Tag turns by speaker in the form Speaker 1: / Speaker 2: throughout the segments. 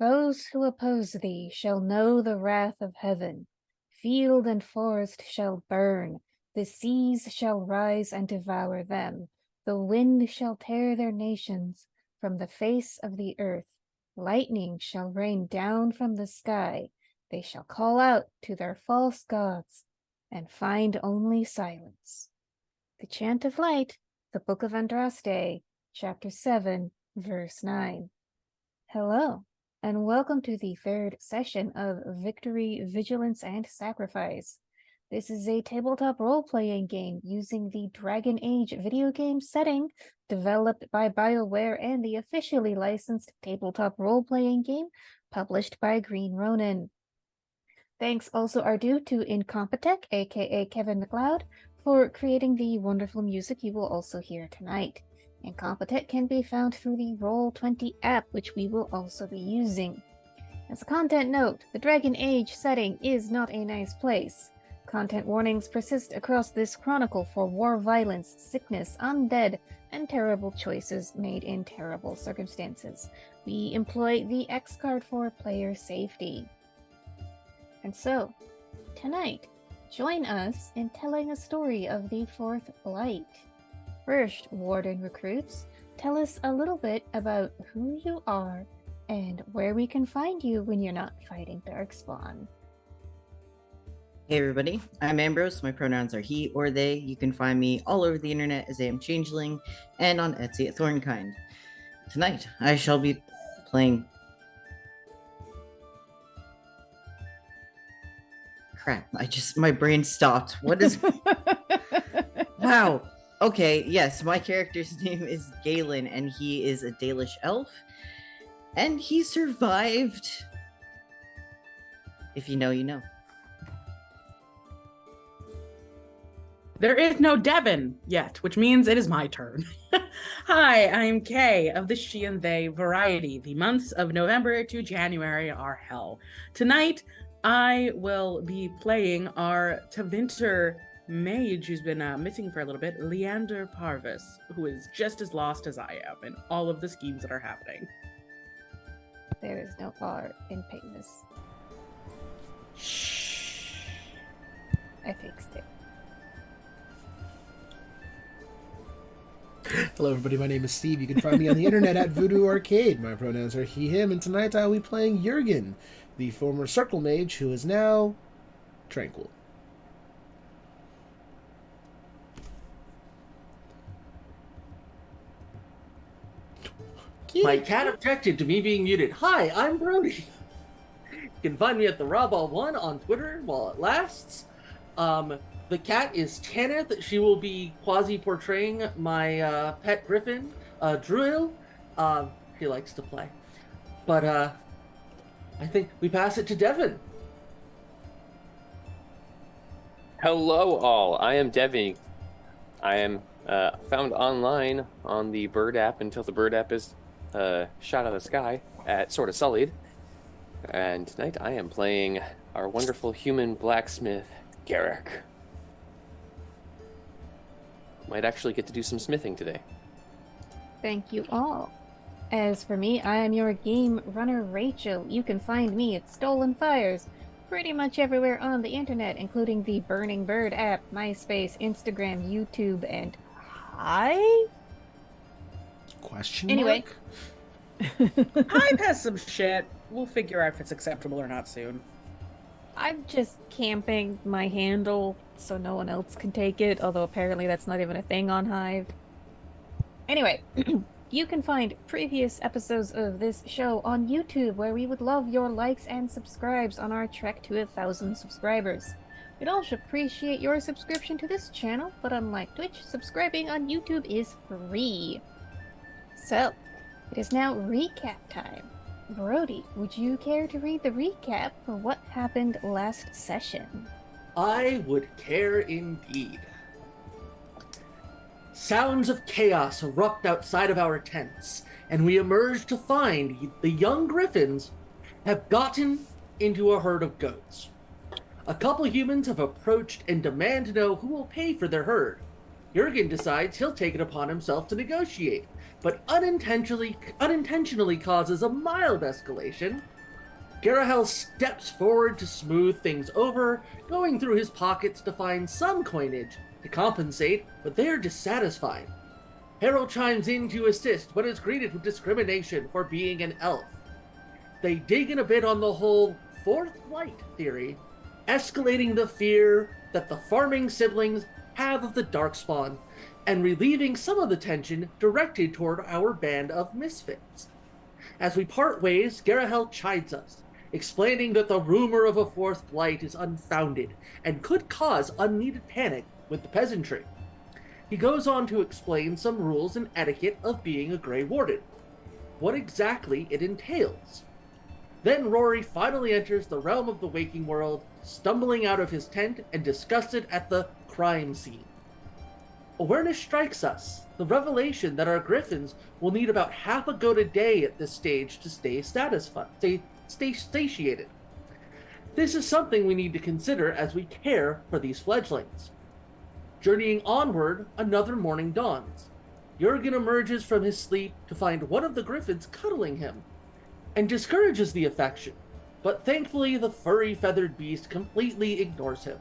Speaker 1: Those who oppose thee shall know the wrath of heaven. Field and forest shall burn, the seas shall rise and devour them. The wind shall tear their nations from the face of the earth. Lightning shall rain down from the sky. They shall call out to their false gods and find only silence. The Chant of Light, the Book of Andraste, Chapter 7, Verse 9. Hello, and welcome to the third session of Victory, Vigilance, and Sacrifice. This is a tabletop role-playing game using the Dragon Age video game setting developed by BioWare and the officially licensed tabletop role-playing game published by Green Ronin. Thanks also are due to Incompetech, aka Kevin MacLeod, for creating the wonderful music you will also hear tonight. Incompetech can be found through the Roll20 app, which we will also be using. As a content note, the Dragon Age setting is not a nice place. Content warnings persist across this chronicle for war violence, sickness, undead, and terrible choices made in terrible circumstances. We employ the X card for player safety. And so, tonight, join us in telling a story of the Fourth Blight. First, Warden Recruits, tell us a little bit about who you are and where we can find you when you're not fighting Darkspawn.
Speaker 2: Hey everybody, I'm Ambrose. My pronouns are he or they. You can find me all over the internet as AM Changeling and on Etsy at Thornkind. Tonight, I shall be playing... Crap, my brain stopped. What is... Wow. Okay, yes, my character's name is Galen, and he is a Dalish elf. And he survived. If you know, you know.
Speaker 3: There is no Devin yet, which means it is my turn. Hi, I'm Kay of the She and They variety. The months of November to January are hell. Tonight, I will be playing our Tevinter mage who's been missing for a little bit, Leander Parvis, who is just as lost as I am in all of the schemes that are happening.
Speaker 1: There is no R in Pavis.
Speaker 3: Shh.
Speaker 1: I fixed it.
Speaker 4: Hello everybody, my name is Steve. You can find me on the internet at Voodoo Arcade. My pronouns are he, him, and tonight I will be playing Jurgen, the former Circle Mage who is now tranquil.
Speaker 5: My cat objected to me being muted. Hi, I'm Brody. You can find me at the Rawball1 on Twitter while it lasts. The cat is Tanith. She will be quasi-portraying my pet griffin, Druil. He likes to play. But I think we pass it to Devin.
Speaker 6: Hello all, I am Devin. I am found online on the Bird app until the Bird app is shot out of the sky at Sort of Sullied. And tonight I am playing our wonderful human blacksmith, Garrick. Might actually get to do some smithing today.
Speaker 1: Thank you all. As for me, I am your game runner, Rachel. You can find me at Stolen Fires pretty much everywhere on the internet, including the Burning Bird app, MySpace, Instagram, YouTube, and Hive?
Speaker 4: Question
Speaker 1: Anyway.
Speaker 4: mark?
Speaker 3: Hive has some shit. We'll figure out if it's acceptable or not soon.
Speaker 1: I'm just camping my handle so no one else can take it, although apparently that's not even a thing on Hive. Anyway, you can find previous episodes of this show on YouTube, where we would love your likes and subscribes on our trek to 1,000 subscribers. We'd also appreciate your subscription to this channel, but unlike Twitch, subscribing on YouTube is free. So, it is now recap time. Brody, would you care to read the recap for what happened last session?
Speaker 5: I would care indeed. Sounds of chaos erupt outside of our tents, and we emerge to find the young griffins have gotten into a herd of goats. A couple humans have approached and demand to know who will pay for their herd. Jurgen decides he'll take it upon himself to negotiate, but unintentionally causes a mild escalation Garahel steps forward to smooth things over, going through his pockets to find some coinage to compensate, but they are dissatisfied. Harold chimes in to assist, but is greeted with discrimination for being an elf. They dig in a bit on the whole fourth light theory, escalating the fear that the farming siblings have of the Darkspawn, and relieving some of the tension directed toward our band of misfits. As we part ways, Garahel chides us, explaining that the rumor of a fourth blight is unfounded and could cause unneeded panic with the peasantry. He goes on to explain some rules and etiquette of being a Grey Warden, what exactly it entails. Then Rory finally enters the realm of the waking world, stumbling out of his tent and disgusted at the crime scene. Awareness strikes us, the revelation that our griffins will need about half a goat a day at this stage to stay satiated. This is something we need to consider as we care for these fledglings. Journeying onward, another morning dawns. Jurgen emerges from his sleep to find one of the griffins cuddling him, and discourages the affection, but thankfully the furry feathered beast completely ignores him.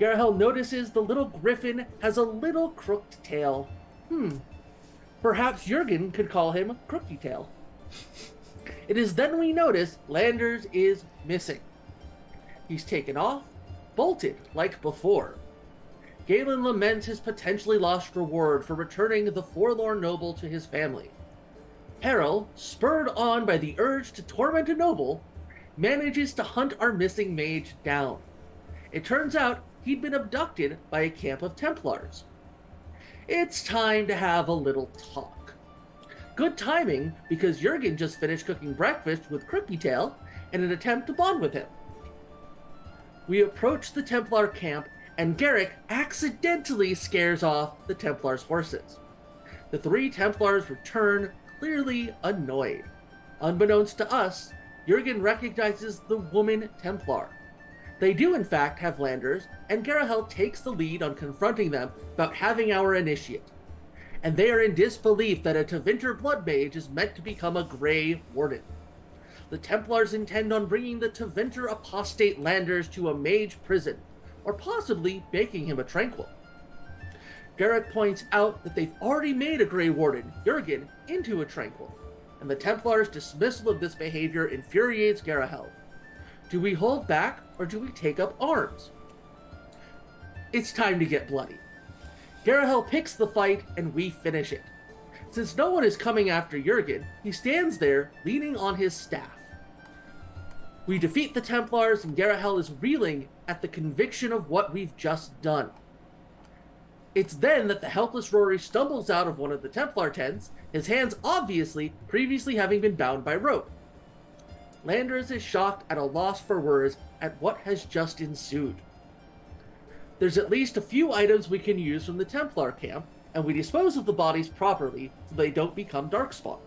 Speaker 5: Garahel notices the little griffin has a little crooked tail. Perhaps Jurgen could call him Crooky Tail. It is then we notice Landers is missing. He's taken off, bolted like before. Galen laments his potentially lost reward for returning the forlorn noble to his family. Peril, spurred on by the urge to torment a noble, manages to hunt our missing mage down. It turns out he'd been abducted by a camp of Templars. It's time to have a little talk. Good timing, because Jurgen just finished cooking breakfast with Crooky Tail in an attempt to bond with him. We approach the Templar camp, and Garrick accidentally scares off the Templars' horses. The three Templars return, clearly annoyed. Unbeknownst to us, Jurgen recognizes the woman Templar. They do in fact have Landers, and Garahel takes the lead on confronting them about having our initiate. And they are in disbelief that a Tevinter blood mage is meant to become a Grey Warden. The Templars intend on bringing the Tevinter apostate Landers to a mage prison, or possibly making him a tranquil. Garrick points out that they've already made a Grey Warden, Jurgen, into a tranquil, and the Templars' dismissal of this behavior infuriates Garahel. Do we hold back, or do we take up arms? It's time to get bloody. Garahel picks the fight, and we finish it. Since no one is coming after Jurgen, he stands there, leaning on his staff. We defeat the Templars, and Garahel is reeling at the conviction of what we've just done. It's then that the helpless Rory stumbles out of one of the Templar tents, his hands obviously previously having been bound by rope. Landers is shocked at a loss for words at what has just ensued. There's at least a few items we can use from the Templar camp, and we dispose of the bodies properly so they don't become Darkspawn.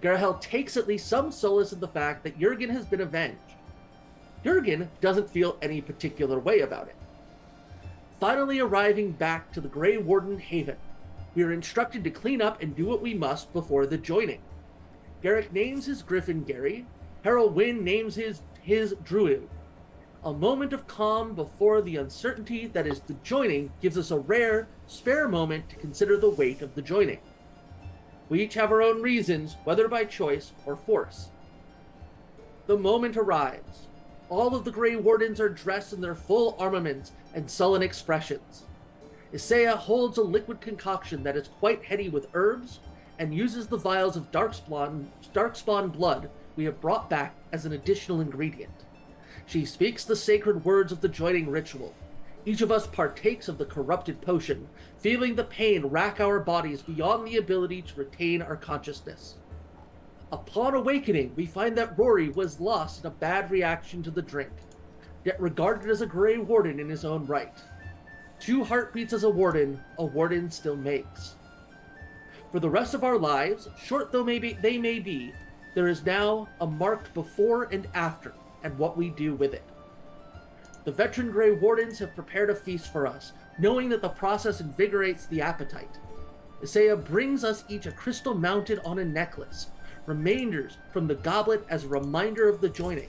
Speaker 5: Garahel takes at least some solace in the fact that Jurgen has been avenged. Jurgen doesn't feel any particular way about it. Finally arriving back to the Grey Warden Haven, we are instructed to clean up and do what we must before the joining. Garrick names his griffin Gary, Harold Wynn names his druid. A moment of calm before the uncertainty that is the joining gives us a rare, spare moment to consider the weight of the joining. We each have our own reasons, whether by choice or force. The moment arrives. All of the Grey Wardens are dressed in their full armaments and sullen expressions. Isaiah holds a liquid concoction that is quite heady with herbs, and uses the vials of Darkspawn blood we have brought back as an additional ingredient. She speaks the sacred words of the joining ritual. Each of us partakes of the corrupted potion, feeling the pain rack our bodies beyond the ability to retain our consciousness. Upon awakening, we find that Rory was lost in a bad reaction to the drink, yet regarded as a Grey Warden in his own right. 2 heartbeats as a warden still makes. For the rest of our lives, short though they may be, there is now a marked before and after, and what we do with it. The veteran Grey Wardens have prepared a feast for us, knowing that the process invigorates the appetite. Isaiah brings us each a crystal mounted on a necklace, remainders from the goblet as a reminder of the joining.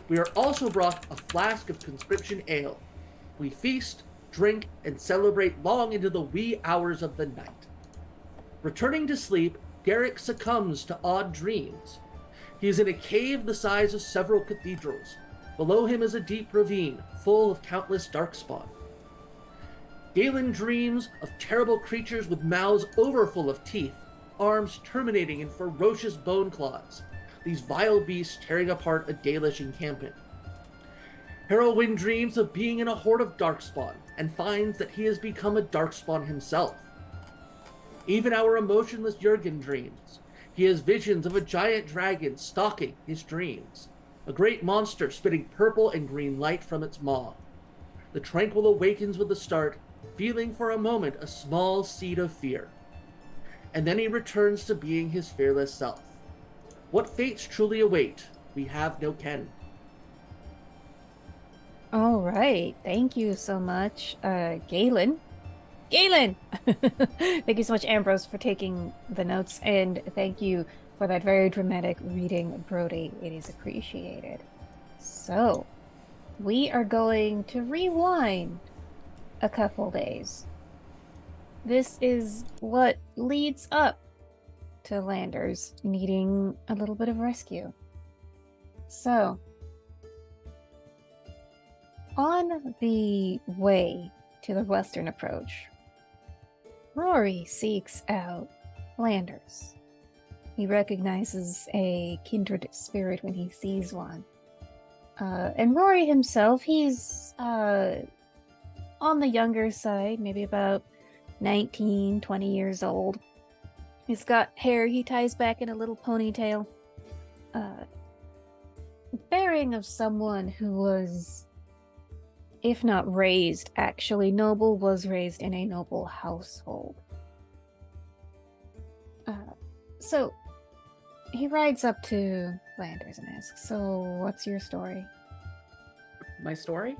Speaker 5: We are also brought a flask of conscription ale. We feast, drink, and celebrate long into the wee hours of the night. Returning to sleep, Garrick succumbs to odd dreams. He is in a cave the size of several cathedrals. Below him is a deep ravine, full of countless darkspawn. Galen dreams of terrible creatures with mouths overfull of teeth, arms terminating in ferocious bone claws. These vile beasts tearing apart a Dalish encampment. Harrowwind dreams of being in a horde of darkspawn, and finds that he has become a darkspawn himself. Even our emotionless Jurgen dreams. He has visions of a giant dragon stalking his dreams, a great monster spitting purple and green light from its maw. The tranquil awakens with a start, feeling for a moment a small seed of fear. And then he returns to being his fearless self. What fates truly await, we have no ken.
Speaker 1: All right. Thank you so much, Galen. Galen! Thank you so much, Ambrose, for taking the notes, and thank you for that very dramatic reading, Brody. It is appreciated. So, we are going to rewind a couple days. This is what leads up to Landers needing a little bit of rescue. So, on the way to the western approach, Rory seeks out Landers. He recognizes a kindred spirit when he sees one. And Rory himself, he's on the younger side, maybe about 19, 20 years old. He's got hair he ties back in a little ponytail. Bearing of someone who was, if not raised, actually noble, was raised in a noble household. So, he rides up to Landers and asks, "So, what's your story?"
Speaker 3: My story?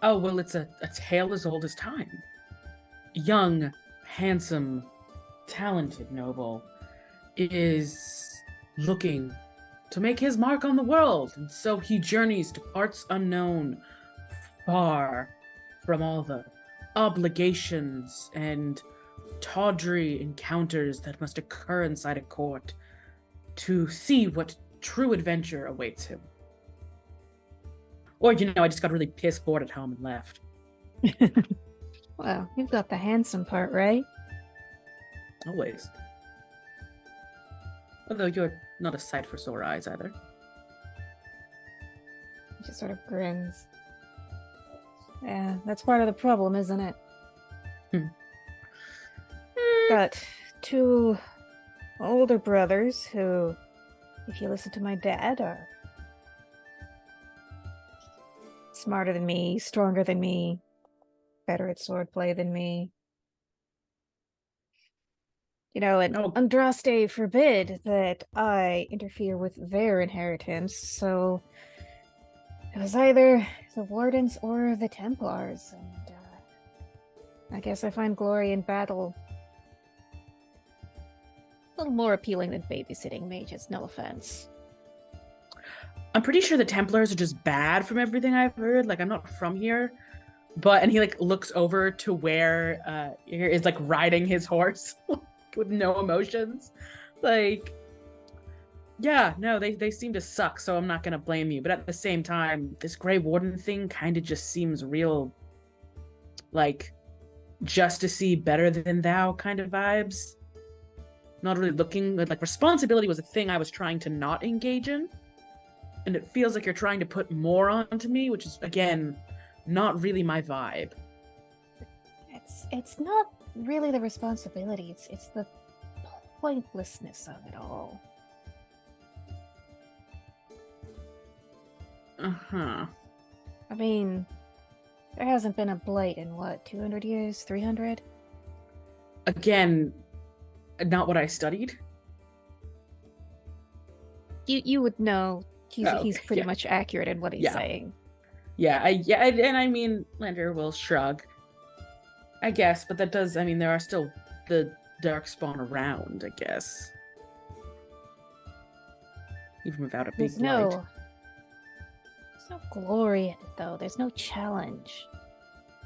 Speaker 3: Oh, well, it's a tale as old as time. Young, handsome, talented noble is looking to make his mark on the world, and so he journeys to parts unknown, far from all the obligations and tawdry encounters that must occur inside a court to see what true adventure awaits him. Or, I just got really piss bored at home and left.
Speaker 1: Well, you've got the handsome part, right?
Speaker 3: Always. Although you're not a sight for sore eyes either.
Speaker 1: He just sort of grins. Yeah, that's part of the problem, isn't it? Got two older brothers who, if you listen to my dad, are smarter than me, stronger than me, better at swordplay than me. And Andraste forbid that I interfere with their inheritance, so it was either the Wardens or the Templars, and I guess I find glory in battle a little more appealing than babysitting mages, no offense.
Speaker 3: I'm pretty sure the Templars are just bad from everything I've heard. I'm not from here. And he looks over to where is riding his horse with no emotions. Yeah, no, they seem to suck, so I'm not gonna blame you. But at the same time, this Grey Warden thing kind of just seems real, justice-y, better than thou kind of vibes. Not really looking responsibility was a thing I was trying to not engage in. And it feels like you're trying to put more onto me, which is, again, not really my vibe.
Speaker 1: It's not really the responsibility, it's the pointlessness of it all.
Speaker 3: Uh-huh.
Speaker 1: I mean, there hasn't been a blight in 200 years, 300?
Speaker 3: Again, not what I studied.
Speaker 1: You would know. He's pretty
Speaker 3: yeah.
Speaker 1: much accurate in what he's saying.
Speaker 3: And I mean, Lander will shrug, I guess, but that does, there are still the Darkspawn around, I guess. even without a big
Speaker 1: There's
Speaker 3: light.
Speaker 1: no glory in it, though. There's no challenge.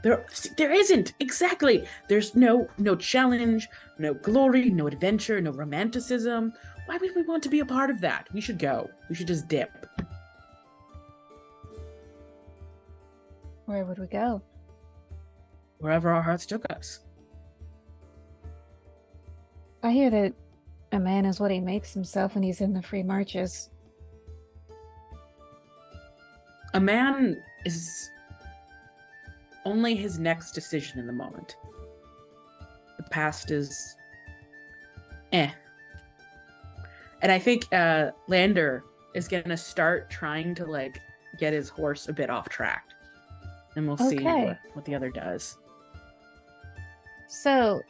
Speaker 3: There isn't, exactly. There's no challenge, no glory, no adventure, no romanticism. Why would we want to be a part of that? We should go. We should just dip.
Speaker 1: Where would we go?
Speaker 3: Wherever our hearts took us.
Speaker 1: I hear that a man is what he makes himself when he's in the free marches.
Speaker 3: A man is only his next decision in the moment. The past is eh. And I think Lander is gonna start trying to like get his horse a bit off track. And we'll see
Speaker 1: Okay.
Speaker 3: what the other does.
Speaker 1: So,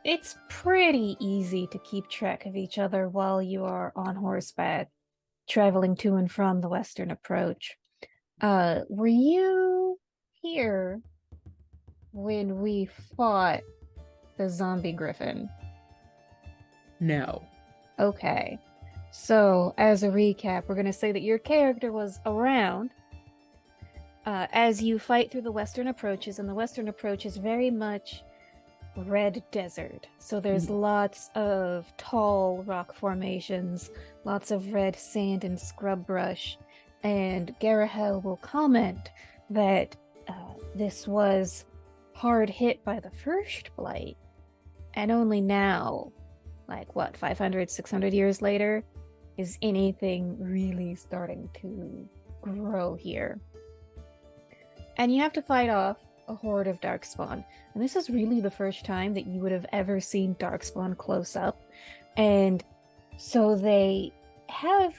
Speaker 1: it's pretty easy to keep track of each other while you are on horseback, traveling to and from the Western Approach. Were you here when we fought the zombie griffin?
Speaker 3: No.
Speaker 1: Okay. So, as a recap, we're going to say that your character was around as you fight through the Western Approaches, and the Western Approach is very much red desert. So there's lots of tall rock formations, lots of red sand and scrub brush, and Garahel will comment that this was hard hit by the first blight, and only now, like what, 500, 600 years later, is anything really starting to grow here. And you have to fight off a horde of Darkspawn. And this is really the first time that you would have ever seen Darkspawn close up. And so they have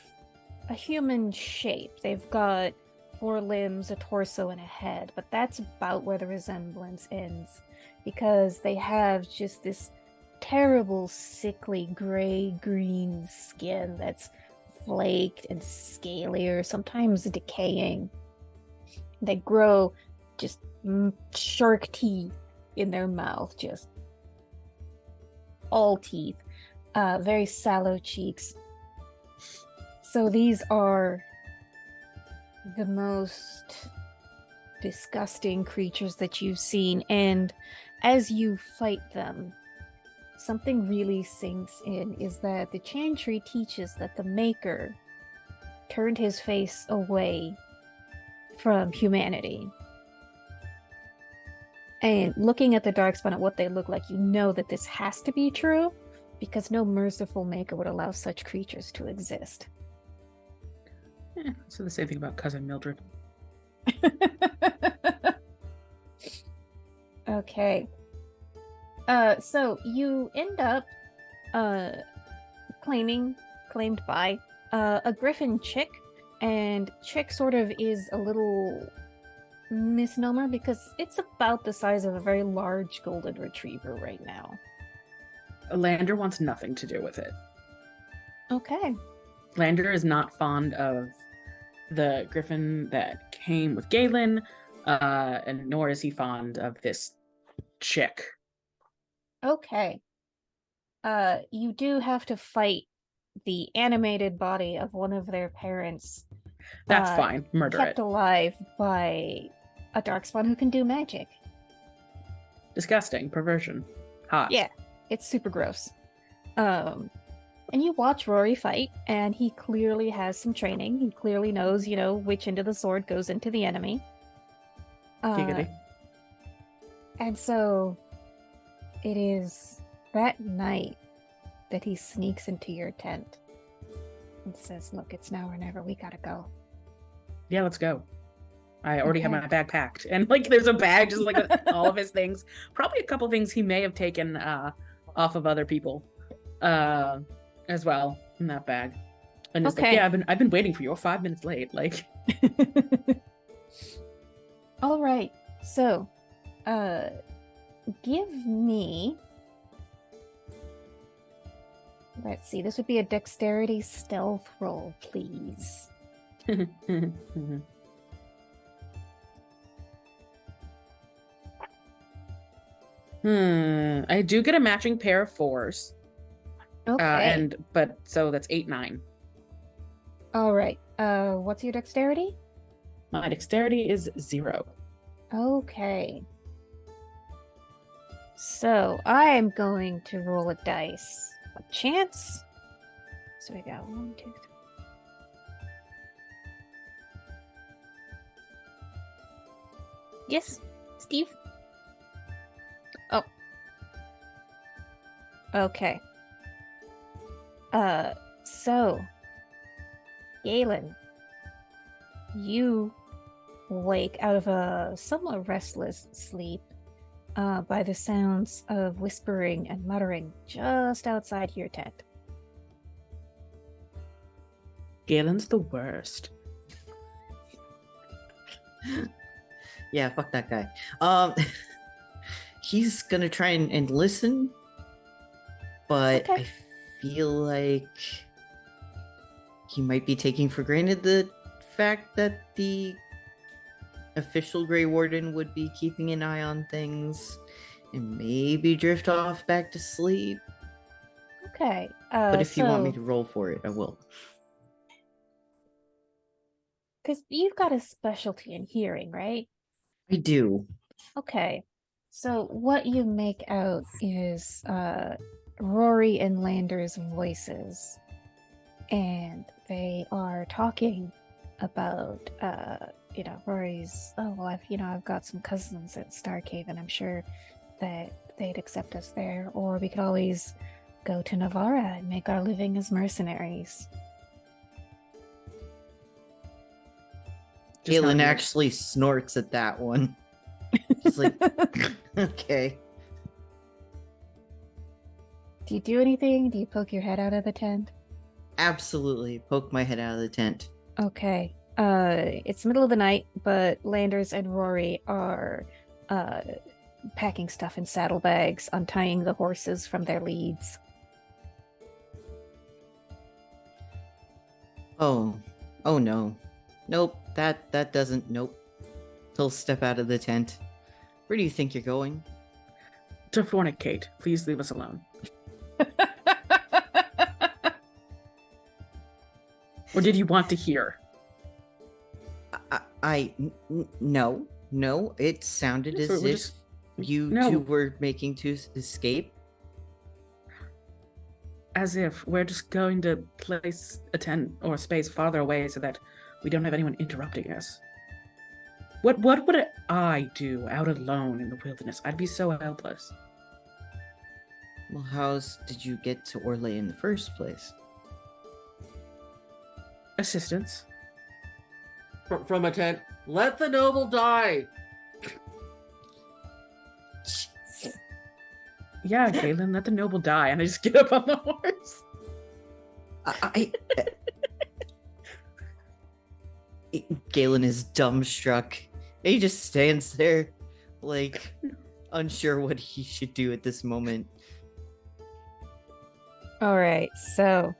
Speaker 1: a human shape. They've got 4 limbs, a torso, and a head. But that's about where the resemblance ends. Because they have just this terrible, sickly, gray-green skin that's flaked and scaly or sometimes decaying. They grow just shark teeth in their mouth, just all teeth, very sallow cheeks. So these are the most disgusting creatures that you've seen, and as you fight them, something really sinks in is that the Chantry teaches that the Maker turned his face away from humanity. And looking at the Darkspawn at what they look like, you know that this has to be true, because no merciful Maker would allow such creatures to exist.
Speaker 3: So the same thing about Cousin Mildred.
Speaker 1: Okay. So you end up claimed by a griffin chick, and chick sort of is a little misnomer because it's about the size of a very large golden retriever right now.
Speaker 3: Lander wants nothing to do with it.
Speaker 1: Okay.
Speaker 3: Lander is not fond of the griffin that came with Galen, and nor is he fond of this chick.
Speaker 1: Okay. You do have to fight the animated body of one of their parents.
Speaker 3: That's fine. Murder
Speaker 1: kept
Speaker 3: it.
Speaker 1: alive by a Darkspawn who can do magic.
Speaker 3: Disgusting. Perversion. Hot.
Speaker 1: Yeah, it's super gross. And you watch Rory fight, and he clearly has some training. He clearly knows, which end of the sword goes into the enemy.
Speaker 3: Giggity.
Speaker 1: And so it is that night that he sneaks into your tent and says, "Look, it's now or never. We gotta go."
Speaker 3: Yeah, let's go. I already have
Speaker 1: Okay.
Speaker 3: my bag packed. And there's a bag just with all of his things. Probably a couple things he may have taken off of other people as well in that bag. And it's
Speaker 1: Okay.
Speaker 3: like, yeah, I've been waiting for you. 5 minutes late.
Speaker 1: All right. So, give me. Let's see. This would be a dexterity stealth roll, please.
Speaker 3: I do get a matching pair of 4s.
Speaker 1: Okay.
Speaker 3: But so that's 8, 9.
Speaker 1: All right. What's your dexterity?
Speaker 3: My dexterity is 0.
Speaker 1: Okay. So I am going to roll a dice. A chance. So we got 1, 2, 3. Yes, Steve? Oh. Okay. So, Galen, you wake out of a somewhat restless sleep by the sounds of whispering and muttering just outside your tent.
Speaker 3: Galen's the worst.
Speaker 2: Yeah, fuck that guy. He's gonna try and listen, but
Speaker 1: Okay.
Speaker 2: I feel like he might be taking for granted the fact that the official Grey Warden would be keeping an eye on things and maybe drift off back to sleep.
Speaker 1: Okay.
Speaker 2: But if you want me
Speaker 1: So,
Speaker 2: to roll for it, I will.
Speaker 1: because you've got a specialty in hearing, right?
Speaker 2: I do.
Speaker 1: Okay. So what you make out is Rory and Lander's voices. And they are talking about Rory's, oh well, I've got some cousins at Starcave and I'm sure that they'd accept us there, or we could always go to Navarra and make our living as mercenaries.
Speaker 3: Just
Speaker 2: Galen
Speaker 3: not even-
Speaker 2: actually snorts at that one. He's like, okay.
Speaker 1: Do you do anything? Do you poke your head out of the tent?
Speaker 2: Absolutely. Poke my head out of the tent.
Speaker 1: Okay. It's middle of the night, but Landers and Rory are packing stuff in saddlebags, untying the horses from their leads.
Speaker 2: Oh no. Nope, that doesn't. Nope. He'll step out of the tent. Where do you think you're going?
Speaker 3: To fornicate. Please leave us alone. Or did you want to hear?
Speaker 2: No. It sounded
Speaker 3: Yes,
Speaker 2: as
Speaker 3: we're
Speaker 2: if
Speaker 3: just-
Speaker 2: you
Speaker 3: No.
Speaker 2: two were making to escape.
Speaker 3: As if we're just going to place a tent or a space farther away so that we don't have anyone interrupting us. What would I do out alone in the wilderness? I'd be so helpless.
Speaker 2: Well, how did you get to Orlais in the first place?
Speaker 3: Assistance.
Speaker 5: From a tent. Let the noble die.
Speaker 3: Yeah, Galen, let the noble die, and I just get up on the horse.
Speaker 2: Galen is dumbstruck. He just stands there, like, unsure what he should do at this moment.
Speaker 1: All right, so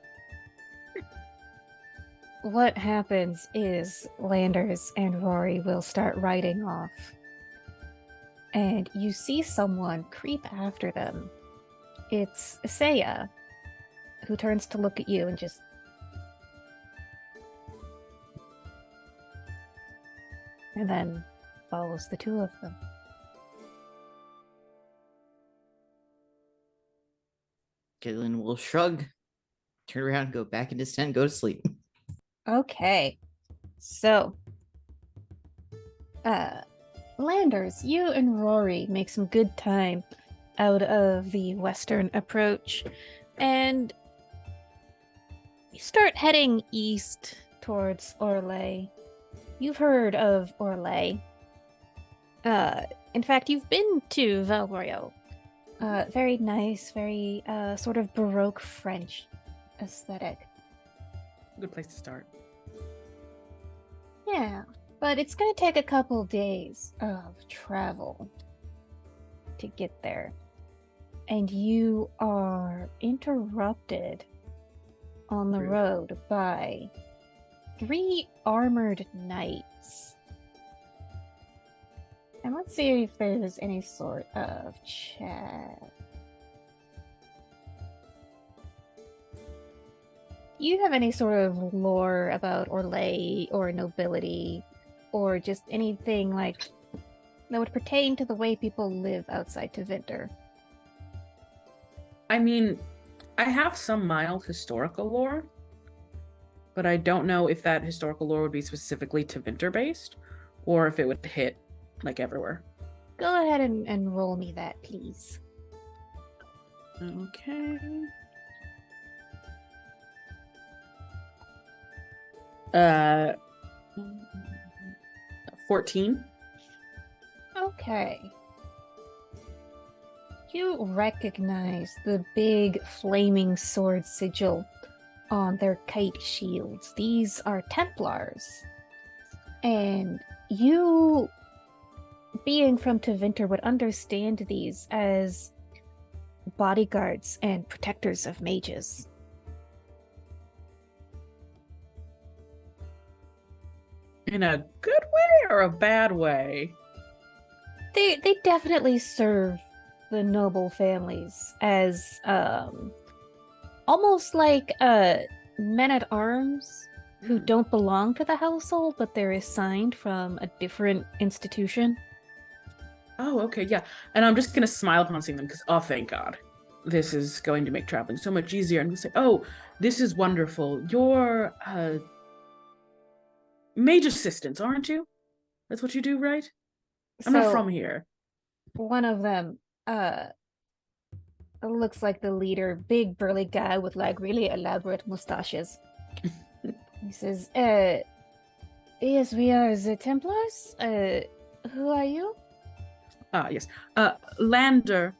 Speaker 1: what happens is Landers and Rory will start riding off. And you see someone creep after them. It's Isaiah, who turns to look at you and just... and then follows the two of them.
Speaker 2: Galen will shrug, turn around, go back in his tent, go to sleep.
Speaker 1: Okay, so Landers, you and Rory make some good time out of the western approach, and you start heading east towards Orlais. You've heard of Orlais. In fact, you've been to Valroyo. Very nice, very sort of Baroque French aesthetic.
Speaker 3: Good place to start.
Speaker 1: Yeah, but it's gonna take a couple days of travel to get there. And you are interrupted on the
Speaker 3: Rude.
Speaker 1: road by 3 armored knights. And let's see if there's any sort of chat. you have any sort of lore about Orlais or nobility, or just anything like that would pertain to the way people live outside Tevinter?
Speaker 3: I mean, I have some mild historical lore, but I don't know if that historical lore would be specifically Tevinter based, or if it would hit like everywhere.
Speaker 1: Go ahead and roll me that, please.
Speaker 3: Okay. 14.
Speaker 1: Okay. You recognize the big flaming sword sigil on their kite shields. These are Templars. And you, being from Tevinter, would understand these as bodyguards and protectors of mages.
Speaker 3: In a good way or a bad way?
Speaker 1: They definitely serve the noble families as almost like men at arms who don't belong to the household, but they're assigned from a different institution.
Speaker 3: Oh, okay, yeah. And I'm just gonna smile upon seeing them because, oh, thank God, this is going to make traveling so much easier. I'm gonna say, oh, this is wonderful. You're mage assistants, aren't you? That's what you do, right? I'm not from here.
Speaker 1: One of them looks like the leader, big burly guy with like really elaborate mustaches. He says, yes, we are the Templars. Who are you?
Speaker 3: Ah, yes. Lander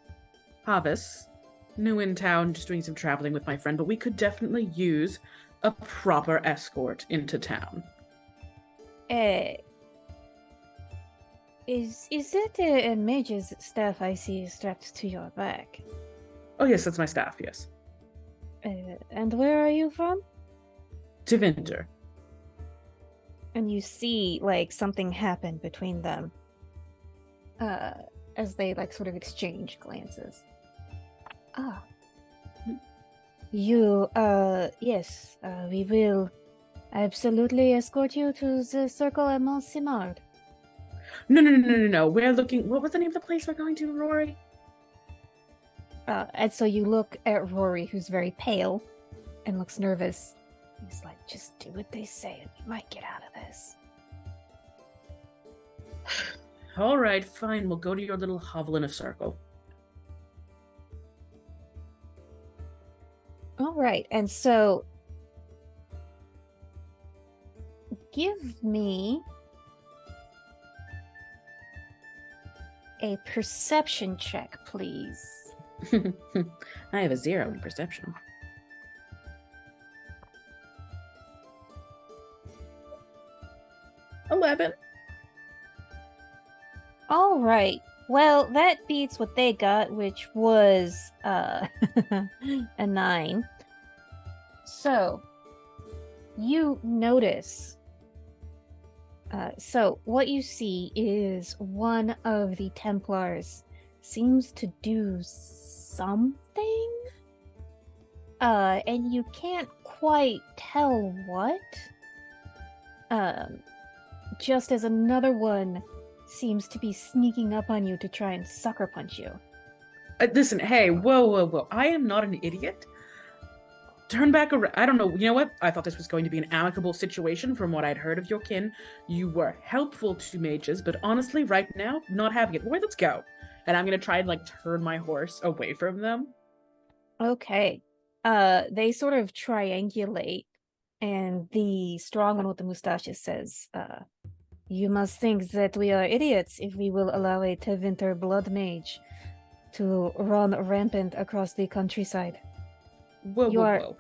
Speaker 3: Havis. New in town, just doing some traveling with my friend, but we could definitely use a proper escort into town.
Speaker 1: Is that a mage's staff I see strapped to your back?
Speaker 3: Oh, yes, that's my staff, yes.
Speaker 1: And where are you from?
Speaker 3: Tevinter.
Speaker 1: And you see, like, something happen between them. As they, like, sort of exchange glances. Ah. You, yes, we will absolutely escort you to the Circle at Mont Simard.
Speaker 3: No. We're looking... What was the name of the place we're going to, Rory?
Speaker 1: And so you look at Rory, who's very pale and looks nervous. He's like, just do what they say and we might get out of this.
Speaker 3: All right, fine. We'll go to your little hovel in a circle.
Speaker 1: All right, and so give me a perception check, please.
Speaker 3: I have a 0 in perception. $11.
Speaker 1: All right. Well, that beats what they got, which was a 9. So, you notice. So, what you see is one of the Templars seems to do something. And you can't quite tell what. Just as another one seems to be sneaking up on you to try and sucker punch you.
Speaker 3: Listen, hey, whoa. I am not an idiot. Turn back around. I don't know. You know what? I thought this was going to be an amicable situation from what I'd heard of your kin. You were helpful to mages, but honestly, right now, not having it. Wait, let's go. And I'm going to try and, like, turn my horse away from them.
Speaker 1: Okay. They sort of triangulate, and the strong one with the mustaches says, you must think that we are idiots if we will allow a Tevinter blood mage to run rampant across the countryside.
Speaker 3: Whoa.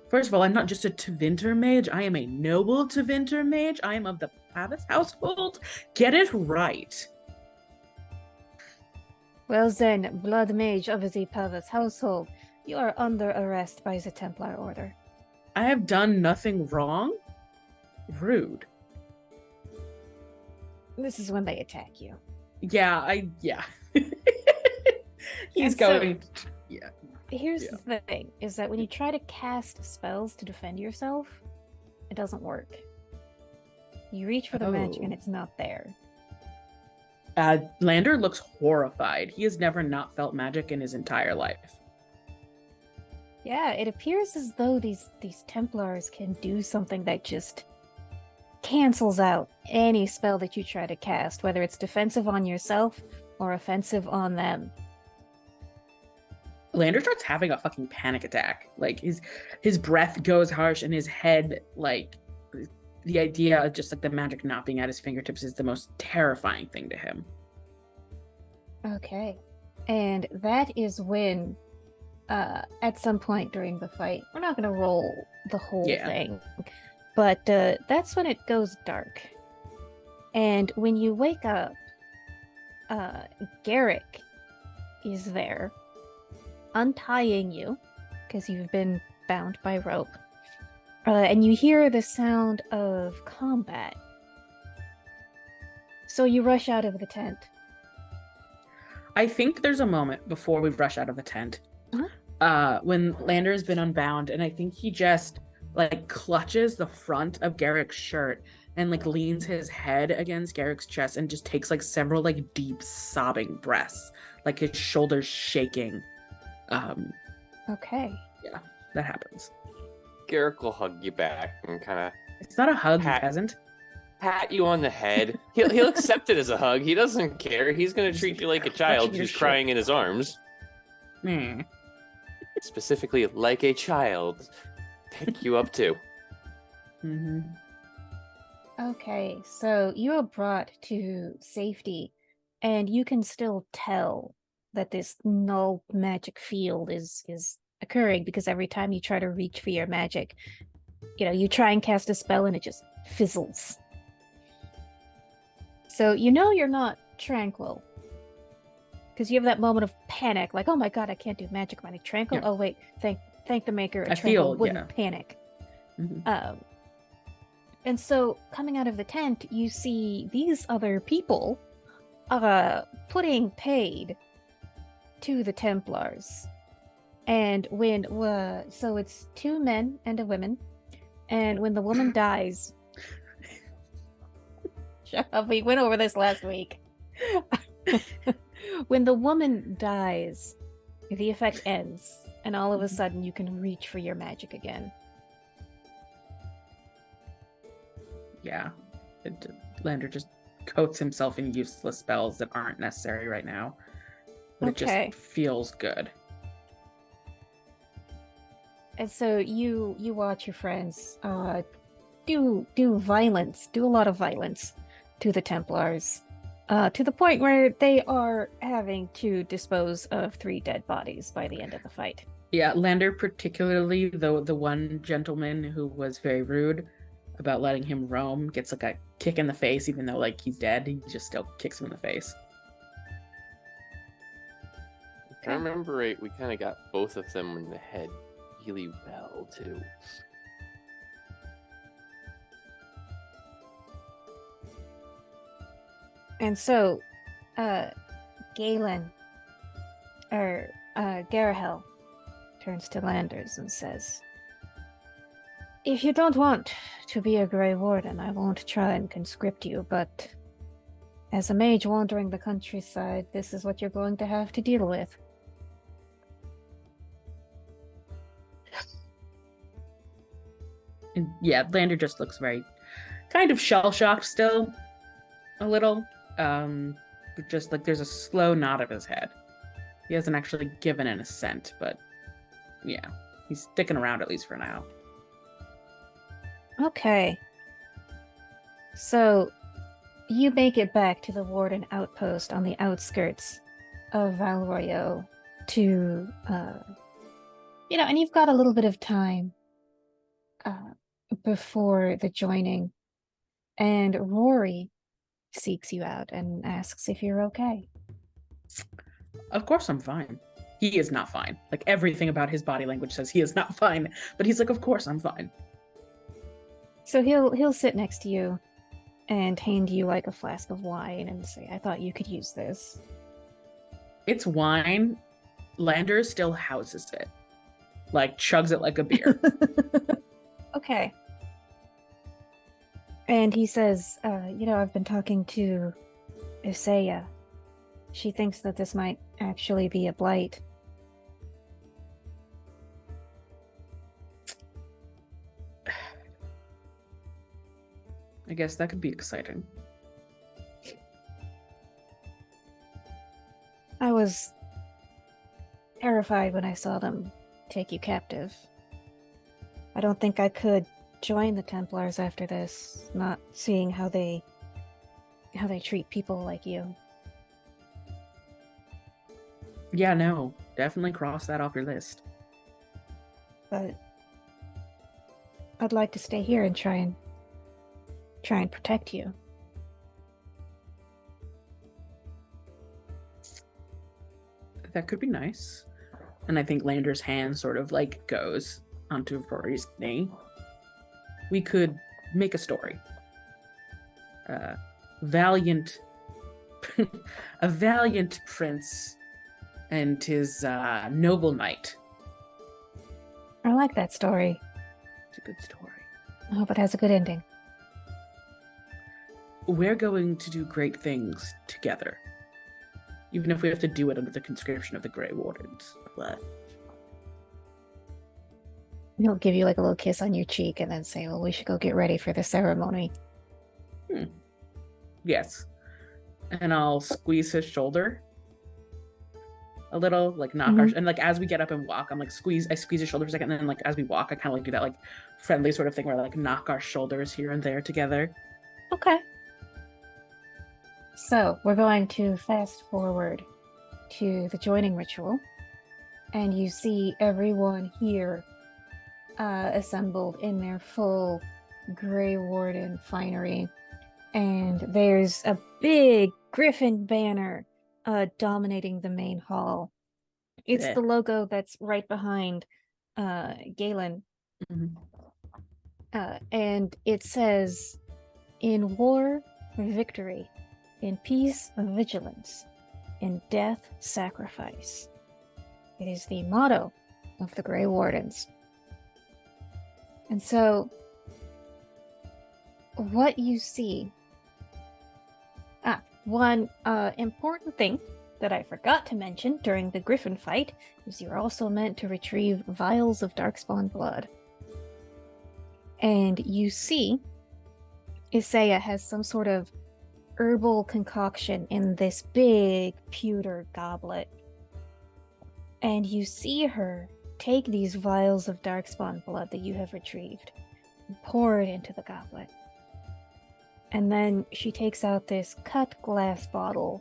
Speaker 3: First of all, I'm not just a Tevinter mage. I am a noble Tevinter mage. I am of the Pavis household. Get it right.
Speaker 1: Well then, blood mage of the Pavis household, you are under arrest by the Templar Order.
Speaker 3: I have done nothing wrong? Rude.
Speaker 1: This is when they attack you.
Speaker 3: Yeah. He's
Speaker 1: And so-
Speaker 3: going. Yeah.
Speaker 1: Here's the thing, is that when you try to cast spells to defend yourself, it doesn't work. You reach for the magic and it's not there.
Speaker 3: Lander looks horrified. He has never not felt magic in his entire life.
Speaker 1: Yeah, it appears as though these Templars can do something that just cancels out any spell that you try to cast, whether it's defensive on yourself or offensive on them.
Speaker 3: Lander starts having a fucking panic attack. Like his breath goes harsh and his head, like, the idea of just like the magic not being at his fingertips is the most terrifying thing to him.
Speaker 1: Okay. And that is when at some point during the fight, we're not going to roll the whole thing, but that's when it goes dark. And when you wake up, Garrick is there, untying you, because you've been bound by rope. And you hear the sound of combat. So you rush out of the tent.
Speaker 3: I think there's a moment before we rush out of the tent when Lander has been unbound, and I think he just like clutches the front of Garrick's shirt and like leans his head against Garrick's chest and just takes like several like deep sobbing breaths, like his shoulders shaking.
Speaker 1: Okay.
Speaker 3: Yeah, that happens.
Speaker 6: Garrick will hug you back and kind of
Speaker 3: It's not a hug, peasant.
Speaker 6: Pat you on the head. He'll accept it as a hug. He doesn't care. He's gonna treat you like a child who's crying in his arms. Specifically, like a child. Pick you up too.
Speaker 3: Mm-hmm.
Speaker 1: Okay, so you are brought to safety, and you can still tell that this null magic field is occurring, because every time you try to reach for your magic, you try and cast a spell and it just fizzles. So you're not tranquil, because you have that moment of panic, like, oh my god, I can't do magic. Am I tranquil? Yeah. Oh wait, thank the maker. A tranquil wouldn't panic.
Speaker 3: Mm-hmm.
Speaker 1: And so coming out of the tent, you see these other people putting paid to the Templars. And so it's 2 men and a woman, and when the woman dies, shut up, we went over this last week. When the woman dies, the effect ends, and all of a sudden you can reach for your magic again.
Speaker 3: Yeah, Lander just coats himself in useless spells that aren't necessary right now, but it just feels good.
Speaker 1: And so you watch your friends do a lot of violence to the Templars, to the point where they are having to dispose of 3 dead bodies by the end of the fight.
Speaker 3: Yeah, Lander, particularly the one gentleman who was very rude about letting him roam, gets like a kick in the face, even though like he's dead, he just still kicks him in the face.
Speaker 6: If I remember right, we kind of got both of them in the head really well too.
Speaker 1: And so Galen Garahel turns to Landers and says, if you don't want to be a Grey Warden, I won't try and conscript you, but as a mage wandering the countryside, this is what you're going to have to deal with.
Speaker 3: And yeah, Lander just looks very kind of shell-shocked still, a little. But just like there's a slow nod of his head. He hasn't actually given an assent, but yeah, he's sticking around at least for now.
Speaker 1: Okay. So you make it back to the Warden outpost on the outskirts of Val Royeaux to, and you've got a little bit of time before the joining, and Rory seeks you out and asks if you're okay.
Speaker 3: Of course I'm fine. He is not fine. Like everything about his body language says he is not fine, but he's like, of course I'm fine.
Speaker 1: So he'll sit next to you and hand you like a flask of wine and say, I thought you could use this.
Speaker 3: It's wine, Lander still houses it, like chugs it like a beer.
Speaker 1: Okay. And he says, I've been talking to Isaiah. She thinks that this might actually be a blight.
Speaker 3: I guess that could be exciting.
Speaker 1: I was terrified when I saw them take you captive. I don't think I could join the Templars after this, not seeing how they treat people like you.
Speaker 3: Yeah, no, definitely cross that off your list.
Speaker 1: But I'd like to stay here and try and protect you.
Speaker 3: That could be nice. And I think Lander's hand sort of like goes onto Rory's knee. We could make a story. Valiant a valiant prince and his noble knight.
Speaker 1: I like that story.
Speaker 3: It's a good story.
Speaker 1: I hope it has a good ending.
Speaker 3: We're going to do great things together. Even if we have to do it under the conscription of the Grey Wardens. But
Speaker 1: He'll give you like a little kiss on your cheek and then say, well, we should go get ready for the ceremony.
Speaker 3: yes. And I'll squeeze his shoulder a little, like knock our, and like as we get up and walk, I'm like I squeeze his shoulder for a second, and then like as we walk, I kind of like do that like friendly sort of thing where I like knock our shoulders here and there together.
Speaker 1: Okay. So we're going to fast forward to the joining ritual, and you see everyone here assembled in their full Grey Warden finery, and there's a big griffin banner dominating the main hall. It's the logo that's right behind Galen. And it says, in war, victory. In peace, vigilance. In death, sacrifice. It is the motto of the Grey Wardens. And so, what you see... one important thing that I forgot to mention during the Griffin fight is you're also meant to retrieve vials of Darkspawn blood. And you see Isaiah has some sort of herbal concoction in this big pewter goblet. And you see her take these vials of Darkspawn blood that you have retrieved and pour it into the goblet. And then she takes out this cut glass bottle,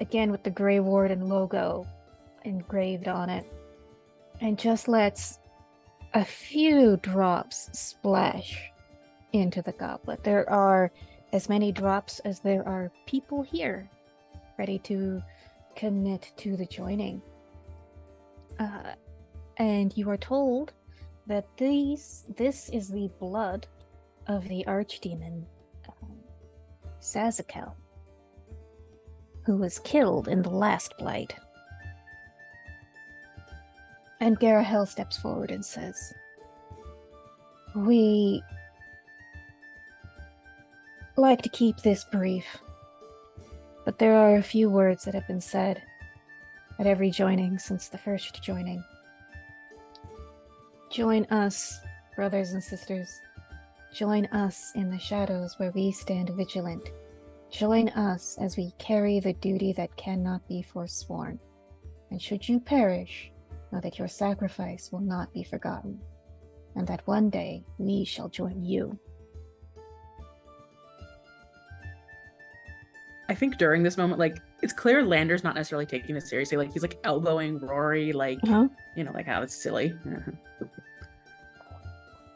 Speaker 1: again with the Grey Warden logo engraved on it, and just lets a few drops splash into the goblet. There are as many drops as there are people here ready to commit to the joining. And you are told that this is the blood of the archdemon Sazakel, who was killed in the last blight. And Garahel steps forward and says, we like to keep this brief, but there are a few words that have been said at every joining since the first joining. Join us, brothers and sisters. Join us in the shadows where we stand vigilant. Join us as we carry the duty that cannot be forsworn. And should you perish, know that your sacrifice will not be forgotten, and that one day we shall join you.
Speaker 3: I think during this moment, like, it's clear Lander's not necessarily taking this seriously. Like, he's like elbowing Rory, like, you know, like how it's silly.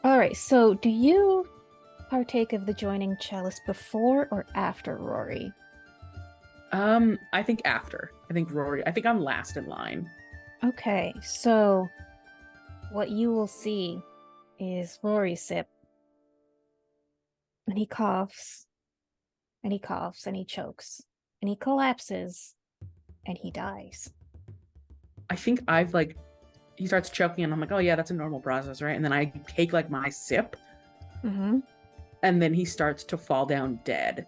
Speaker 1: All right, so do you partake of the joining chalice before or after Rory?
Speaker 3: I think after. I think I'm last in line.
Speaker 1: Okay, so what you will see is Rory sip, and he coughs, and he coughs, and he chokes, and he collapses, and he dies.
Speaker 3: I think I've like, he starts choking and I'm like, oh yeah, that's a normal process, right? And then I take like my sip
Speaker 1: Mm-hmm.
Speaker 3: and then he starts to fall down dead.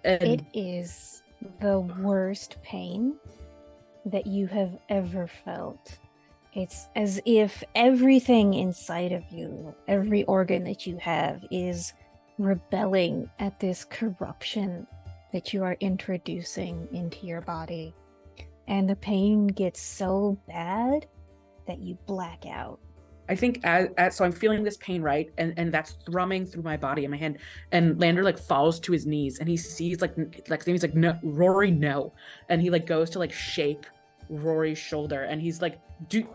Speaker 3: And
Speaker 1: It is the worst pain that you have ever felt. It's as if everything inside of you, every organ that you have, is rebelling at this corruption that you are introducing into your body. And the pain gets so bad that you black out.
Speaker 3: I think as so I'm feeling this pain, right? And that's thrumming through my body and my hand. And Lander like falls to his knees and he sees like he's like, no, Rory, no. And he like goes to like shake Rory's shoulder and he's like, do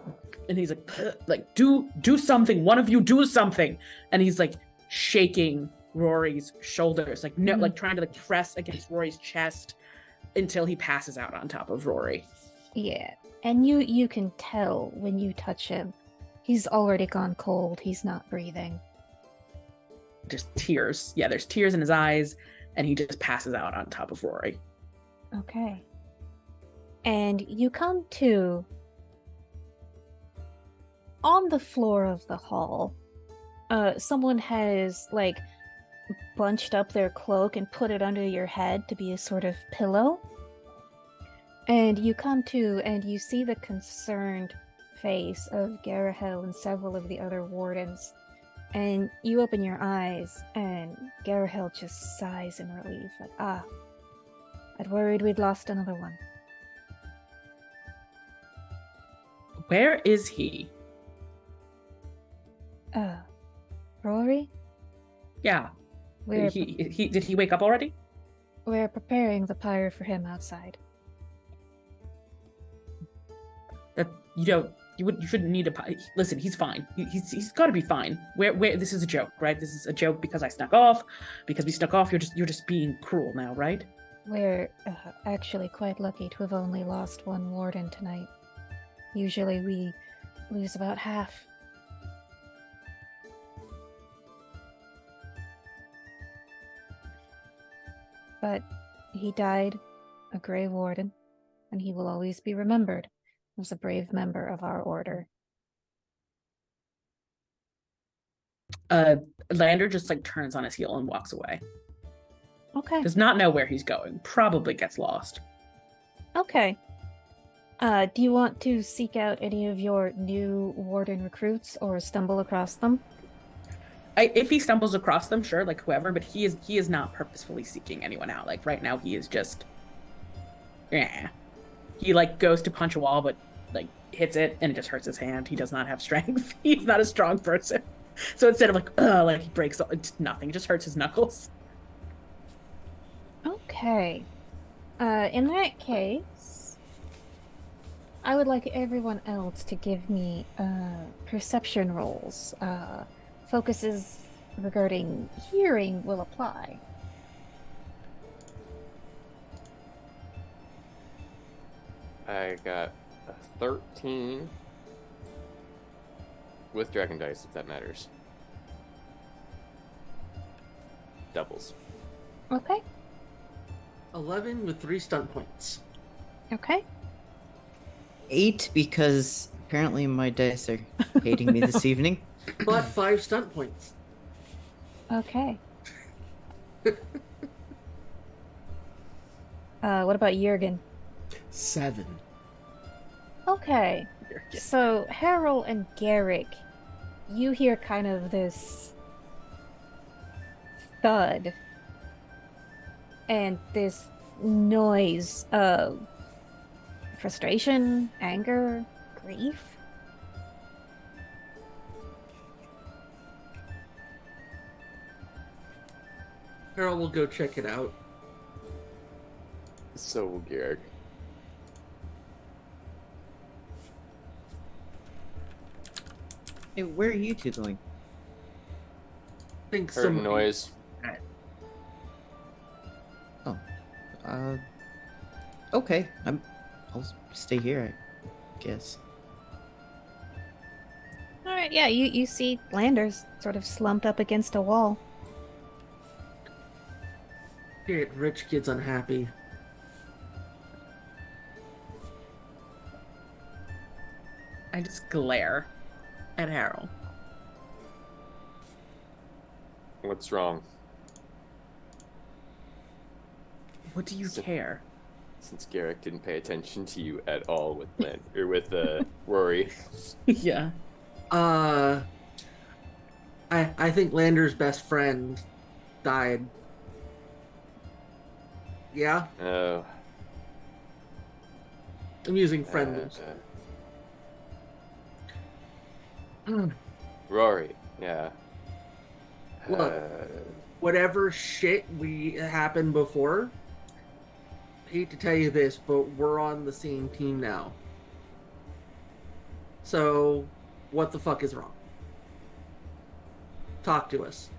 Speaker 3: something. One of you do something. And he's like shaking Rory's shoulders, like no, like trying to like press against Rory's chest until he passes out on top of Rory.
Speaker 1: Yeah. And you can tell when you touch him. He's already gone cold. He's not breathing.
Speaker 3: Just tears. Yeah, there's tears in his eyes, and he just passes out on top of Rory.
Speaker 1: Okay. And you come to on the floor of the hall. Someone has like bunched up their cloak and put it under your head to be a sort of pillow. And you come to and you see the concerned face of Garahel and several of the other wardens. And you open your eyes and Garahel just sighs in relief, like, I'd worried we'd lost another one.
Speaker 3: Where is he?
Speaker 1: Rory?
Speaker 3: Yeah.
Speaker 1: We're
Speaker 3: Did he wake up already?
Speaker 1: we're preparing the pyre for him outside.
Speaker 3: That you shouldn't need listen, he's fine. He's got to be fine. Where this is a joke, right? This is a joke because I snuck off. Because we snuck off, you're just being cruel now, right?
Speaker 1: We're actually quite lucky to have only lost one warden tonight. Usually we lose about half. But he died a Grey Warden, and he will always be remembered as a brave member of our order.
Speaker 3: Lander just like turns on his heel and walks away.
Speaker 1: Okay.
Speaker 3: Does not know where he's going. Probably gets lost.
Speaker 1: Okay. Do you want to seek out any of your new warden recruits or stumble across them?
Speaker 3: If he stumbles across them, sure, like whoever, but he is not purposefully seeking anyone out. Like right now he is just he like goes to punch a wall but like hits it and it just hurts his hand. He does not have strength. He's not a strong person. So instead of like he breaks nothing, it just hurts his knuckles.
Speaker 1: Okay. In that case, I would like everyone else to give me perception rolls. Focuses regarding hearing will apply.
Speaker 6: I got a 13 with dragon dice, if that matters. Doubles.
Speaker 1: Okay.
Speaker 5: 11 with 3 stunt points.
Speaker 1: Okay.
Speaker 2: 8 because apparently my dice are hating me this evening.
Speaker 5: But 5 stunt points.
Speaker 1: Okay. What about Jurgen?
Speaker 4: 7.
Speaker 1: Okay. So Harold and Garrick, you hear kind of this thud and this noise of frustration, anger, grief.
Speaker 5: Harold will go check it out.
Speaker 6: So will Garrick.
Speaker 2: Hey, where are you two going?
Speaker 5: I think
Speaker 6: Heard
Speaker 5: some
Speaker 6: noise.
Speaker 2: Okay, I'll stay here, I guess.
Speaker 1: All right, yeah, you see Landers sort of slumped up against a wall.
Speaker 5: Shit, rich kid's unhappy.
Speaker 3: I just glare at Harold.
Speaker 6: What's wrong?
Speaker 3: What do you care?
Speaker 6: Since Garrick didn't pay attention to you at all with Rory.
Speaker 3: Yeah.
Speaker 5: I think Lander's best friend died. Yeah,
Speaker 6: Oh.
Speaker 5: I'm using friend.
Speaker 6: Rory. Yeah.
Speaker 5: Look, whatever shit happened before, hate to tell you this, but we're on the same team now. So, what the fuck is wrong? Talk to us.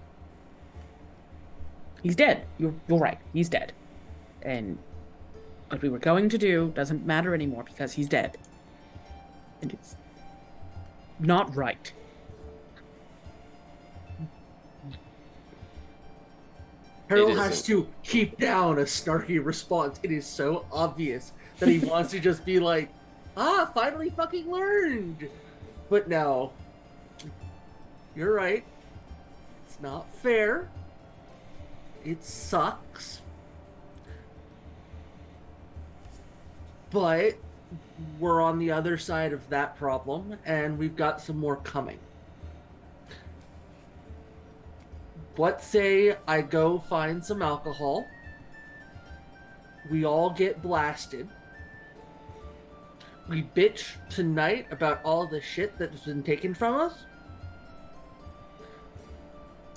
Speaker 3: He's dead. You're right. He's dead. And what we were going to do doesn't matter anymore because he's dead. And it's not right.
Speaker 5: Harold has to keep down a snarky response. It is so obvious that he wants to just be like, finally fucking learned. But no. You're right. It's not fair. It sucks. But we're on the other side of that problem, and we've got some more coming. Let's say I go find some alcohol. We all get blasted. We bitch tonight about all the shit that's been taken from us.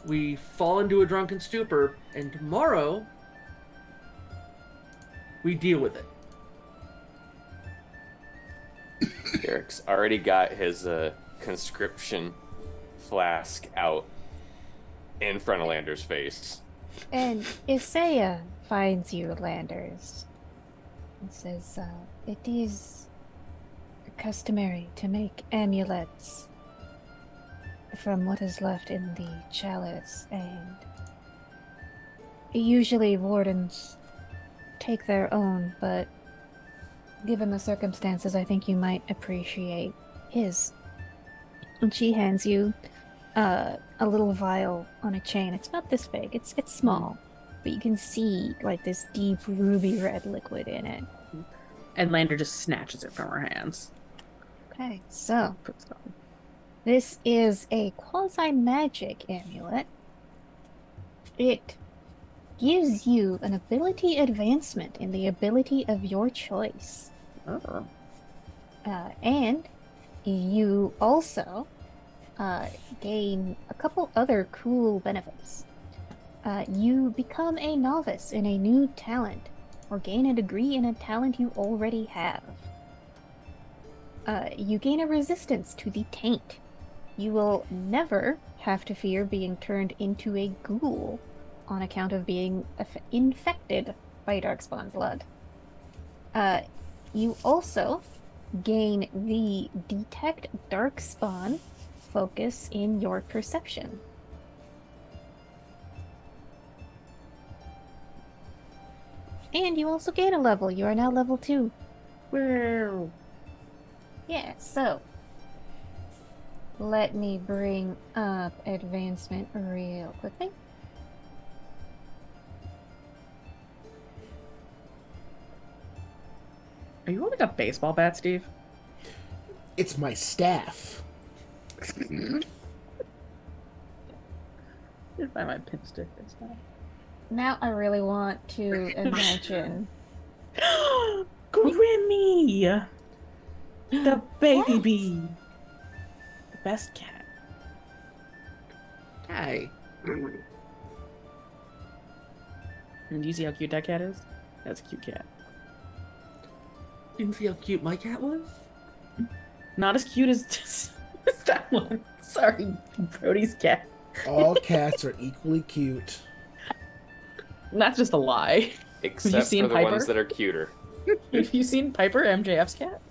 Speaker 5: We fall into a drunken stupor, and tomorrow we deal with it.
Speaker 6: Garrick's already got his conscription flask out in front of Lander's face.
Speaker 1: And Isaiah finds you, Landers, and says, it is customary to make amulets from what is left in the chalice, and usually wardens take their own, but given the circumstances, I think you might appreciate his. And she hands you a little vial on a chain. It's not this big. It's small, but you can see like this deep ruby red liquid in it.
Speaker 3: And Lander just snatches it from her hands.
Speaker 1: Okay, so
Speaker 3: Puts it on.
Speaker 1: this is a quasi-magic amulet. It gives you an ability advancement in the ability of your choice.
Speaker 3: Oh.
Speaker 1: And you also gain a couple other cool benefits. You become a novice in a new talent, or gain a degree in a talent you already have. You gain a resistance to the taint. You will never have to fear being turned into a ghoul on account of being infected by Darkspawn blood. You also gain the Detect Darkspawn focus in your perception. And you also gain a level. You are now level 2.
Speaker 3: Wow.
Speaker 1: Yeah, so let me bring up advancement real quickly.
Speaker 3: Are you holding a baseball bat, Steve?
Speaker 4: It's my staff.
Speaker 3: Did find my pin stick this time.
Speaker 1: Now I really want to imagine.
Speaker 3: Grimmy! The baby! The best cat.
Speaker 5: Hey.
Speaker 3: And do you see how cute that cat is? That's a cute cat.
Speaker 5: Didn't see how cute my cat was?
Speaker 3: Not as cute as that one. Sorry, Brody's cat.
Speaker 4: All cats are equally cute.
Speaker 3: And that's just a lie.
Speaker 6: Except
Speaker 3: seen
Speaker 6: for the
Speaker 3: Piper?
Speaker 6: ones that are cuter.
Speaker 3: Have you seen Piper, MJF's cat?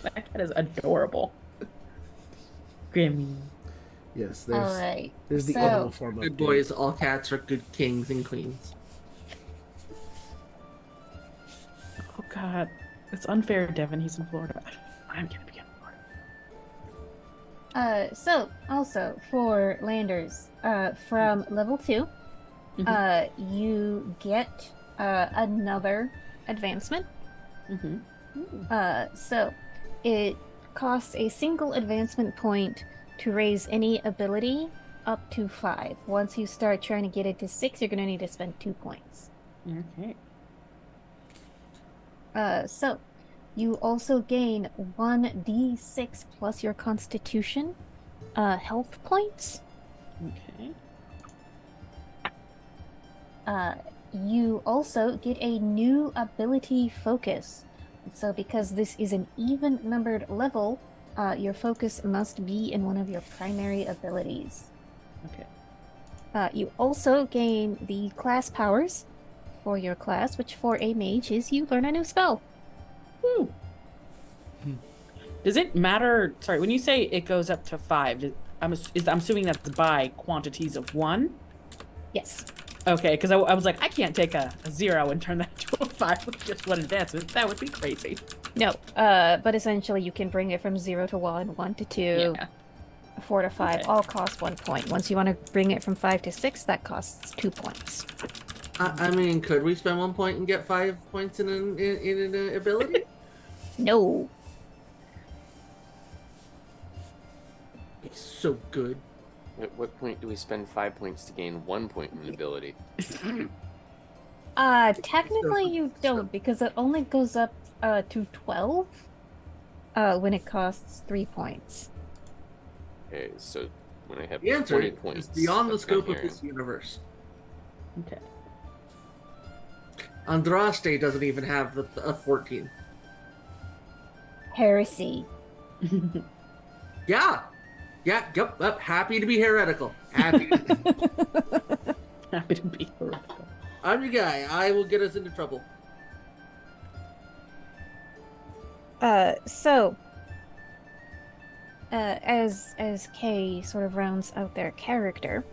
Speaker 3: That cat is adorable. Grimmy.
Speaker 4: Yes, there's
Speaker 1: Alright.
Speaker 4: there's the
Speaker 1: So-
Speaker 4: animal form of
Speaker 5: Good boys, all cats are good kings and queens.
Speaker 3: Oh god. It's unfair, Devin. He's in Florida. I'm gonna be in Florida.
Speaker 1: So also for landers, from level 2, you get another advancement. So it costs a single advancement point to raise any ability up to 5. Once you start trying to get it to 6, you're gonna need to spend 2 points.
Speaker 3: Okay.
Speaker 1: So you also gain 1d6 plus your constitution health points.
Speaker 3: Okay.
Speaker 1: You also get a new ability focus. So because this is an even numbered level, your focus must be in one of your primary abilities.
Speaker 3: Okay.
Speaker 1: You also gain the class powers for your class, which for a mage is you learn a new spell.
Speaker 3: Woo. Does it matter? Sorry, when you say it goes up to 5, I'm assuming that's by quantities of 1.
Speaker 1: Yes.
Speaker 3: Okay, because I was like, I can't take a 0 and turn that into a 5 with just 1 advancement. That would be crazy.
Speaker 1: No, but essentially you can bring it from 0 to 1, 1 to 2,
Speaker 3: Yeah.
Speaker 1: 4 to 5,
Speaker 3: Okay.
Speaker 1: all cost 1 point. Once you want to bring it from 5 to 6, that costs 2 points.
Speaker 5: I mean, could we spend 1 point and get 5 points in an ability?
Speaker 1: No.
Speaker 5: It's so good.
Speaker 6: At what point do we spend 5 points to gain 1 point in an ability?
Speaker 1: Technically you don't, because it only goes up to 12 when it costs 3 points.
Speaker 6: Okay, so when I have
Speaker 5: The answer
Speaker 6: 20 points,
Speaker 5: is beyond the
Speaker 6: that's what I'm
Speaker 5: scope of
Speaker 6: hearing.
Speaker 5: this universe.
Speaker 3: Okay.
Speaker 5: Andraste doesn't even have a 14.
Speaker 1: Heresy.
Speaker 5: Yeah. Yeah, yep. Happy to be heretical. Happy to be.
Speaker 3: Happy to be heretical.
Speaker 5: I'm your guy. I will get us into trouble.
Speaker 1: So as Kay sort of rounds out their character,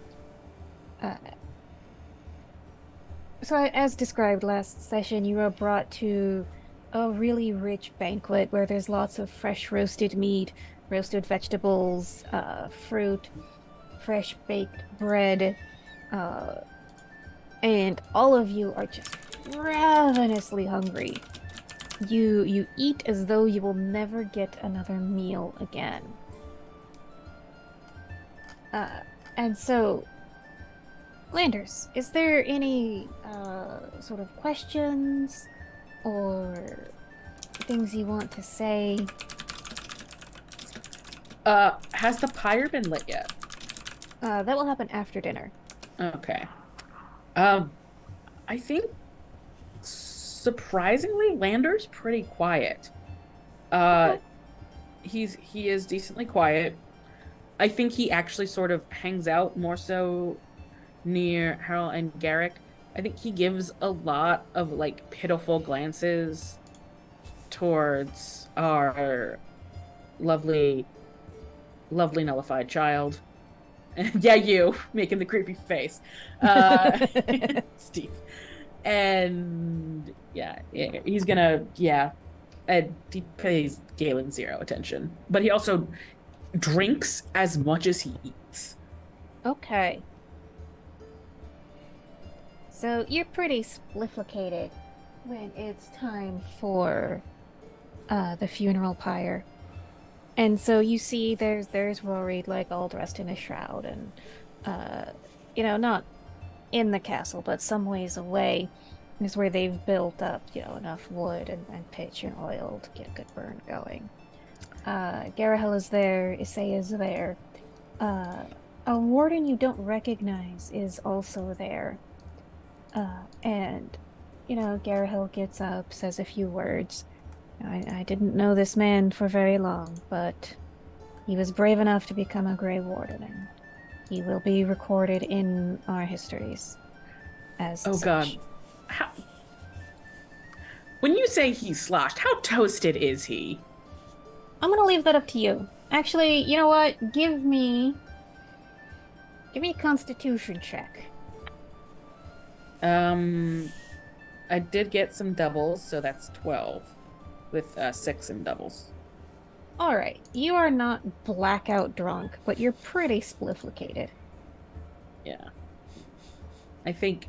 Speaker 1: so as described last session, you are brought to a really rich banquet where there's lots of fresh roasted meat, roasted vegetables, fruit, fresh baked bread, and all of you are just ravenously hungry. You eat as though you will never get another meal again. And so, Landers, is there any sort of questions or things you want to say?
Speaker 3: Has the pyre been lit yet?
Speaker 1: That will happen after dinner.
Speaker 3: Okay. I think surprisingly, Lander's pretty quiet.
Speaker 1: Okay.
Speaker 3: He is decently quiet. I think he actually sort of hangs out more so near Harold and Garrick. I think he gives a lot of like pitiful glances towards our lovely nullified child. Yeah, you making the creepy face, Steve. And yeah, he's gonna and he pays Galen 0 attention, but he also drinks as much as he eats.
Speaker 1: Okay. So you're pretty splificated when it's time for the funeral pyre. And so you see there's Rory like all dressed in a shroud and not in the castle, but some ways away is where they've built up, enough wood and pitch and oil to get a good burn going. Garahel is there, Issei is there. A warden you don't recognize is also there. And Garahel gets up, says a few words. I didn't know this man for very long, but he was brave enough to become a Grey Warden, and he will be recorded in our histories as
Speaker 3: Oh
Speaker 1: such.
Speaker 3: God. How... When you say he's sloshed, how toasted is he?
Speaker 1: I'm gonna leave that up to you. Actually, you know what? Give me a constitution check.
Speaker 3: I did get some doubles, so that's 12 with 6 in doubles.
Speaker 1: All right, you are not blackout drunk, but you're pretty splifflicated.
Speaker 3: Yeah. I think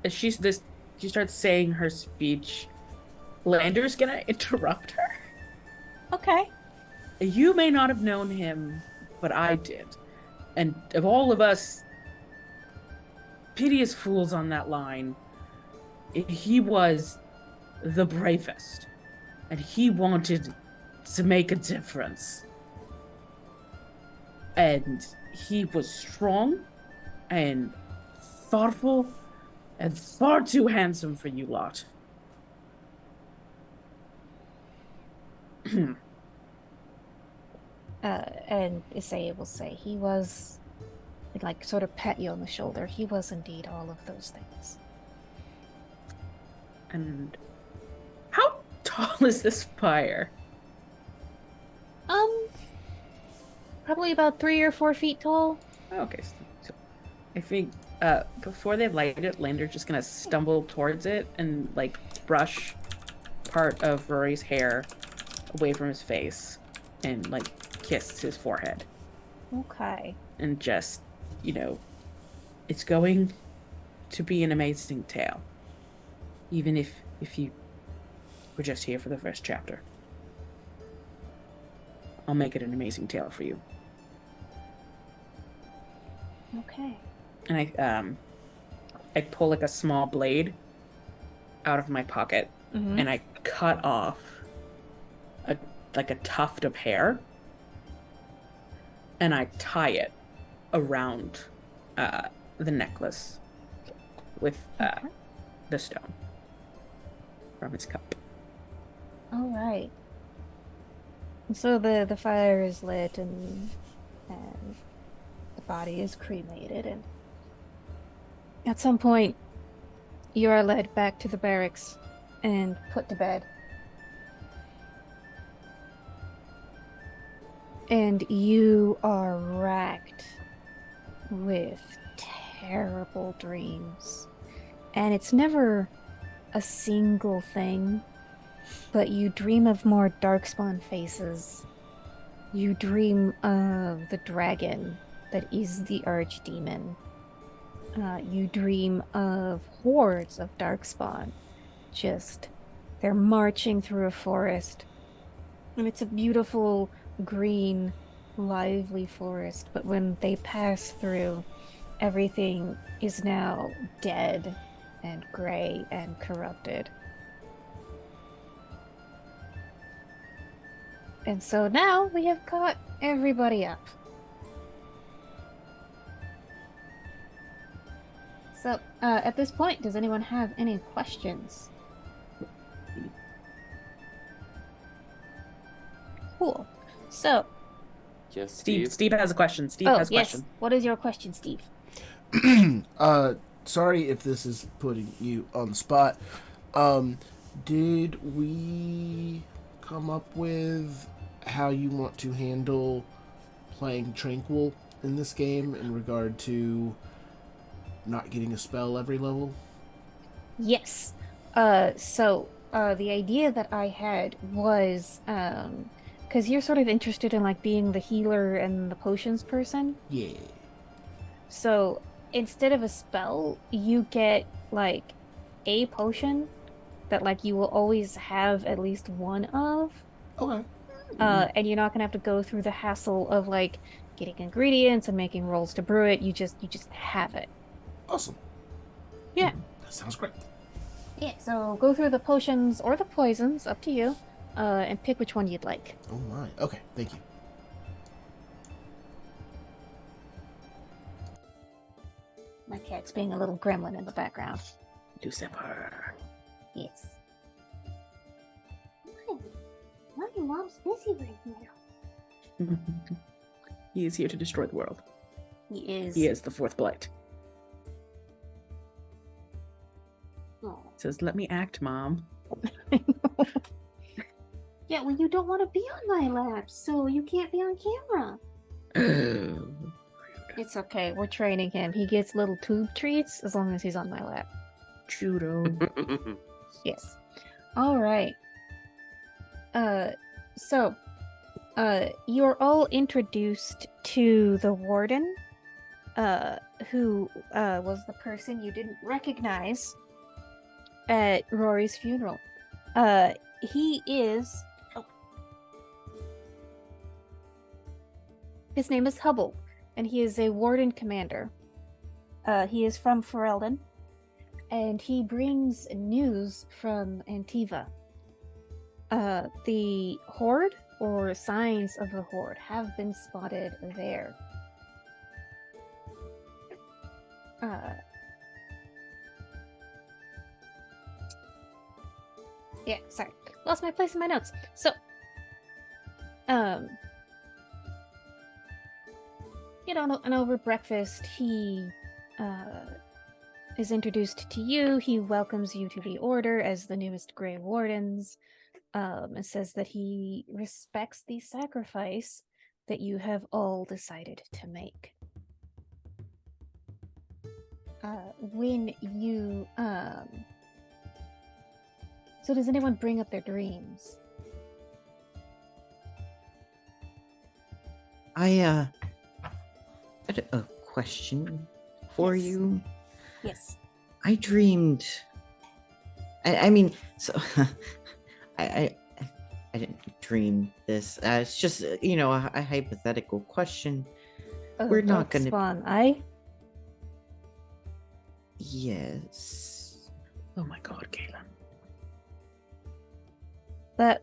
Speaker 3: as she starts saying her speech, Lander's gonna interrupt her.
Speaker 1: Okay.
Speaker 3: You may not have known him, but I did. And of all of us piteous fools on that line, he was the bravest. And he wanted to make a difference. And he was strong and thoughtful and far too handsome for you lot.
Speaker 1: And Isaiah will say he was, like, sort of pat you on the shoulder. He was indeed all of those things.
Speaker 3: And how tall is this fire?
Speaker 1: Probably about 3 or 4 feet tall.
Speaker 3: Okay, so I think before they light it, Lander's just gonna stumble towards it and like brush part of Rory's hair away from his face and like kiss his forehead
Speaker 1: Okay.
Speaker 3: and just, it's going to be an amazing tale, even if you were just here for the first chapter. I'll make it an amazing tale for you.
Speaker 1: Okay.
Speaker 3: And I pull like a small blade out of my pocket and I cut off a tuft of hair and I tie it around the necklace with the stone from his cup.
Speaker 1: All right. So the fire is lit and the body is cremated, and at some point you are led back to the barracks and put to bed. And you are racked with terrible dreams. And it's never a single thing, but you dream of more darkspawn faces. You dream of the dragon that is the archdemon. You dream of hordes of darkspawn. They're marching through a forest. And it's a beautiful, green, lively forest. But when they pass through, everything is now dead and gray and corrupted. And so now we have caught everybody up. So, at this point, does anyone have any questions? Cool. So,
Speaker 6: Yes,
Speaker 3: Steve has a question. Steve
Speaker 1: oh,
Speaker 3: has a
Speaker 1: yes.
Speaker 3: question.
Speaker 1: What is your question, Steve?
Speaker 4: Sorry if this is putting you on the spot. Did we come up with how you want to handle playing Tranquil in this game in regard to not getting a spell every level?
Speaker 1: Yes. So, the idea that I had was, because you're sort of interested in, like, being the healer and the potions person.
Speaker 4: Yeah.
Speaker 1: So, instead of a spell, you get, like, a potion that, like, you will always have at least one of.
Speaker 4: Okay.
Speaker 1: And you're not gonna have to go through the hassle of, like, getting ingredients and making rolls to brew it. You just have it.
Speaker 4: Awesome.
Speaker 1: Yeah.
Speaker 4: That sounds great.
Speaker 1: Yeah, so go through the potions or the poisons, up to you, and pick which one you'd like.
Speaker 4: Oh my. Okay, thank you.
Speaker 1: My cat's being a little gremlin in the background.
Speaker 3: Lucifer.
Speaker 1: Yes. My mom's busy right now.
Speaker 3: He is here to destroy the world.
Speaker 1: He is.
Speaker 3: He is the fourth blight.
Speaker 1: Oh.
Speaker 3: Says, let me act, Mom.
Speaker 1: Yeah, well, you don't want to be on my lap, so you can't be on camera. It's okay. We're training him. He gets little tube treats as long as he's on my lap.
Speaker 3: Judo.
Speaker 1: Yes. All right. So You're all introduced to the warden, who was the person you didn't recognize at Rory's funeral. He is. Oh. His name is Hubble, and he is a warden commander. He is from Ferelden, and he brings news from Antiva. The Horde, or signs of the Horde, have been spotted there. Yeah, sorry. Lost my place in my notes. So, and over breakfast, he is introduced to you. He welcomes you to the Order as the newest Grey Wardens, and says that he respects the sacrifice that you have all decided to make. When you, So does anyone bring up their dreams?
Speaker 2: I had a question for
Speaker 1: Yes.
Speaker 2: you.
Speaker 1: Yes.
Speaker 2: I dreamed. I mean, so I didn't dream this. It's just a hypothetical question.
Speaker 1: Oh,
Speaker 2: We're not gonna.
Speaker 1: spawn. I.
Speaker 2: Yes.
Speaker 3: Oh my god, Galen.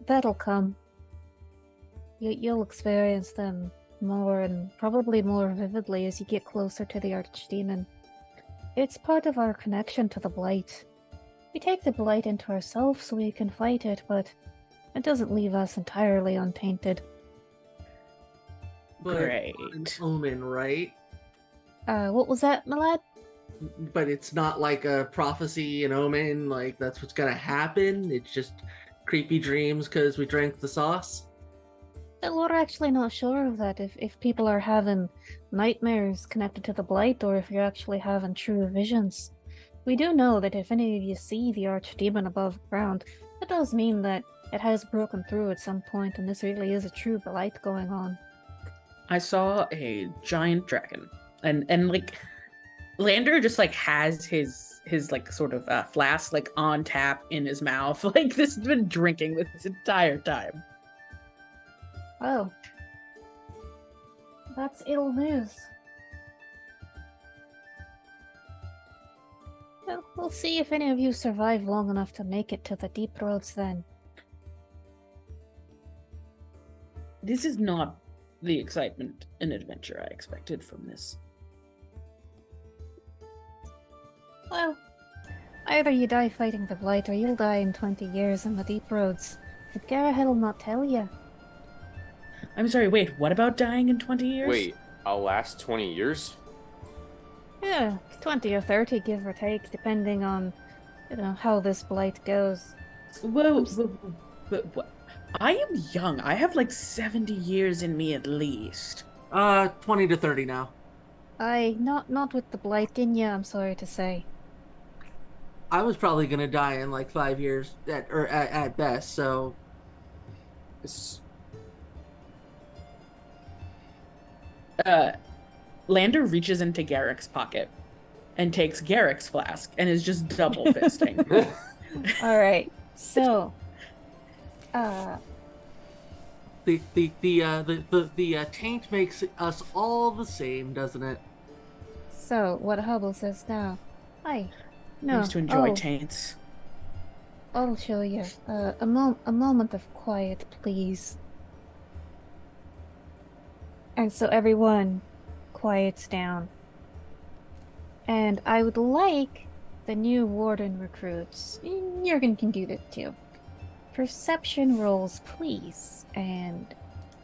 Speaker 1: That'll come. You'll experience them more and probably more vividly as you get closer to the Archdemon. It's part of our connection to the Blight. We take the Blight into ourselves so we can fight it, but it doesn't leave us entirely untainted.
Speaker 5: But
Speaker 3: Great.
Speaker 5: an omen, right?
Speaker 1: What was that, my lad?
Speaker 5: But it's not like a prophecy, an omen, like that's what's gonna happen. It's just creepy dreams because we drank the sauce.
Speaker 1: Well, we're actually not sure of that, if people are having nightmares connected to the Blight, or if you're actually having true visions. We do know that if any of you see the Archdemon above ground, it does mean that it has broken through at some point, and this really is a true Blight going on.
Speaker 3: I saw a giant dragon, and like Lander just like has his like sort of flask like on tap in his mouth. Like this has been drinking this entire time.
Speaker 1: Oh. That's ill news. Well, we'll see if any of you survive long enough to make it to the deep roads then.
Speaker 3: This is not the excitement and adventure I expected from this.
Speaker 1: Well, either you die fighting the Blight or you'll die in 20 years in the deep roads. But Garahel will not tell you.
Speaker 3: I'm sorry, wait, what about dying in 20 years?
Speaker 6: Wait, I'll last 20 years?
Speaker 1: Yeah, 20 or 30, give or take, depending on, how this Blight goes.
Speaker 3: Whoa, what? I am young. I have like 70 years in me at least.
Speaker 5: 20 to 30 now.
Speaker 1: Not with the Blight in ya, I'm sorry to say.
Speaker 5: I was probably gonna die in like 5 years at best. So
Speaker 6: It's...
Speaker 3: Lander reaches into Garrick's pocket and takes Garrick's flask and is just double fisting.
Speaker 1: Alright, so...
Speaker 5: the taint makes us all the same, doesn't it?
Speaker 1: So, what Hubble says now. Hi. No.
Speaker 3: Used to enjoy
Speaker 1: oh,
Speaker 3: taints.
Speaker 1: I'll show you. A moment of quiet, please. And so everyone quiets down. And I would like the new warden recruits, Jurgen can do that too. Perception rolls, please. And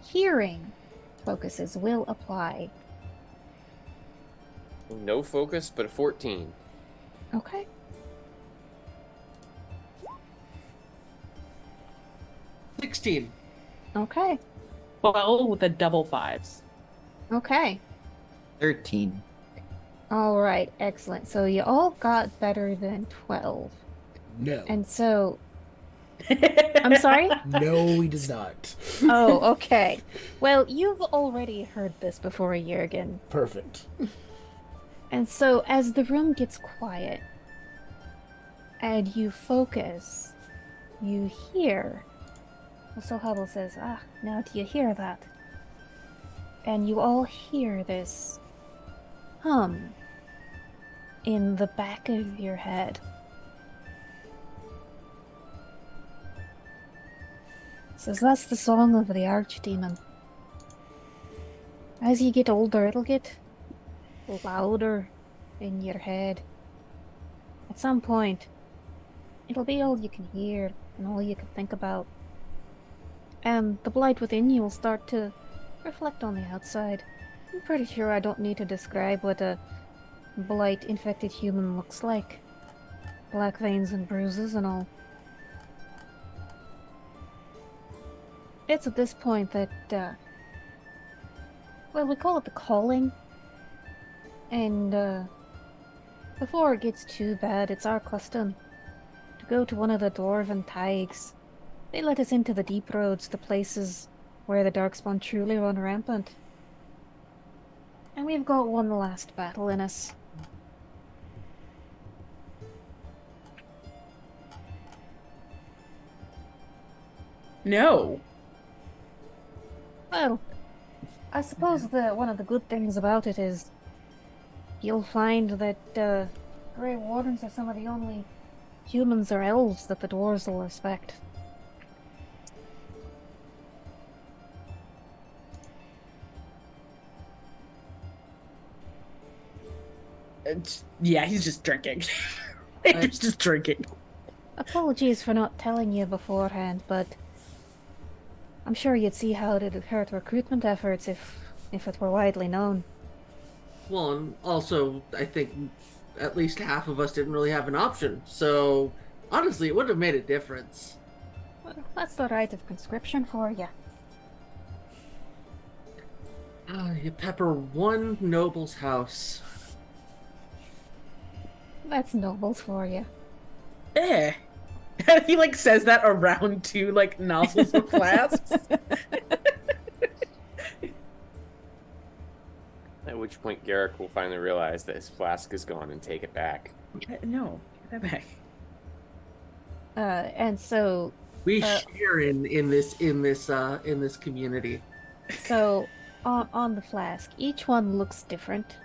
Speaker 1: hearing focuses will apply.
Speaker 6: No focus, but a 14.
Speaker 1: Okay.
Speaker 5: $16.
Speaker 1: Okay.
Speaker 3: 12 with a double fives.
Speaker 1: Okay.
Speaker 2: 13.
Speaker 1: All right. Excellent. So you all got better than 12.
Speaker 4: No.
Speaker 1: And so I'm sorry?
Speaker 4: No, he does not.
Speaker 1: Oh, okay. Well, you've already heard this before, Jurgen.
Speaker 4: Perfect.
Speaker 1: And so, as the room gets quiet and you focus, you hear. So Hubble says, "Ah, now do you hear that?" And you all hear this hum in the back of your head. Says that's the song of the archdemon. As you get older, it'll get louder in your head. At some point, it'll be all you can hear and all you can think about. And the blight within you will start to reflect on the outside. I'm pretty sure I don't need to describe what a blight-infected human looks like. Black veins and bruises and all. It's at this point that, well, we call it the calling. And, before it gets too bad, it's our custom to go to one of the dwarven taigs. They let us into the deep roads, the places where the darkspawn truly run rampant. And we've got one last battle in us.
Speaker 3: No.
Speaker 1: Well, I suppose one of the good things about it is you'll find that Grey Wardens are some of the only humans or elves that the dwarves will respect.
Speaker 3: Yeah, he's just drinking. He's just drinking.
Speaker 1: Apologies for not telling you beforehand, but I'm sure you'd see how it'd hurt recruitment efforts if it were widely known.
Speaker 5: Well, and also, I think at least half of us didn't really have an option. So, honestly, it would have made a difference.
Speaker 1: Well, that's the right of conscription for you.
Speaker 5: You pepper one noble's house.
Speaker 1: That's nobles for you.
Speaker 3: Eh. He like says that around two like nozzles of flasks.
Speaker 6: At which point Garrick will finally realize that his flask is gone and take it back.
Speaker 3: No, get that back.
Speaker 1: And so
Speaker 5: We share in this community.
Speaker 1: So, on the flask, each one looks different.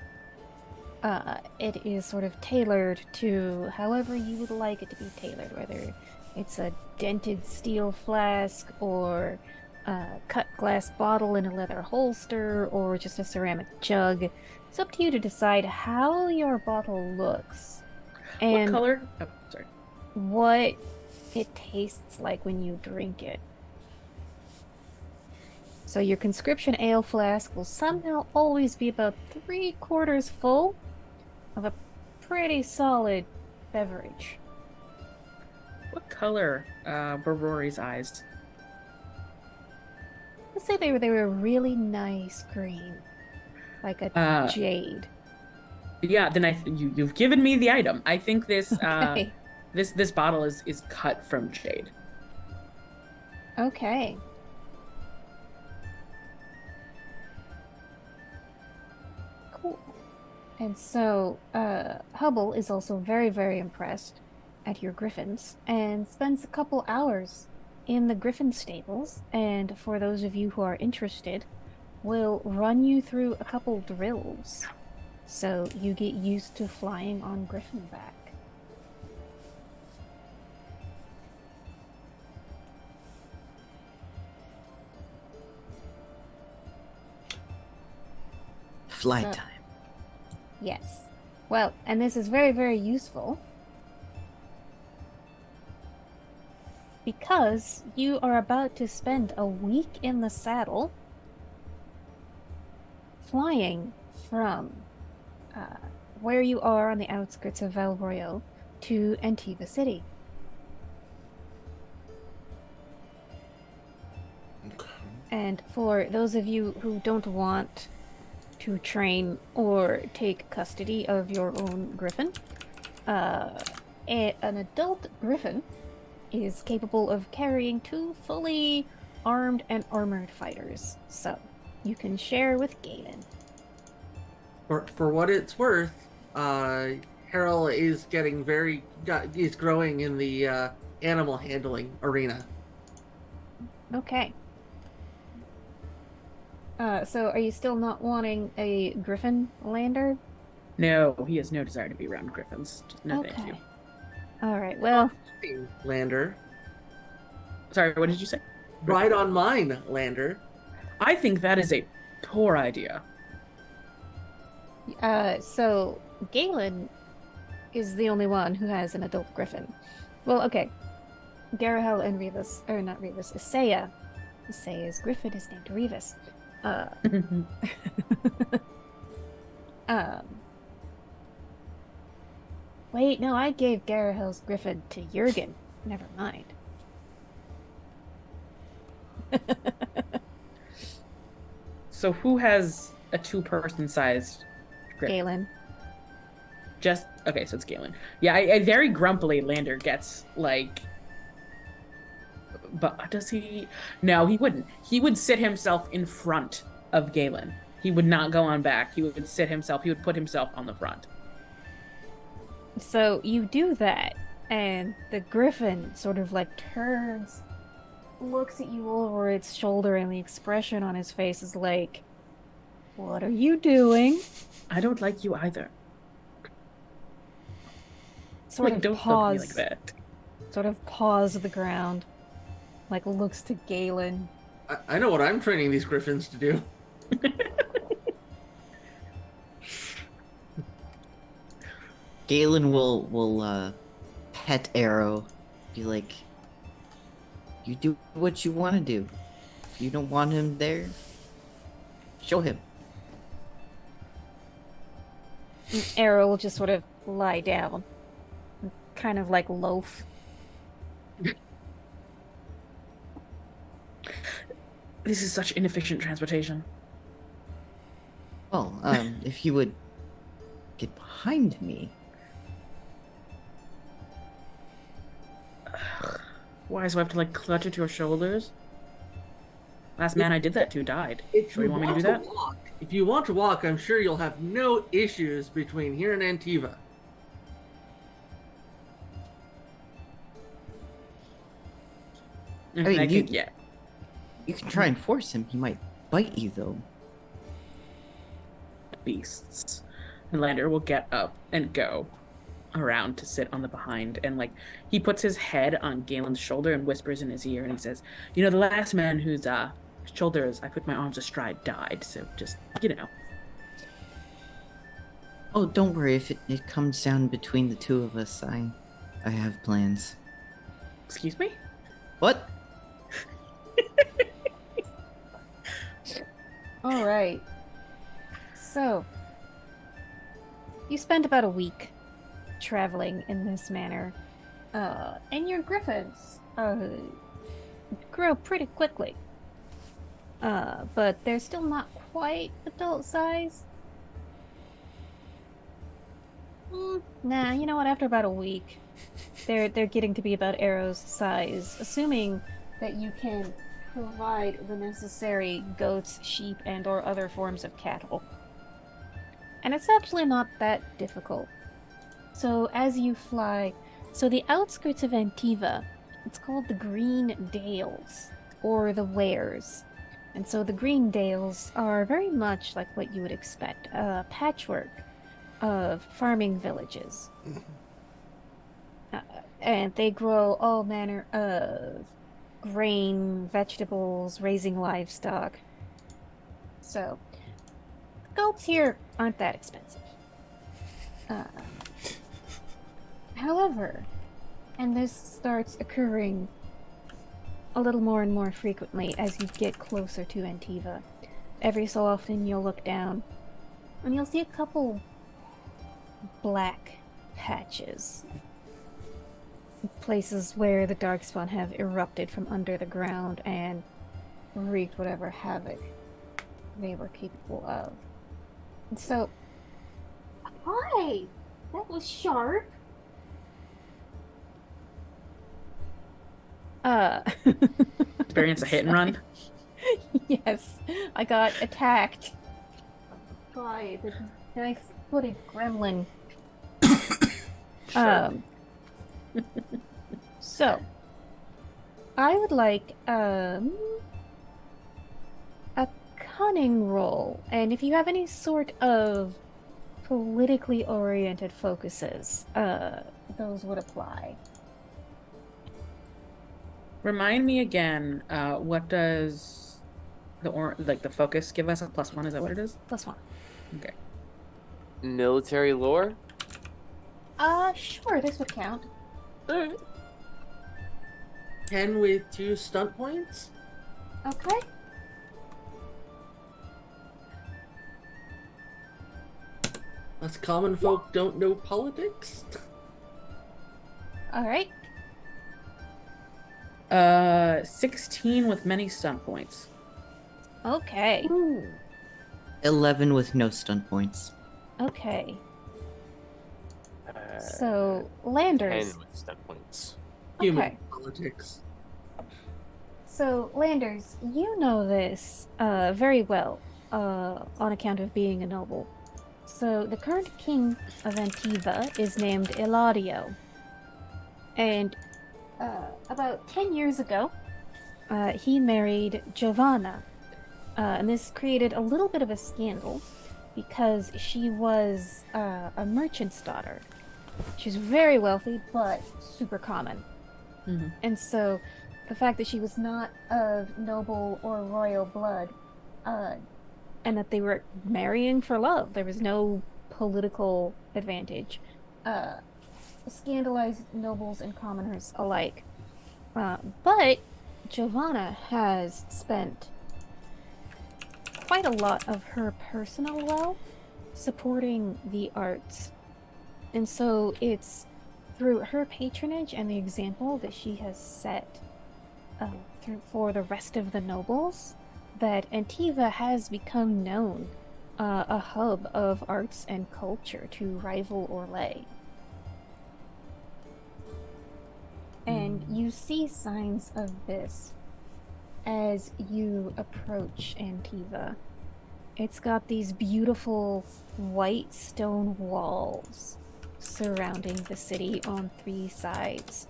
Speaker 1: It is sort of tailored to however you would like it to be tailored, whether it's a dented steel flask or a cut glass bottle in a leather holster or just a ceramic jug. It's up to you to decide how your bottle looks and
Speaker 3: What color? Oh, sorry.
Speaker 1: what it tastes like when you drink it. So your conscription ale flask will somehow always be about 3/4 full of a pretty solid beverage.
Speaker 3: What color were Rory's eyes?
Speaker 1: Let's say they were really nice green, like a jade.
Speaker 3: Yeah, then you've given me the item. I think this
Speaker 1: Okay.
Speaker 3: this bottle is cut from jade.
Speaker 1: Okay. Cool. And so, Hubble is also very, very impressed at your griffins and spends a couple hours in the griffin stables. And for those of you who are interested, will run you through a couple drills so you get used to flying on griffin back.
Speaker 2: Flight
Speaker 1: So-
Speaker 2: time.
Speaker 1: Yes. Well, and this is very, very useful because you are about to spend a week in the saddle flying from where you are on the outskirts of Val Royale to Antiva City.
Speaker 4: Okay.
Speaker 1: And for those of you who don't want to train or take custody of your own griffin, an adult griffin is capable of carrying 2 fully armed and armored fighters. So you can share with Galen.
Speaker 5: For what it's worth, Harold is he's growing in the animal handling arena.
Speaker 1: Okay. So are you still not wanting a Griffin lander?
Speaker 3: No, he has no desire to be around griffins. Just no, thank you.
Speaker 1: All right. Well,
Speaker 5: Lander.
Speaker 3: Sorry, what did you say?
Speaker 5: Ride on mine, Lander.
Speaker 3: I think that is a poor idea.
Speaker 1: so Galen is the only one who has an adult Griffin. Well, okay. Garahel and Revis, or not Revis, Isaiah. Isaiah's Griffin is named Revis. Um. Wait, no, I gave Garahel's Griffin to Jurgen. Never mind.
Speaker 3: So who has a 2-person sized griffin?
Speaker 1: Galen.
Speaker 3: Just okay, so it's Galen. Yeah, I very grumpily Lander gets like. But does he? No, he wouldn't. He would sit himself in front of Galen. He would not go on back. He would sit himself. He would put himself on the front.
Speaker 1: So you do that, and the Griffin sort of like turns, looks at you over its shoulder, and the expression on his face is like, "What are you doing?"
Speaker 3: I don't like you either.
Speaker 1: Sort
Speaker 3: Like,
Speaker 1: of
Speaker 3: don't
Speaker 1: pause.
Speaker 3: look at me like that.
Speaker 1: Sort of paws the ground, like looks to Galen.
Speaker 5: I know what I'm training these griffins to do.
Speaker 2: Galen will pet Arrow, be like, "You do what you want to do. If you don't want him there, show him."
Speaker 1: Arrow will just sort of lie down, kind of like loaf.
Speaker 3: This is such inefficient transportation.
Speaker 2: Well, if you would get behind me.
Speaker 3: Why do I have to like clutch at your shoulders? Last man I did that to died.
Speaker 5: If
Speaker 3: So you want me to do that?
Speaker 5: If you want to walk, I'm sure you'll have no issues between here and Antiva.
Speaker 2: I mean,
Speaker 3: yeah.
Speaker 2: You can try and force him. He might bite you, though.
Speaker 3: Beasts. And Lander will get up and go around to sit on the behind, and like he puts his head on Galen's shoulder and whispers in his ear, and he says, "You know, the last man whose shoulders I put my arms astride died, so just
Speaker 2: Oh, don't worry. If it comes down between the two of us, I have plans.
Speaker 3: Excuse me."
Speaker 2: What?
Speaker 1: All right. So, you spent about a week traveling in this manner, and your griffins grow pretty quickly. But they're still not quite adult size. Nah, you know what? After about a week, they're getting to be about Arrow's size, assuming that you can provide the necessary goats, sheep, and or other forms of cattle. And it's actually not that difficult. So as you fly, so the outskirts of Antiva, it's called the Green Dales, or the Wares. And so the Green Dales are very much like what you would expect, a patchwork of farming villages. And they grow all manner of grain, vegetables, raising livestock. So, goats here aren't that expensive. However, and this starts occurring a little more and more frequently as you get closer to Antiva. Every so often you'll look down and you'll see a couple black patches. Places where the Darkspawn have erupted from under the ground and wreaked whatever havoc they were capable of. And so, hi! That was sharp! Uh,
Speaker 3: Experience a hit and run.
Speaker 1: yes, I got attacked by the nice-footed gremlin.
Speaker 5: Sure.
Speaker 1: So I would like a cunning roll, and if you have any sort of politically oriented focuses, those would apply.
Speaker 3: Remind me again, what does the focus give us? A +1, is that what it is?
Speaker 1: +1.
Speaker 3: Okay.
Speaker 6: Military lore?
Speaker 1: Sure, this would count.
Speaker 6: Alright.
Speaker 5: 10 with 2 stunt points.
Speaker 1: Okay.
Speaker 5: Us common folk don't know politics.
Speaker 1: All right.
Speaker 3: 16 with many stunt points.
Speaker 1: Okay.
Speaker 2: 11 with no stun points.
Speaker 1: Okay.
Speaker 6: Uh,
Speaker 1: So
Speaker 6: 10
Speaker 1: Landers.
Speaker 6: with stun points.
Speaker 5: Human
Speaker 1: Okay.
Speaker 5: politics.
Speaker 1: So Landers, you know this very well on account of being a noble. So the current king of Antiva is named Eladio. And about 10 years ago, he married Giovanna. And this created a little bit of a scandal because she was a merchant's daughter. She's very wealthy, but super common.
Speaker 3: Mm-hmm.
Speaker 1: And so the fact that she was not of noble or royal blood, and that they were marrying for love, there was no political advantage, scandalized nobles and commoners alike. But Giovanna has spent quite a lot of her personal wealth supporting the arts. And so it's through her patronage and the example that she has set for the rest of the nobles that Antiva has become known a hub of arts and culture to rival Orlais. And you see signs of this as you approach Antiva. It's got these beautiful white stone walls surrounding the city on 3 sides.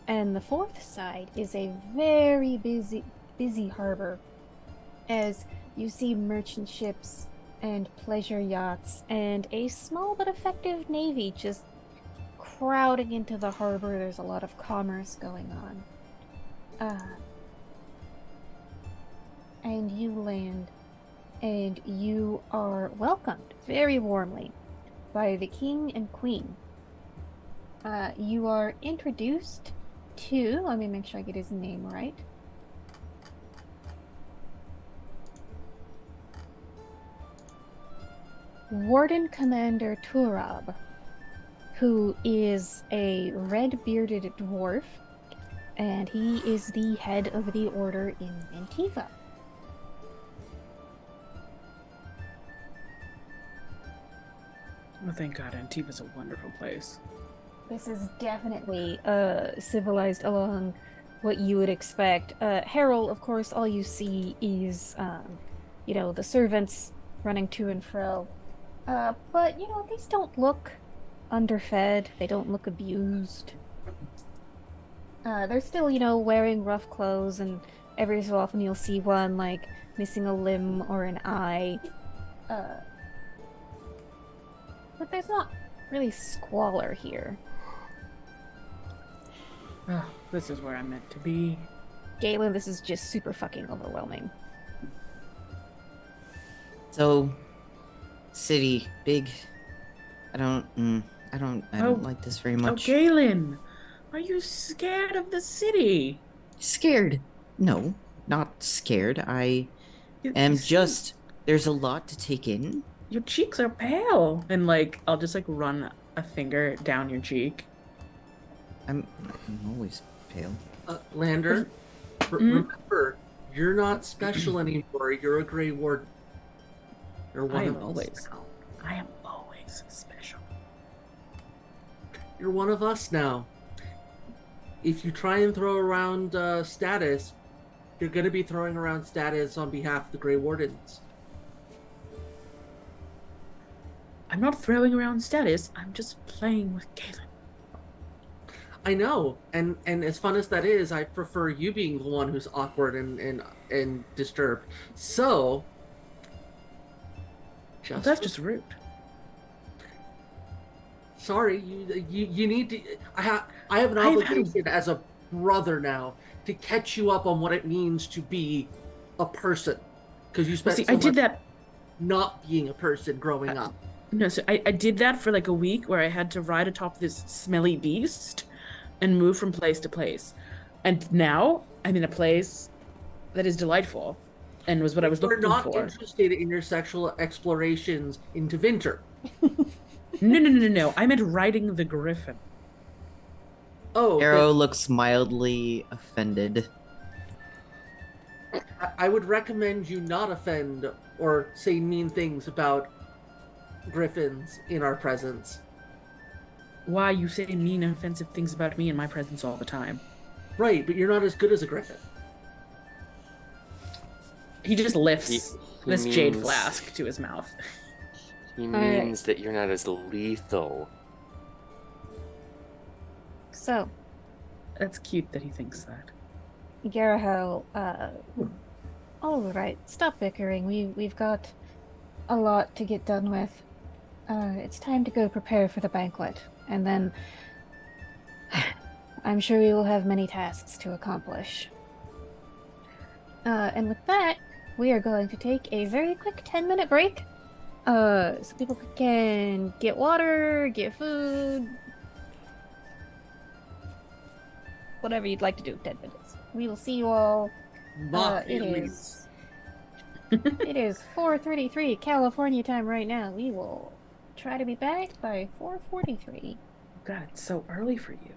Speaker 1: And the 4th side is a very busy harbor, as you see merchant ships and pleasure yachts and a small but effective navy just crowding into the harbor. There's a lot of commerce going on. And you land, and you are welcomed very warmly by the king and queen. You are introduced to, let me make sure I get his name right. Warden Commander Turab, who is a red-bearded dwarf, and he is the head of the order in Antiva.
Speaker 3: Oh, thank God, Antiva's a wonderful place.
Speaker 1: This is definitely civilized along what you would expect. Harold, of course, all you see is, the servants running to and fro. But, these don't look underfed. They don't look abused. They're still, wearing rough clothes, and every so often you'll see one, like, missing a limb or an eye. But there's not really squalor here.
Speaker 3: Oh, this is where I'm meant to be.
Speaker 1: Galen, this is just super fucking overwhelming.
Speaker 2: So, city, big. I don't like this very
Speaker 3: Oh,
Speaker 2: much.
Speaker 3: Galen, are you scared of the city?
Speaker 2: Scared? No, not scared. I
Speaker 3: You
Speaker 2: am
Speaker 3: seem-
Speaker 2: just. There's a lot to take in.
Speaker 3: Your cheeks are pale. And, I'll just, run a finger down your cheek.
Speaker 2: I'm always pale.
Speaker 5: Lander, remember, you're not special anymore. You're a Grey Warden. You're one
Speaker 3: I am
Speaker 5: of
Speaker 3: always.
Speaker 5: us now.
Speaker 3: I am always special.
Speaker 5: You're one of us now. if you try and throw around status, you're going to be throwing around status on behalf of the Grey Wardens.
Speaker 3: I'm not throwing around status. I'm just playing with Galen.
Speaker 5: I know, and as fun as that is, I prefer you being the one who's awkward and disturbed. So,
Speaker 3: Well,
Speaker 5: just
Speaker 3: that's
Speaker 5: for-
Speaker 3: just rude.
Speaker 5: sorry, you need to. I have an
Speaker 3: I've had a-
Speaker 5: obligation as a brother now to catch you up on what it means to be a person, because you
Speaker 3: Well,
Speaker 5: spent
Speaker 3: see,
Speaker 5: so
Speaker 3: I did
Speaker 5: much
Speaker 3: that.
Speaker 5: not being a person growing up.
Speaker 3: No, so I did that for like a week where I had to ride atop this smelly beast and move from place to place. And now I'm in a place that is delightful and was what I was
Speaker 5: We're
Speaker 3: looking
Speaker 5: not
Speaker 3: for.
Speaker 5: interested in your sexual explorations into Vinter.
Speaker 3: No. I meant riding the griffin.
Speaker 5: Oh,
Speaker 2: Arrow
Speaker 5: then
Speaker 2: looks mildly offended.
Speaker 5: I would recommend you not offend or say mean things about griffins in our presence.
Speaker 3: Why you say mean, offensive things about me in my presence all the time?
Speaker 5: Right, but you're not as good as a griffin.
Speaker 3: He just
Speaker 6: He,
Speaker 3: lifts
Speaker 6: he
Speaker 3: this jade
Speaker 6: means-
Speaker 3: flask to his mouth.
Speaker 6: He
Speaker 1: right.
Speaker 6: means that you're not as lethal.
Speaker 1: So,
Speaker 3: That's cute that he thinks that.
Speaker 1: Garahel, all right, stop bickering. We've got a lot to get done with. It's time to go prepare for the banquet, and then I'm sure we will have many tasks to accomplish. And with that, we are going to take a very quick 10-minute break. So people can get water, get food, whatever you'd like to do. 10 minutes. We will see you all.
Speaker 5: Mock
Speaker 1: It
Speaker 5: aliens.
Speaker 1: is 4:33 California time right now. We will try to be back by 4:43.
Speaker 3: God, it's so early for you.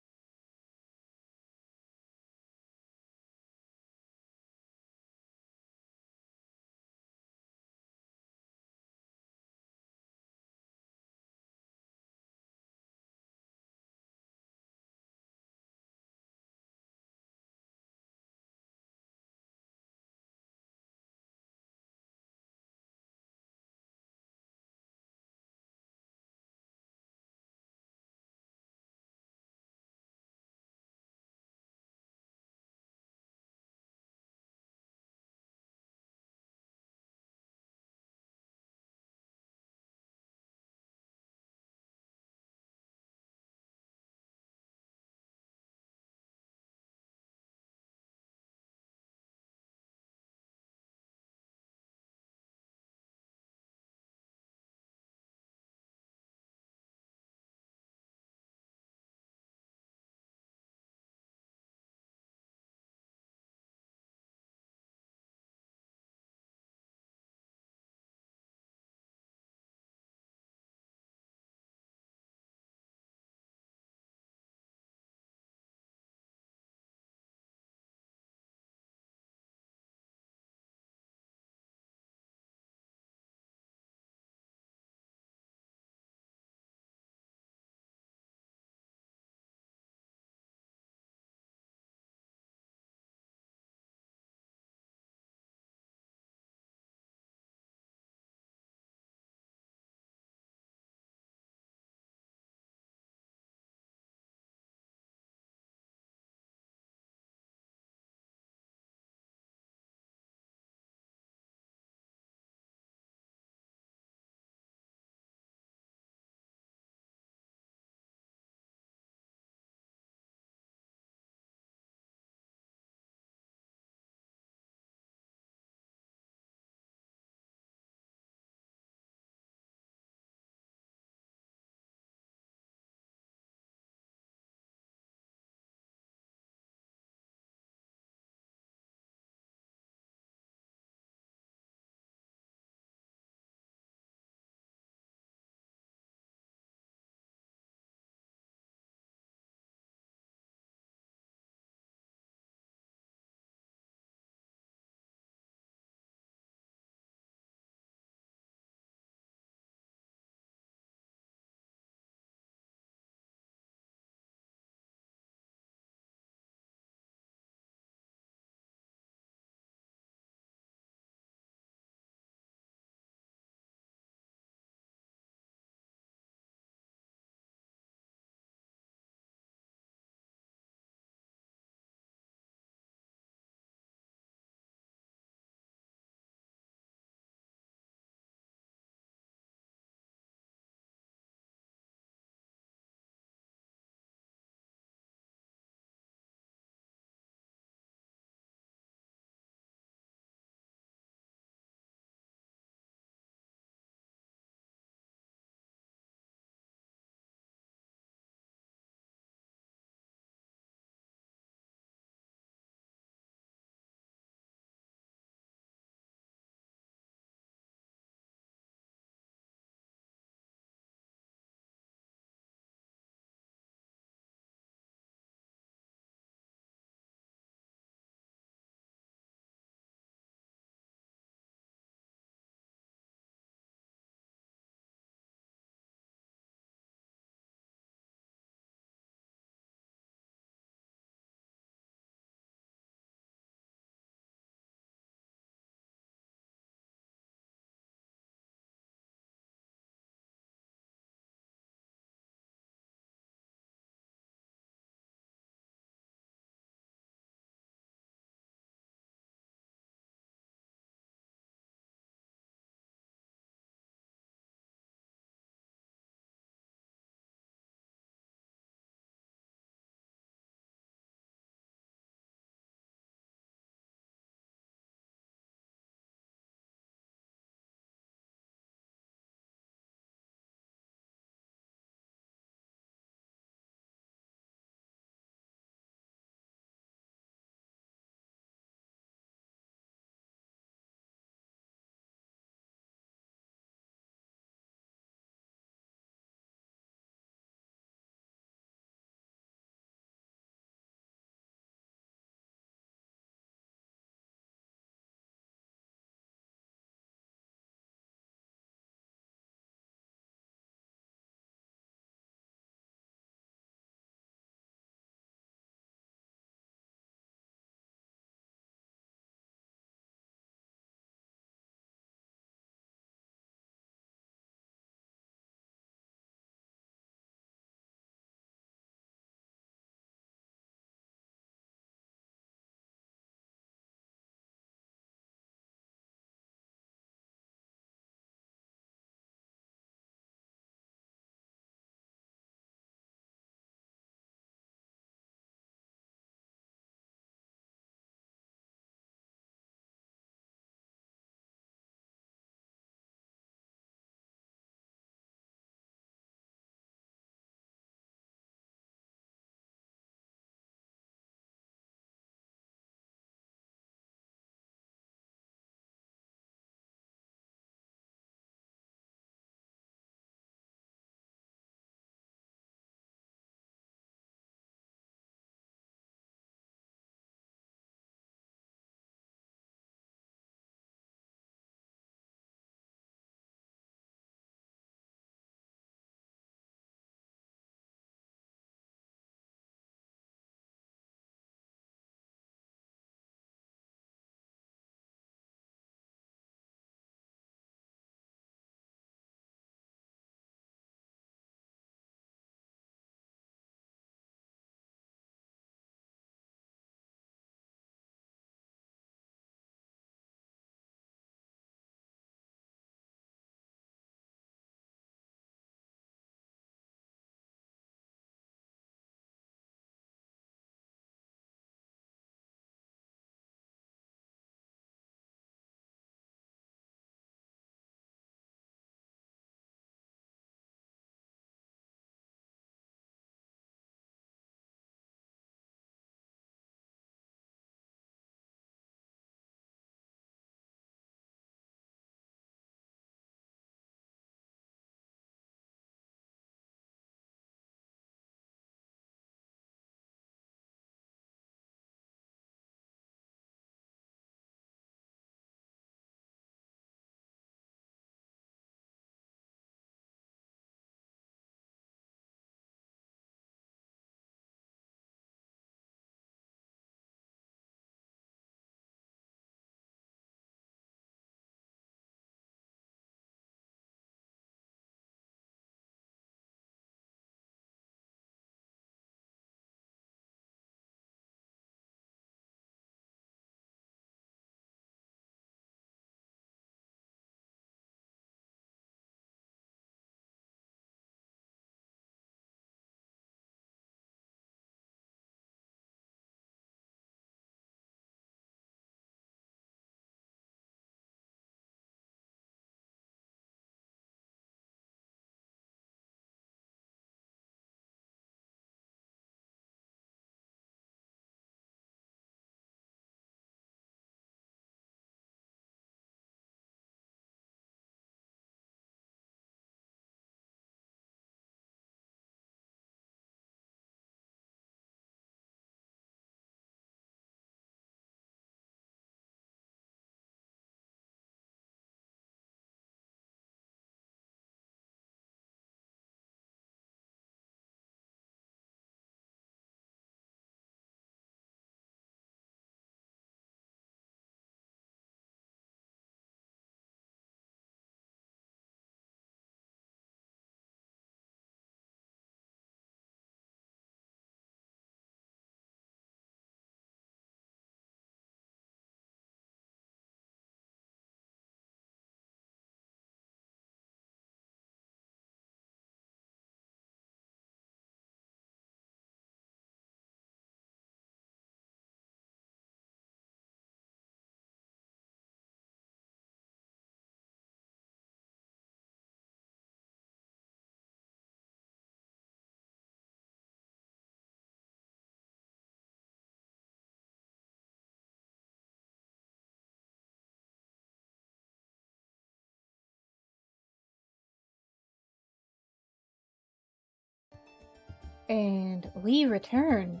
Speaker 1: And we return.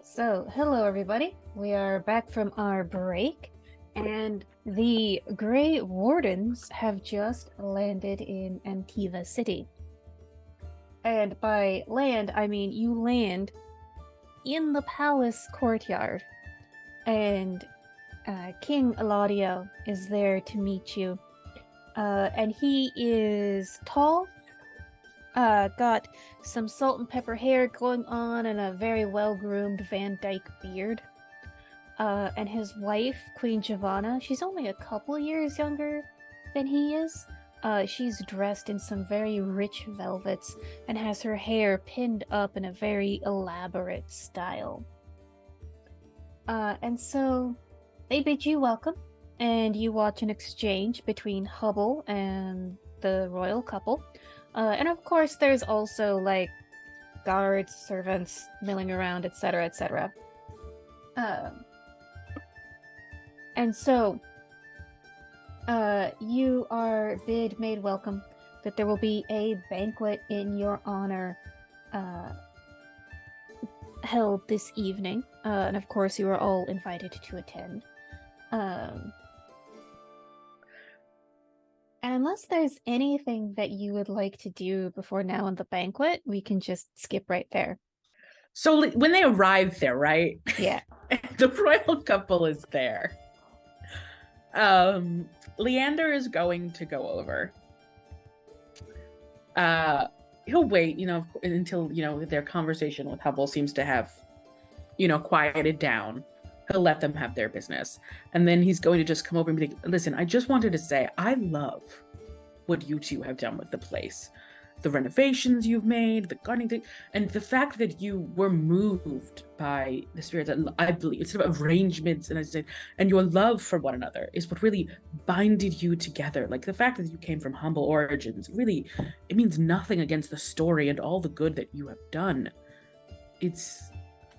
Speaker 1: So, hello everybody. We are back from our break, and the Grey Wardens have just landed in Antiva City. And by land, I mean you land in the palace courtyard. And King Eladio is there to meet you. And he is tall, got some salt and pepper hair going on and a very well-groomed Van Dyke beard. And his wife, Queen Giovanna, she's only a couple years younger than he is. She's dressed in some very rich velvets and has her hair pinned up in a very elaborate style. And so they bid you welcome, and you watch an exchange between Hubble and the royal couple. And of course, there's also like guards, servants milling around, etc., etc. And so, you are made welcome, that there will be a banquet in your honor held this evening. And of course, you are all invited to attend. And unless there's anything that you would like to do before now and the banquet, we can just skip right there.
Speaker 3: So when they arrive there, right?
Speaker 1: Yeah.
Speaker 3: The royal couple is there. Leander is going to go over. He'll wait, until, their conversation with Hubble seems to have, quieted down. He'll let them have their business. And then he's going to just come over and be like, listen, I just wanted to say, I love what you two have done with the place. The renovations you've made, the gardening thing, and the fact that you were moved by the spirit that I believe, instead of arrangements and your love for one another is what really binded you together. Like the fact that you came from humble origins, really, it means nothing against the story and all the good that you have done.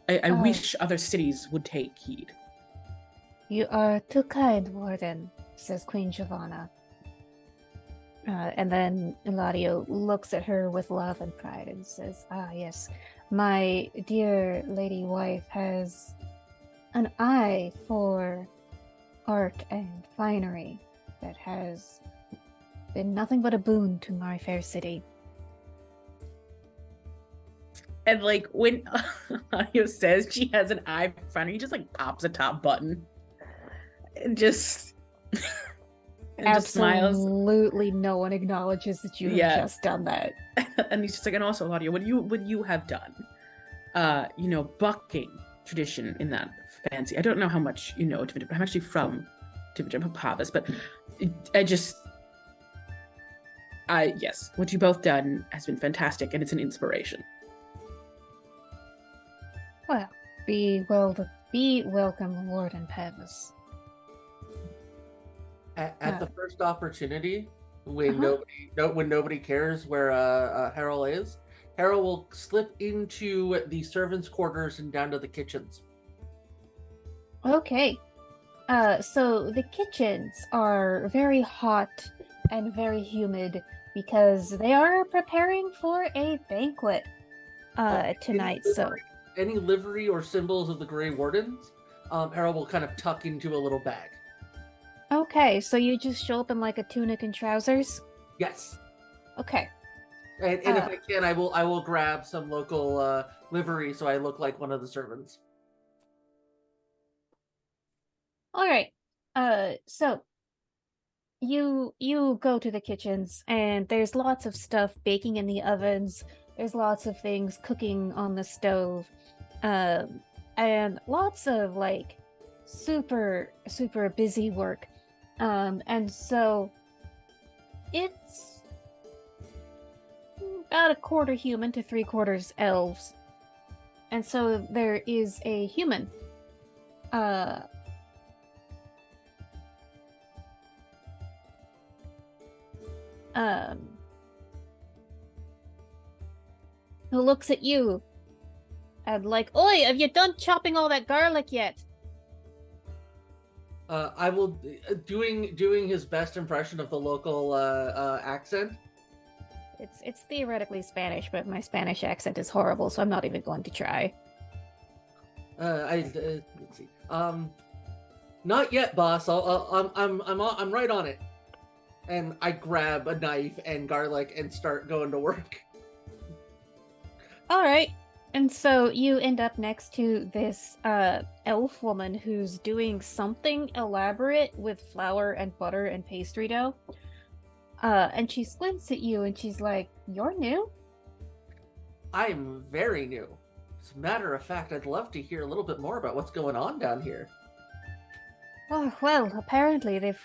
Speaker 3: I wish other cities would take heed.
Speaker 1: You are too kind, Warden, says Queen Giovanna. And then Eladio looks at her with love and pride and says, yes, my dear lady wife has an eye for art and finery that has been nothing but a boon to my fair city.
Speaker 3: And like when Eladio says she has an eye for finery, he just like pops a top button and just...
Speaker 1: Absolutely no one acknowledges that you have just done that.
Speaker 3: And he's just like, and also, Eladio, what you have done, bucking tradition in that fancy. I don't know how much you know, I'm actually from Papavis, but yes, what you both done has been fantastic, and it's an inspiration.
Speaker 1: Well, be welcome, Warden Pavis.
Speaker 5: At the first opportunity, when nobody cares where Harold is, Harold will slip into the servants' quarters and down to the kitchens.
Speaker 1: Okay. So the kitchens are very hot and very humid because they are preparing for a banquet tonight.
Speaker 5: Any livery or symbols of the Grey Wardens, Harold will kind of tuck into a little bag.
Speaker 1: Okay, so you just show up in like a tunic and trousers?
Speaker 5: Yes.
Speaker 1: Okay.
Speaker 5: And if I can, I will grab some local livery so I look like one of the servants.
Speaker 1: All right. So you go to the kitchens and there's lots of stuff baking in the ovens. There's lots of things cooking on the stove. And lots of like super busy work. And so it's about a quarter human to 3/4 elves. And so there is a human. Who looks at you and like, oi, have you done chopping all that garlic yet?
Speaker 5: I will doing his best impression of the local accent.
Speaker 1: It's theoretically Spanish, but my Spanish accent is horrible, so I'm not even going to try.
Speaker 5: Let's see. Not yet, boss. I'm right on it. And I grab a knife and garlic and start going to work.
Speaker 1: All right. And so you end up next to this elf woman who's doing something elaborate with flour and butter and pastry dough. And she squints at you and she's like, "You're new?"
Speaker 5: I'm very new. As a matter of fact, I'd love to hear a little bit more about what's going on down here.
Speaker 1: Oh, well, apparently they've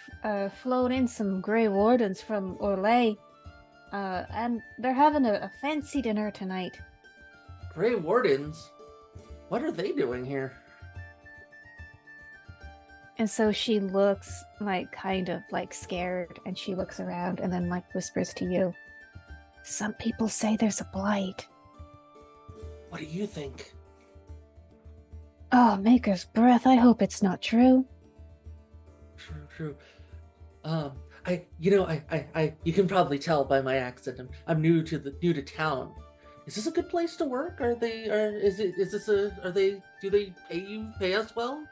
Speaker 1: flown in some Grey Wardens from Orlais. And they're having a fancy dinner tonight.
Speaker 5: Grey Wardens? What are they doing here?
Speaker 1: And so she looks like kind of like scared, and she looks around and then like whispers to you, "Some people say there's a blight."
Speaker 5: What do you think?
Speaker 1: Oh, Maker's breath, I hope it's not true.
Speaker 5: True. You can probably tell by my accent. I'm new to town. Is this a good place to work? Do they pay us well?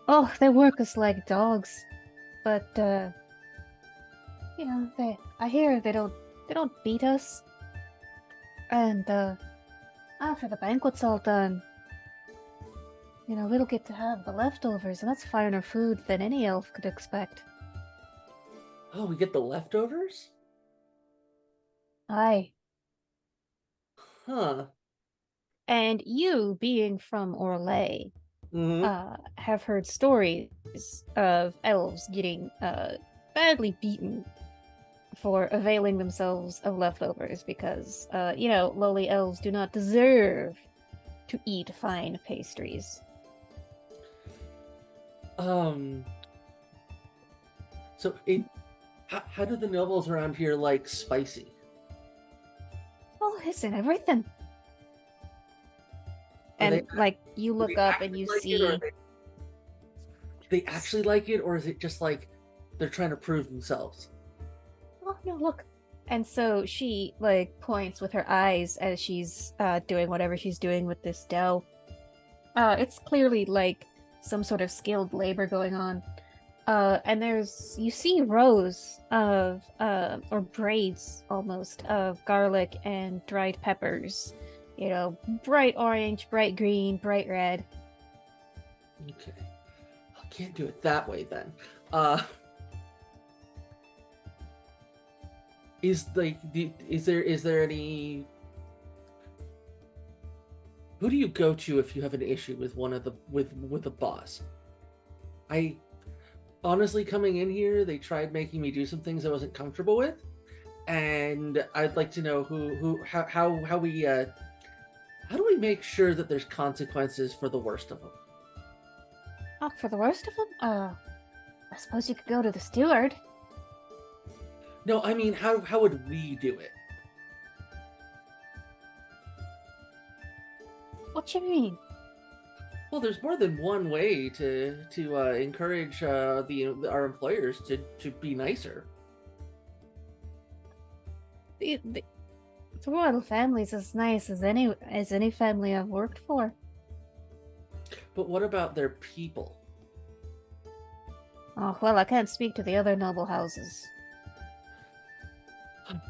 Speaker 1: Oh, they work us like dogs. But, I hear they don't beat us. And, after the banquet's all done, we'll get to have the leftovers, and that's finer food than any elf could expect.
Speaker 5: Oh, we get the leftovers?
Speaker 1: Aye.
Speaker 5: Huh.
Speaker 1: And you, being from Orlais,
Speaker 5: Mm-hmm.
Speaker 1: have heard stories of elves getting badly beaten for availing themselves of leftovers because, lowly elves do not deserve to eat fine pastries.
Speaker 5: So, how do the nobles around here like spicy?
Speaker 1: Oh, isn't everything? And you look up and you see.
Speaker 5: Do they actually like it, or is it just like they're trying to prove themselves?
Speaker 1: Oh no, look. And so she points with her eyes as she's doing whatever she's doing with this dough. It's clearly some sort of skilled labor going on. And you see rows of or braids almost of garlic and dried peppers. Bright orange, bright green, bright red.
Speaker 5: Okay. I can't do it that way then. Is there any? Who do you go to if you have an issue with with the boss? I honestly, coming in here, they tried making me do some things I wasn't comfortable with, and I'd like to know how do we make sure that there's consequences for the worst of them?
Speaker 1: Oh, for the worst of them? I suppose you could go to the steward.
Speaker 5: No, I mean, how would we do it?
Speaker 1: What you mean?
Speaker 5: Well, there's more than one way to encourage our employers to be nicer.
Speaker 1: The royal family's as nice as any family I've worked for.
Speaker 5: But what about their people?
Speaker 1: Oh, well, I can't speak to the other noble houses.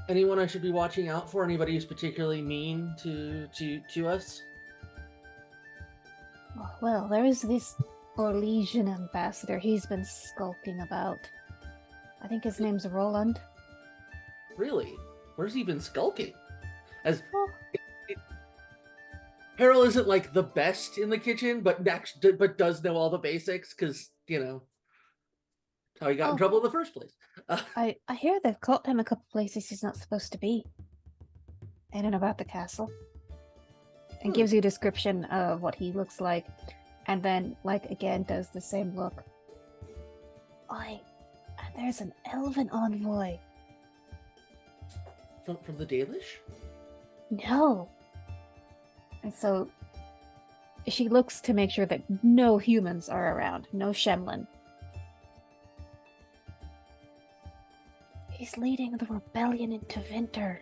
Speaker 5: Anyone I should be watching out for? Anybody who's particularly mean to us?
Speaker 1: Oh, well, there is this Orlesian ambassador. He's been skulking about. I think his name's Roland.
Speaker 5: Really? Where's he been skulking?
Speaker 1: Oh.
Speaker 5: Harold isn't the best in the kitchen, but does know all the basics because how he got in trouble in the first place.
Speaker 1: I hear they've caught him a couple places he's not supposed to be. In and about the castle. And gives you a description of what he looks like. And then, again, does the same look. And there's an elven envoy.
Speaker 5: From the Dalish?
Speaker 1: No. And so she looks to make sure that no humans are around. No Shemlin. He's leading the rebellion into Winter.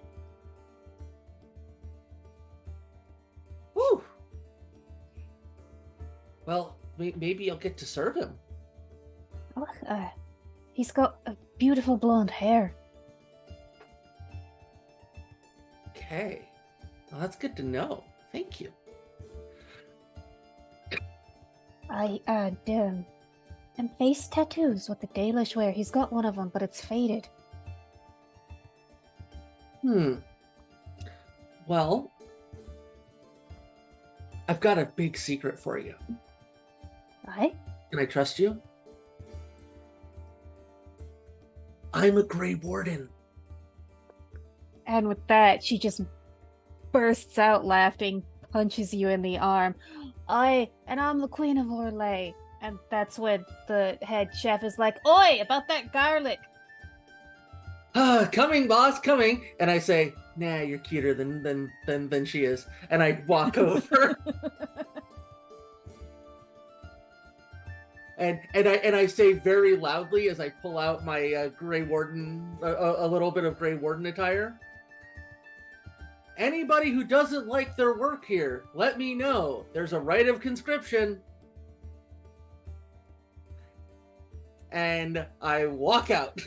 Speaker 5: Woo! Well, maybe I'll get to serve him.
Speaker 1: Look, he's got a beautiful blonde hair.
Speaker 5: Okay. Well, that's good to know. Thank you.
Speaker 1: And face tattoos with the Dalish wear. He's got one of them, but it's faded.
Speaker 5: Well, I've got a big secret for you.
Speaker 1: Aye?
Speaker 5: Can I trust you? I'm a Grey Warden.
Speaker 1: And with that, she just bursts out laughing, punches you in the arm. I'm the Queen of Orlais. And that's when the head chef is like, "Oi, about that garlic!"
Speaker 5: Coming, boss, coming. And I say, "Nah, you're cuter than she is." And I walk over. And I say very loudly as I pull out my Grey Warden, a little bit of Grey Warden attire. Anybody who doesn't like their work here, let me know. There's a rite of conscription. And I walk out.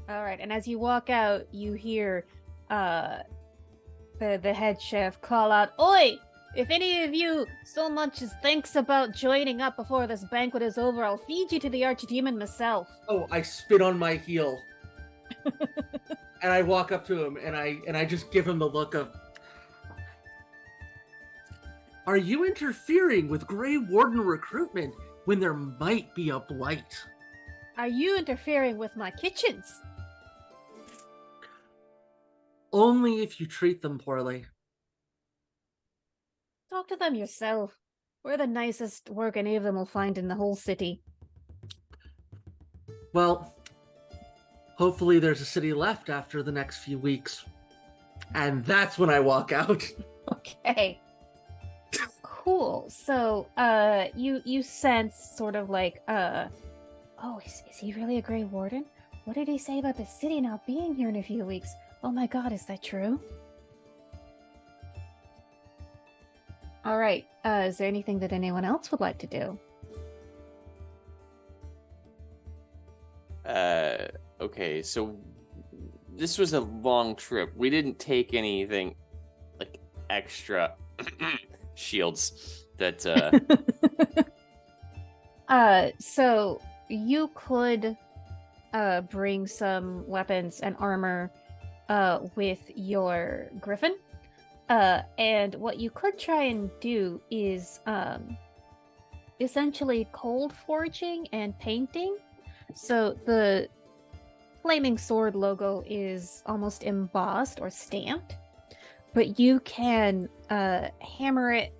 Speaker 1: All right, and as you walk out, you hear the head chef call out, "Oi! If any of you so much as thinks about joining up before this banquet is over, I'll feed you to the archdemon myself."
Speaker 5: Oh, I spit on my heel. And I walk up to him and I just give him the look of, "Are you interfering with Grey Warden recruitment when there might be a blight?"
Speaker 1: "Are you interfering with my kitchens?"
Speaker 5: "Only if you treat them poorly."
Speaker 1: "Talk to them yourself. We're the nicest work any of them will find in the whole city."
Speaker 5: Well, hopefully there's a city left after the next few weeks. And that's when I walk out.
Speaker 1: Okay. Cool. So, you sense sort of like, oh, is he really a Grey Warden? What did he say about the city not being here in a few weeks? Oh my god, is that true? All right. Is there anything that anyone else would like to do?
Speaker 6: Okay, so this was a long trip. We didn't take anything like extra shields that
Speaker 1: So you could bring some weapons and armor with your griffin. And what you could try and do is essentially cold forging and painting. So the flaming sword logo is almost embossed or stamped, but you can hammer it,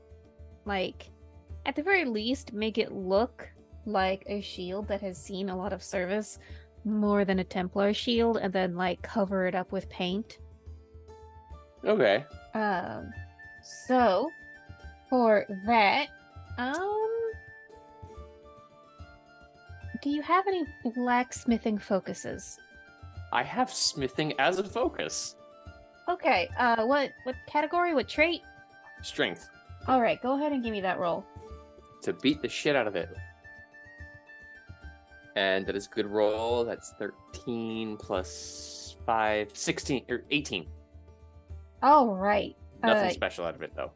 Speaker 1: like, at the very least, make it look like a shield that has seen a lot of service, more than a Templar shield, and then, like, cover it up with paint.
Speaker 6: Okay.
Speaker 1: So for that, do you have any blacksmithing focuses?
Speaker 6: I have smithing as a focus.
Speaker 1: Okay, what category, what trait?
Speaker 6: Strength.
Speaker 1: Alright, go ahead and give me that roll.
Speaker 6: To beat the shit out of it. And that is a good roll. That's 13 plus 5, 16, or 18.
Speaker 1: Alright.
Speaker 6: Nothing special out of it, though.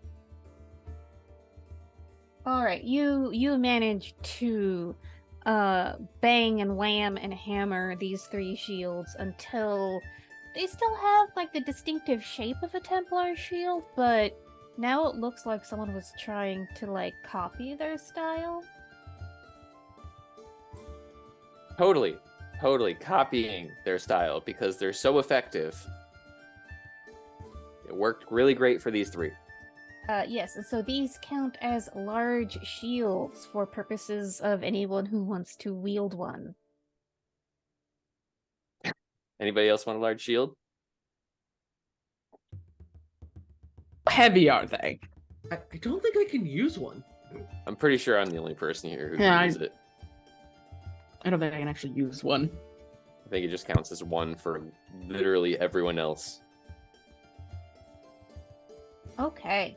Speaker 1: Alright, you manage to bang and wham and hammer these 3 shields until they still have, like, the distinctive shape of a Templar shield, but now it looks like someone was trying to, like, copy their style.
Speaker 6: Totally copying their style because they're so effective. It worked really great for these 3.
Speaker 1: Yes, and so these count as large shields for purposes of anyone who wants to wield one.
Speaker 6: Anybody else want a large shield?
Speaker 3: Heavy are they?
Speaker 5: I don't think I can use one.
Speaker 6: I'm pretty sure I'm the only person here who
Speaker 3: Yeah,
Speaker 6: can use it.
Speaker 3: I don't think I can actually use one.
Speaker 6: I think it just counts as one for literally everyone else.
Speaker 1: Okay.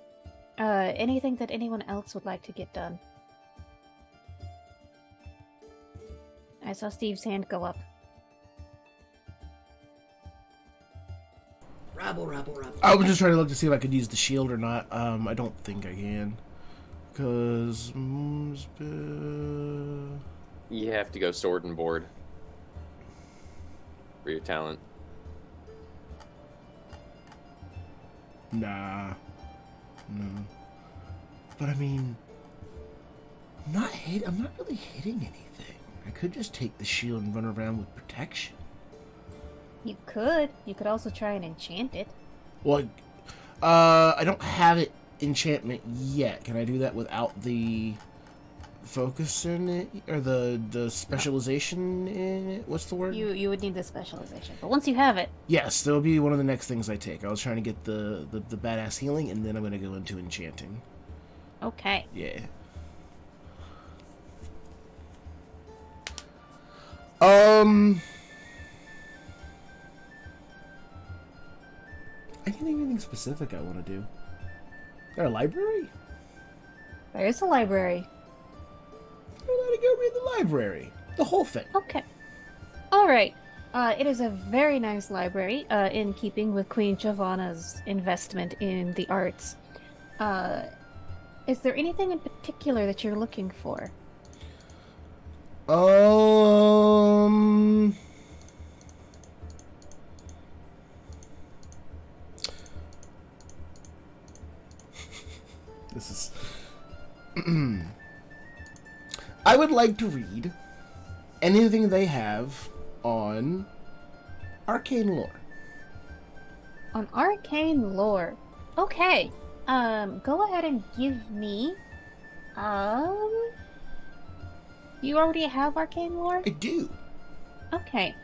Speaker 1: Anything that anyone else would like to get done? I saw Steve's hand go up.
Speaker 5: Rabble.
Speaker 4: I was just trying to look to see if I could use the shield or not. I don't think I can. Because...
Speaker 6: You have to go sword and board for your talent.
Speaker 4: Nah. No. But I mean... I'm not really hitting anything. I could just take the shield and run around with protection.
Speaker 1: You could. You could also try and enchant it.
Speaker 4: Well, I don't have it enchantment yet. Can I do that without the focus in it? Or the specialization in it? What's the word?
Speaker 1: You would need the specialization. But once you have it...
Speaker 4: Yes, that'll be one of the next things I take. I was trying to get the badass healing, and then I'm going to go into enchanting.
Speaker 1: Okay.
Speaker 4: Yeah. Anything specific I want to do? Is there a library?
Speaker 1: There is a library.
Speaker 4: I'm going to go read the library. The whole thing.
Speaker 1: Okay. Alright. It is a very nice library, in keeping with Queen Giovanna's investment in the arts. Is there anything in particular that you're looking for?
Speaker 4: This is... I would like to read anything they have on arcane lore.
Speaker 1: On arcane lore. Okay. Go ahead and give me... You already have arcane lore?
Speaker 4: I do.
Speaker 1: Okay.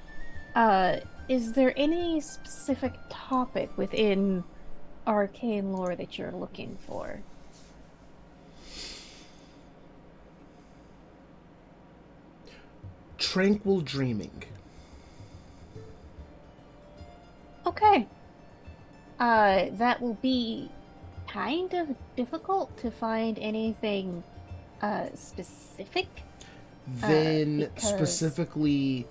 Speaker 1: Is there any specific topic within arcane lore that you're looking for?
Speaker 4: Tranquil dreaming.
Speaker 1: Okay. That will be kind of difficult to find anything specific.
Speaker 4: Then
Speaker 1: because-
Speaker 4: specifically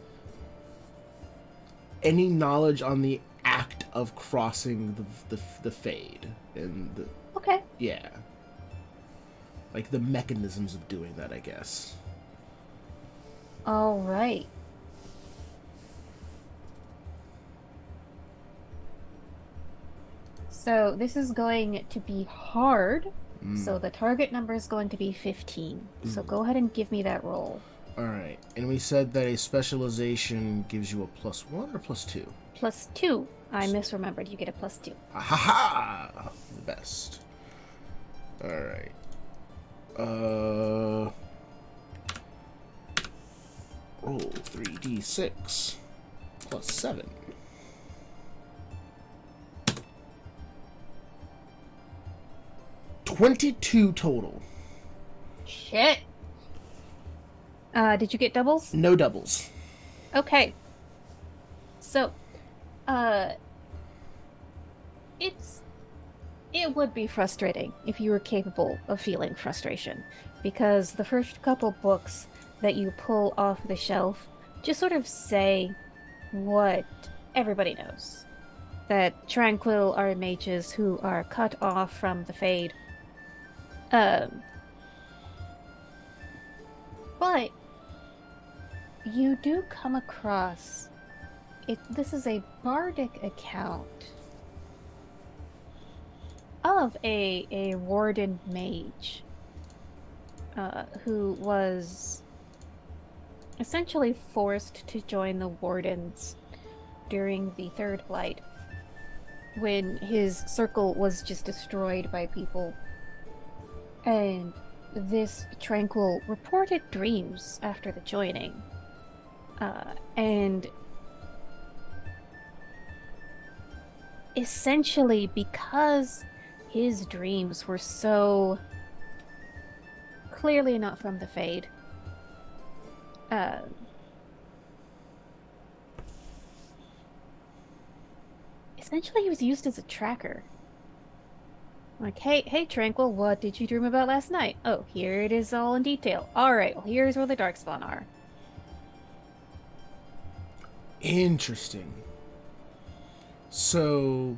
Speaker 4: any knowledge on the act of crossing the fade and the,
Speaker 1: Okay.
Speaker 4: yeah, like the mechanisms of doing that, I guess.
Speaker 1: All right. So this is going to be hard. So the target number is going to be 15. So go ahead and give me that roll.
Speaker 4: All right, and we said that a specialization gives you a +1 or +2.
Speaker 1: +2. I misremembered. You get a +2.
Speaker 4: Ha ha! The best. All right. Roll 3d6 +7. $22 total.
Speaker 1: Shit. Did you get doubles?
Speaker 4: No doubles.
Speaker 1: Okay. So, it would be frustrating if you were capable of feeling frustration, because the first couple books that you pull off the shelf just sort of say what everybody knows. That Tranquil are mages who are cut off from the Fade. But you do come across this is a bardic account of a warden mage who was essentially forced to join the wardens during the Third Blight when his circle was just destroyed by people. And this Tranquil reported dreams after the joining. And essentially, because his dreams were so clearly not from the Fade, Essentially, he was used as a tracker. Like, hey, Tranquil, what did you dream about last night? Oh, here it is all in detail. All right, well, here's where the Darkspawn are.
Speaker 4: Interesting. So,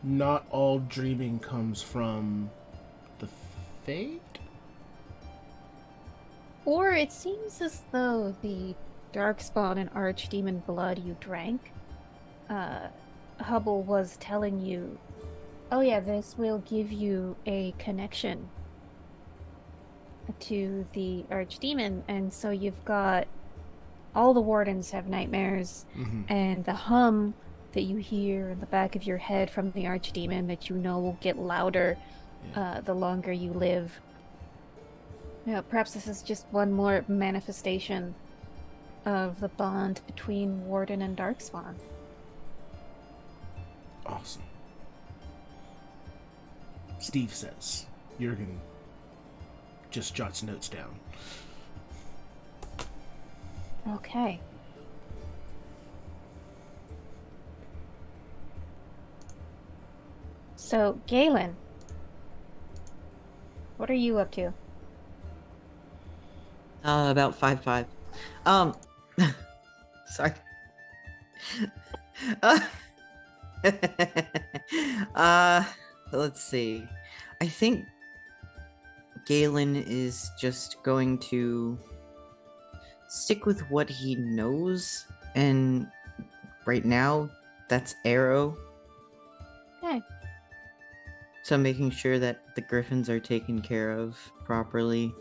Speaker 4: not all dreaming comes from the Fate?
Speaker 1: Or it seems as though the Darkspawn and Archdemon blood you drank, Hubble was telling you, oh yeah, this will give you a connection to the Archdemon, and so you've got all the wardens have nightmares, and the hum that you hear in the back of your head from the Archdemon that you know will get louder the longer you live. Perhaps this is just one more manifestation of the bond between Warden and Darkspawn.
Speaker 4: Awesome. Steve says. Jurgen just jots notes down.
Speaker 1: Okay. So, Galen, what are you up to?
Speaker 2: About 5'5". Sorry. Uh, let's see. I think Galen is just going to stick with what he knows, and right now, that's Arrow.
Speaker 1: Okay.
Speaker 2: So making sure that the Griffins are taken care of properly,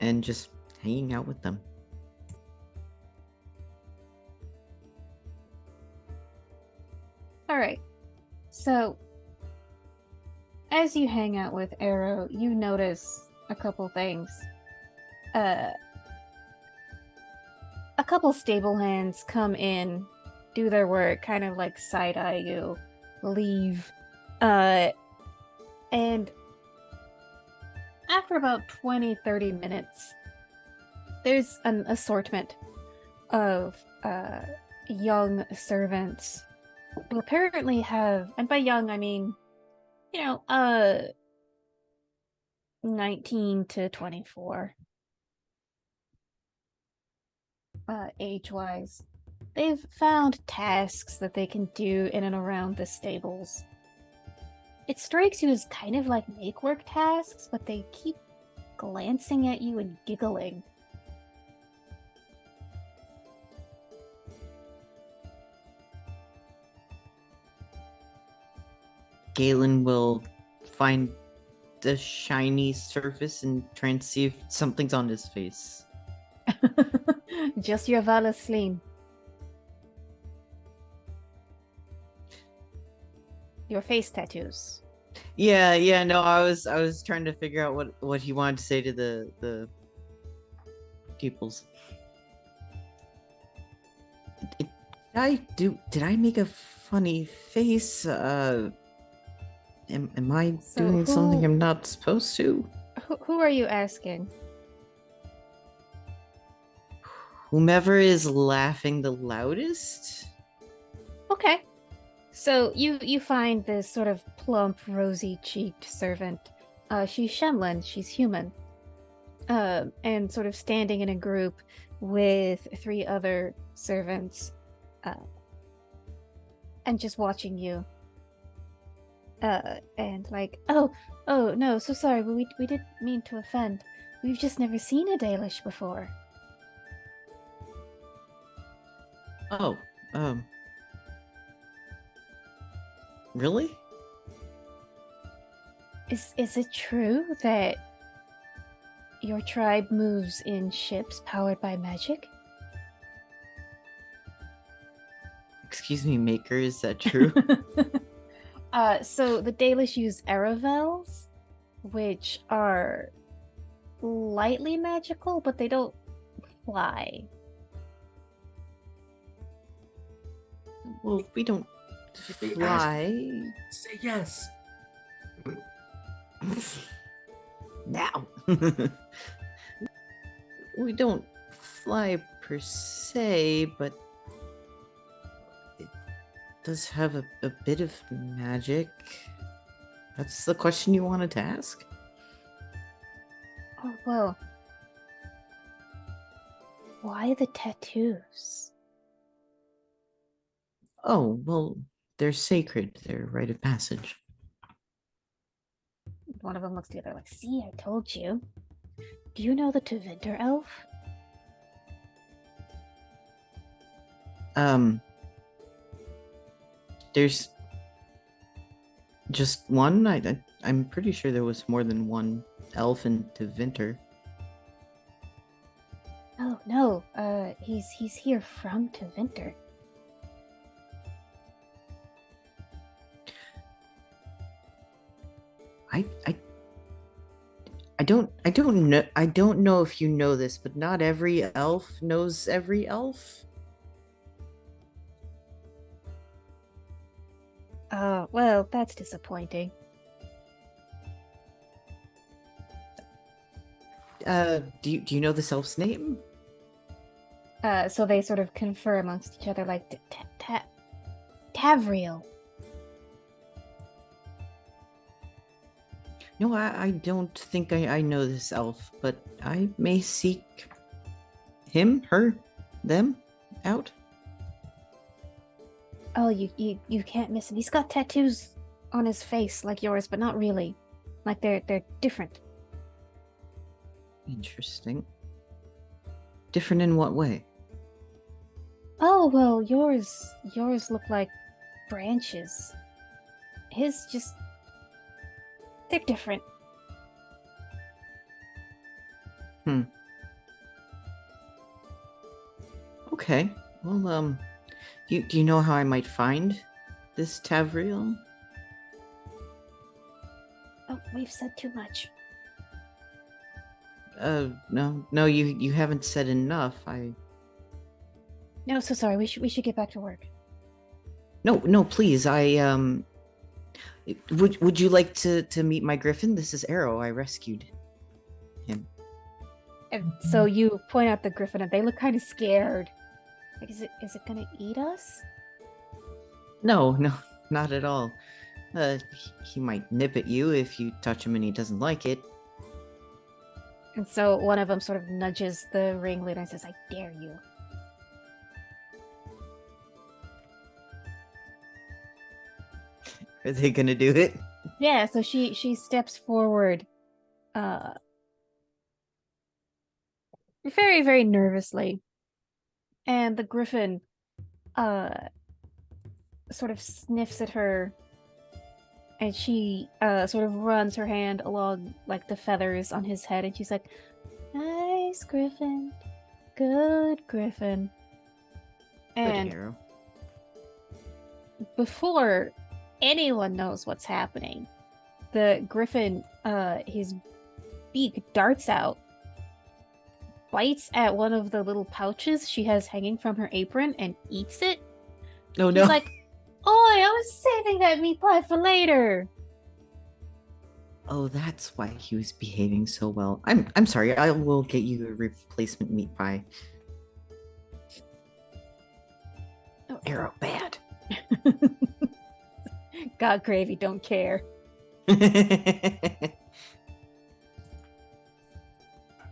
Speaker 2: and just hanging out with them.
Speaker 1: All right. So, as you hang out with Arrow, you notice a couple things. A couple stable hands come in, do their work, kind of like side-eye you, leave. And after about 20-30 minutes, there's an assortment of young servants who apparently have, and by young I mean, 19 to 24 age-wise. They've found tasks that they can do in and around the stables. It strikes you as kind of like make-work tasks, but they keep glancing at you and giggling.
Speaker 2: Galen will find the shiny surface and try and see if something's on his face.
Speaker 1: Just your Valasleen. Your face tattoos.
Speaker 2: Yeah, no, I was trying to figure out what he wanted to say to the pupils. Did I make a funny face? Am I doing something I'm not supposed to?
Speaker 1: Who are you asking?
Speaker 2: Whomever is laughing the loudest?
Speaker 1: Okay. So you find this sort of plump, rosy-cheeked servant. She's Shemlin, she's human. And sort of standing in a group with 3 other servants. And just watching you. And like, oh no, so sorry, but we didn't mean to offend. We've just never seen a Dalish before.
Speaker 2: Oh, really?
Speaker 1: Is it true that your tribe moves in ships powered by magic?
Speaker 2: Excuse me, Maker, is that true?
Speaker 1: So the Dalish use Aravels, which are lightly magical, but they don't fly.
Speaker 2: Well, we don't
Speaker 5: If they
Speaker 2: fly.
Speaker 5: Say yes.
Speaker 2: Now. We don't fly per se, but does have a bit of magic. That's the question you wanted to ask?
Speaker 1: Oh, well. Why the tattoos?
Speaker 2: Oh, well, they're sacred. They're rite of passage.
Speaker 1: One of them looks at the other like, see, I told you. Do you know the Tevinter elf?
Speaker 2: There's just one. I'm pretty sure there was more than one elf in Tevinter.
Speaker 1: Oh no, he's here from Tevinter.
Speaker 2: I don't know if you know this, but not every elf knows every elf.
Speaker 1: Well, that's disappointing.
Speaker 2: Do you know this elf's name?
Speaker 1: So they sort of confer amongst each other like Tavriel.
Speaker 2: No, I don't think I know this elf, but I may seek him, her, them out.
Speaker 1: Oh, you can't miss him. He's got tattoos on his face like yours, but not really. Like they're different.
Speaker 2: Interesting. Different in what way?
Speaker 1: Oh, well, yours look like branches. His just they're different.
Speaker 2: Okay. Well, do you know how I might find this Tavriel?
Speaker 1: Oh, we've said too much.
Speaker 2: No, you haven't said enough.
Speaker 1: No, so sorry. We should get back to work.
Speaker 2: No, please. Would you like to meet my griffin? This is Arrow. I rescued him.
Speaker 1: And so you point out the griffin, and they look kind of scared. Like, is it gonna eat us?
Speaker 2: No, not at all. He might nip at you if you touch him and he doesn't like it.
Speaker 1: And so one of them sort of nudges the ringleader and says, "I dare you."
Speaker 2: Are they gonna do it?
Speaker 1: Yeah, so she steps forward, very, very nervously. And the griffin sort of sniffs at her, and she sort of runs her hand along like the feathers on his head, and she's like, "Nice griffin. Good griffin." And
Speaker 2: Good Arrow.
Speaker 1: before anyone knows what's happening, the griffin, his beak darts out, bites at one of the little pouches she has hanging from her apron, and eats it.
Speaker 2: Oh
Speaker 1: He's
Speaker 2: no.
Speaker 1: like, "Oi, I was saving that meat pie for later."
Speaker 2: Oh, that's why he was behaving so well. I'm sorry. I will get you a replacement meat pie.
Speaker 1: Oh,
Speaker 2: Arrow bad.
Speaker 1: God gravy, don't care.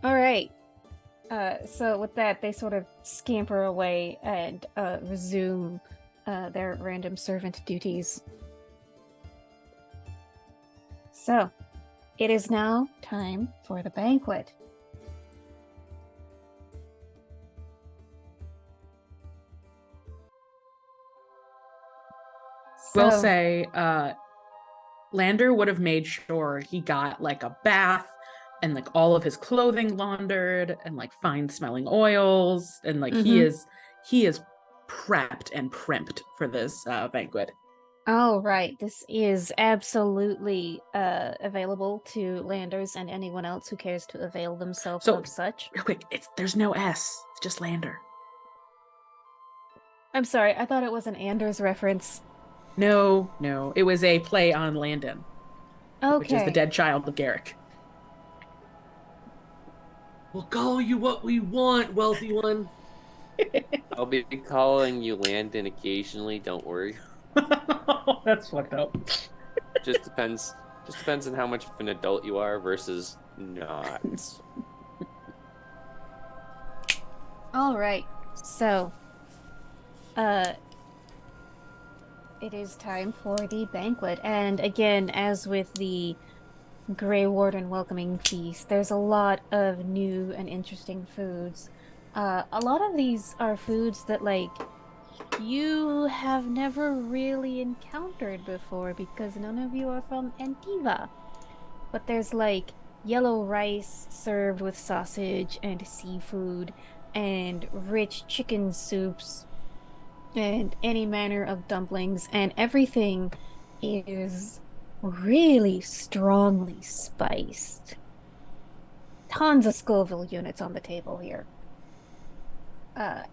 Speaker 1: All right. So with that, they sort of scamper away and resume their random servant duties. So, it is now time for the banquet.
Speaker 3: Will
Speaker 1: So-
Speaker 3: say, Lander would have made sure he got like a bath and like all of his clothing laundered and like fine smelling oils, and like he is prepped and primped for this banquet.
Speaker 1: Oh, right. This is absolutely available to landers and anyone else who cares to avail themselves
Speaker 3: So-
Speaker 1: of such.
Speaker 3: Real quick, there's no S, it's just Lander.
Speaker 1: I'm sorry, I thought it was an Anders reference.
Speaker 3: No, it was a play on Landon,
Speaker 1: Okay.
Speaker 3: which is the dead child of Garrick.
Speaker 5: We'll call you what we want, wealthy one.
Speaker 6: I'll be calling you Landon occasionally. Don't worry.
Speaker 3: That's fucked up.
Speaker 6: Just depends. Just depends on how much of an adult you are versus not.
Speaker 1: All right. So, uh, it is time for the banquet. And again, as with the Grey Warden welcoming feast, there's a lot of new and interesting foods. A lot of these are foods that, like, you have never really encountered before because none of you are from Antiva. But there's like yellow rice served with sausage and seafood and rich chicken soups and any manner of dumplings, and everything is really strongly spiced. Tons of Scoville units on the table here.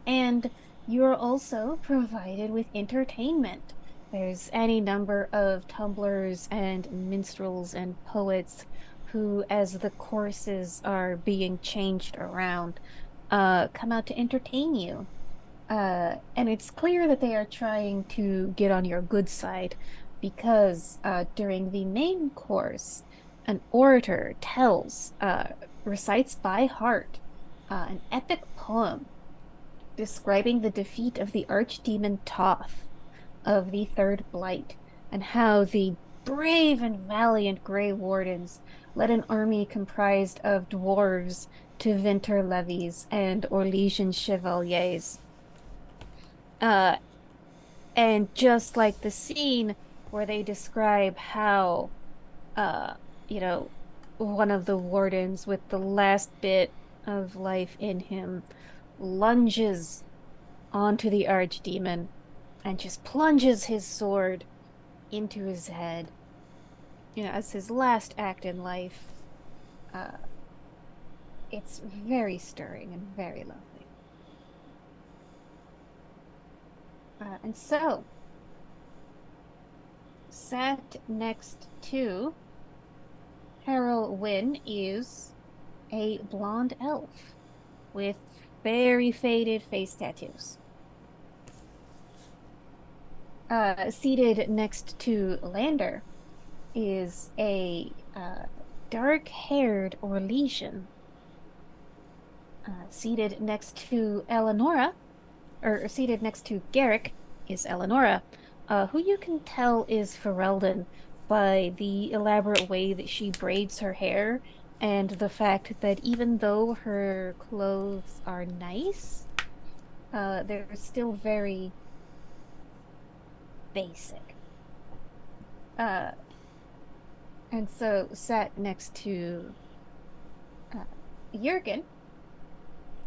Speaker 1: And you're also provided with entertainment. There's any number of tumblers and minstrels and poets who, as the courses are being changed around, come out to entertain you. And it's clear that they are trying to get on your good side because during the main course, an orator recites by heart an epic poem describing the defeat of the archdemon Toth of the Third Blight, and how the brave and valiant Grey Wardens led an army comprised of dwarves to Vinter levies and Orlesian chevaliers. Uh, and just like the scene where they describe how, uh, you know, one of the wardens with the last bit of life in him lunges onto the archdemon and just plunges his sword into his head, as his last act in life. Uh, it's very stirring and very lovely. And so, sat next to Harold Wynn is a blonde elf with very faded face tattoos. Seated next to Lander is a dark-haired Orlesian. Seated next to seated next to Garrick is Eleonora, who you can tell is Ferelden by the elaborate way that she braids her hair and the fact that even though her clothes are nice, they're still very basic. And so sat next to Jurgen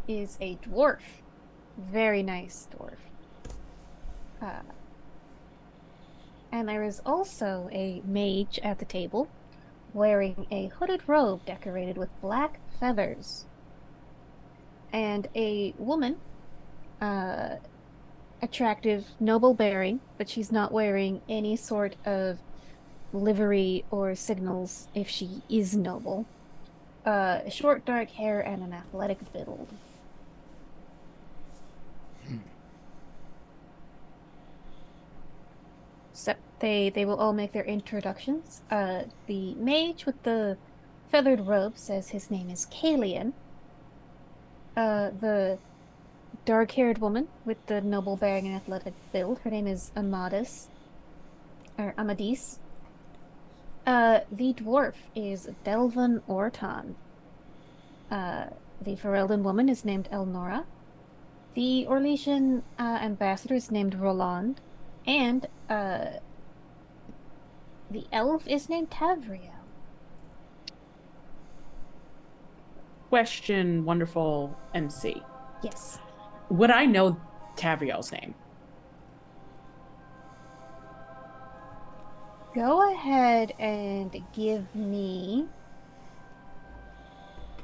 Speaker 1: is a dwarf. Very nice dwarf. And there is also a mage at the table wearing a hooded robe decorated with black feathers. And a woman, attractive, noble bearing, but she's not wearing any sort of livery or signals if she is noble. Short dark hair and an athletic build. So they will all make their introductions. The mage with the feathered robe says his name is Kalian. The dark-haired woman with the noble bearing and athletic build, her name is Amadis. Or Amadis. The dwarf is Delvan Orton. The Ferelden woman is named Elnora. The Orlesian ambassador is named Roland. And the elf is named Tavriel.
Speaker 3: Question, wonderful MC.
Speaker 1: Yes.
Speaker 3: Would I know Tavriel's name?
Speaker 1: Go ahead and give me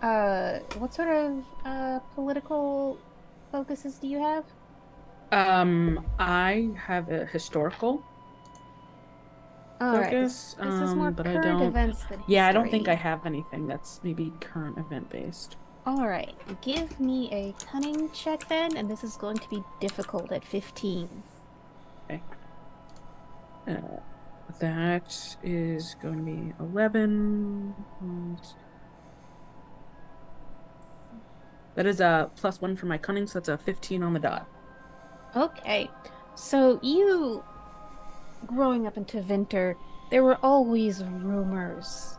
Speaker 1: what sort of political focuses do you have?
Speaker 3: I have a historical focus.
Speaker 1: This is more
Speaker 3: but
Speaker 1: current
Speaker 3: I don't
Speaker 1: events than history.
Speaker 3: Yeah, I don't think I have anything that's maybe current event based.
Speaker 1: All right, give me a cunning check then, and this is going to be difficult at 15.
Speaker 3: Okay. That is going to be 11. That is a +1 for my cunning, so that's a 15 on the dot.
Speaker 1: Okay. So you growing up into Winter, there were always rumors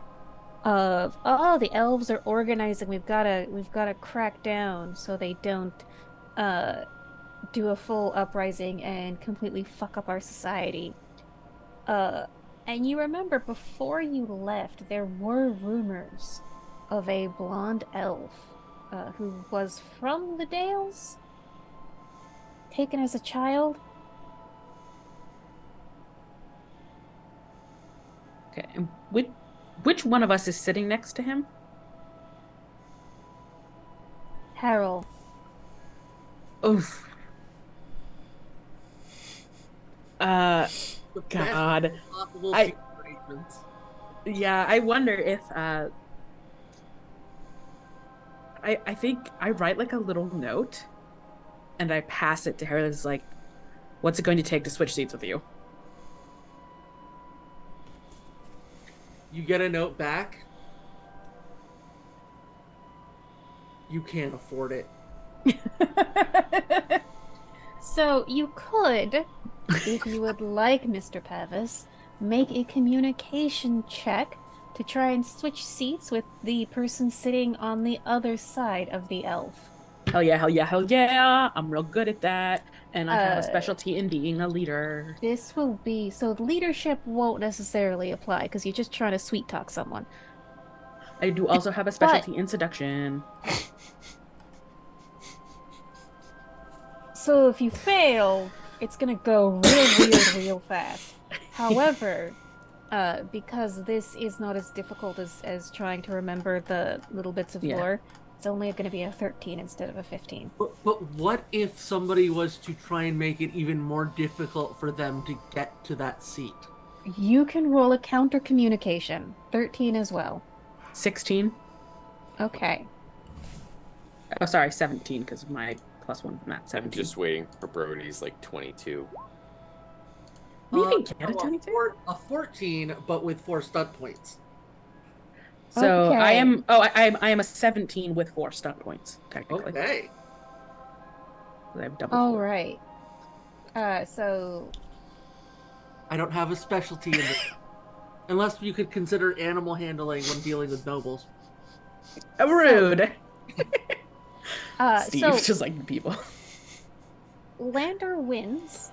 Speaker 1: of, oh, the elves are organizing. We've gotta crack down so they don't uh do a full uprising and completely fuck up our society. Uh and you remember before you left, there were rumors of a blonde elf who was from the Dales, taken as a child.
Speaker 3: Okay, and which one of us is sitting next to him?
Speaker 1: Harold.
Speaker 3: Oof. Uh,
Speaker 5: The best
Speaker 3: God.
Speaker 5: possible
Speaker 3: I-
Speaker 5: situations.
Speaker 3: Yeah, I wonder if I think I write like a little note and I pass it to her. It's like, what's it going to take to switch seats with you?
Speaker 5: You get a note back. You can't afford it.
Speaker 1: So you could, if you would like, Mr. Pavis, make a communication check to try and switch seats with the person sitting on the other side of the elf.
Speaker 3: Hell yeah, hell yeah, hell yeah. I'm real good at that. And I have a
Speaker 1: Uh,
Speaker 3: specialty in being a leader.
Speaker 1: this will be so leadership won't necessarily apply because you're just trying to sweet talk someone.
Speaker 3: I do also have a specialty in seduction.
Speaker 1: So if you fail, it's gonna go real weird real fast. However, because this is not as difficult as trying to remember the little bits of
Speaker 3: Yeah.
Speaker 1: lore, it's only gonna be a 13 instead of a 15.
Speaker 5: But what if somebody was to try and make it even more difficult for them to get to that seat?
Speaker 1: You can roll a counter communication, 13 as well.
Speaker 3: 16.
Speaker 1: Okay.
Speaker 3: Oh, sorry, 17 because of my +1 from that.
Speaker 6: I'm
Speaker 3: 17.
Speaker 6: just waiting for Brody's like 22.
Speaker 3: We even get a
Speaker 5: no,
Speaker 3: 22?
Speaker 5: a 14, but with 4 stunt points.
Speaker 3: So
Speaker 1: Okay.
Speaker 3: I am. Oh, I am a 17 with 4 stunt points technically.
Speaker 5: Okay.
Speaker 3: I have double.
Speaker 1: All
Speaker 3: 4.
Speaker 1: right. So
Speaker 5: I don't have a specialty in this. Unless you could consider animal handling when dealing with nobles.
Speaker 3: Rude.
Speaker 1: so
Speaker 3: Steve's just like people.
Speaker 1: Lander wins.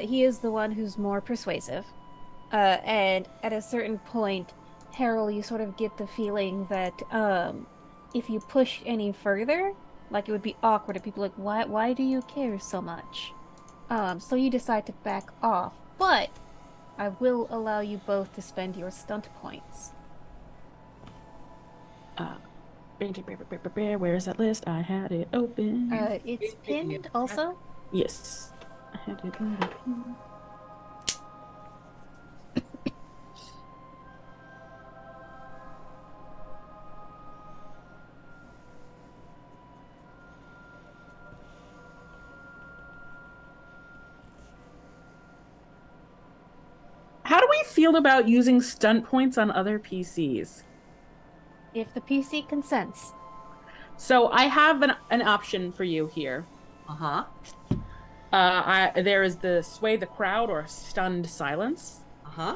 Speaker 1: He is the one who's more persuasive. And at a certain point, Harold, you sort of get the feeling that if you push any further, like it would be awkward and people like, why do you care so much? So you decide to back off, but I will allow you both to spend your stunt points.
Speaker 3: Where is that list? I had it open.
Speaker 1: It's pinned also.
Speaker 3: Yes. I had it open. How do we feel about using stunt points on other PCs?
Speaker 1: If the PC consents.
Speaker 3: So I have an option for you here.
Speaker 5: Uh-huh.
Speaker 3: There is the sway the crowd or stunned silence.
Speaker 5: Uh-huh.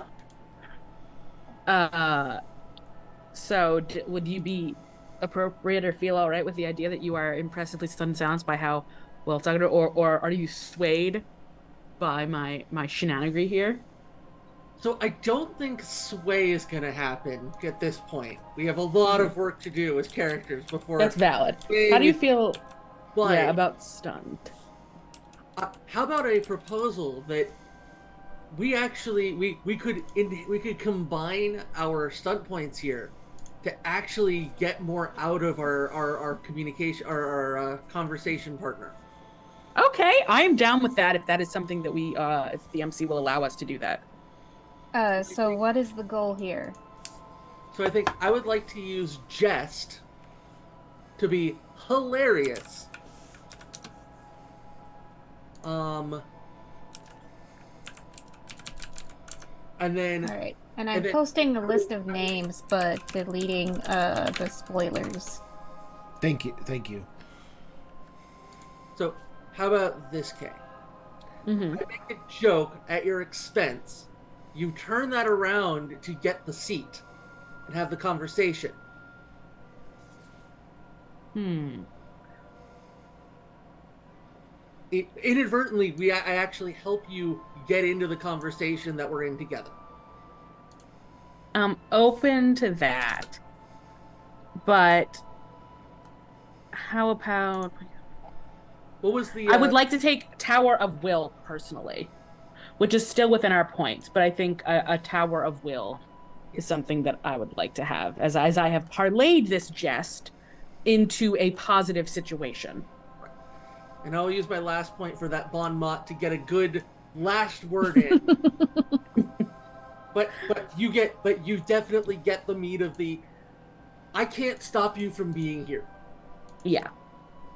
Speaker 3: So would you be appropriate or feel all right with the idea that you are impressively stunned silence by how well it's uttered, or are you swayed by my shenanigery here?
Speaker 5: So I don't think sway is going to happen at this point. We have a lot of work to do as characters before.
Speaker 3: That's valid.
Speaker 5: sway
Speaker 3: How do you
Speaker 5: with
Speaker 3: feel?
Speaker 5: play.
Speaker 3: Yeah, about stunned.
Speaker 5: How about a proposal that we actually we could combine our stunt points here to actually get more out of our communication our conversation partner.
Speaker 3: Okay, I am down with that if that is something that we if the MC will allow us to do that.
Speaker 1: So what is the goal here?
Speaker 5: So I think I would like to use jest to be hilarious. And then
Speaker 1: All right. And I'm
Speaker 5: and then
Speaker 1: posting the list of names, but deleting the spoilers.
Speaker 4: Thank you. Thank you.
Speaker 5: so how about this, Kay?
Speaker 3: Mm-hmm.
Speaker 5: I make a joke at your expense. You turn that around to get the seat and have the conversation.
Speaker 3: Hmm.
Speaker 5: Inadvertently, I actually help you get into the conversation that we're in together.
Speaker 3: I'm open to that, but how about
Speaker 5: What was the
Speaker 3: I would like to take Tower of Will personally, which is still within our points, but I think a Tower of Will is something that I would like to have as I have parlayed this jest into a positive situation.
Speaker 5: and I'll use my last point for that bon mot to get a good last word in. but you definitely get the meat of the I can't stop you from being here,
Speaker 3: Yeah.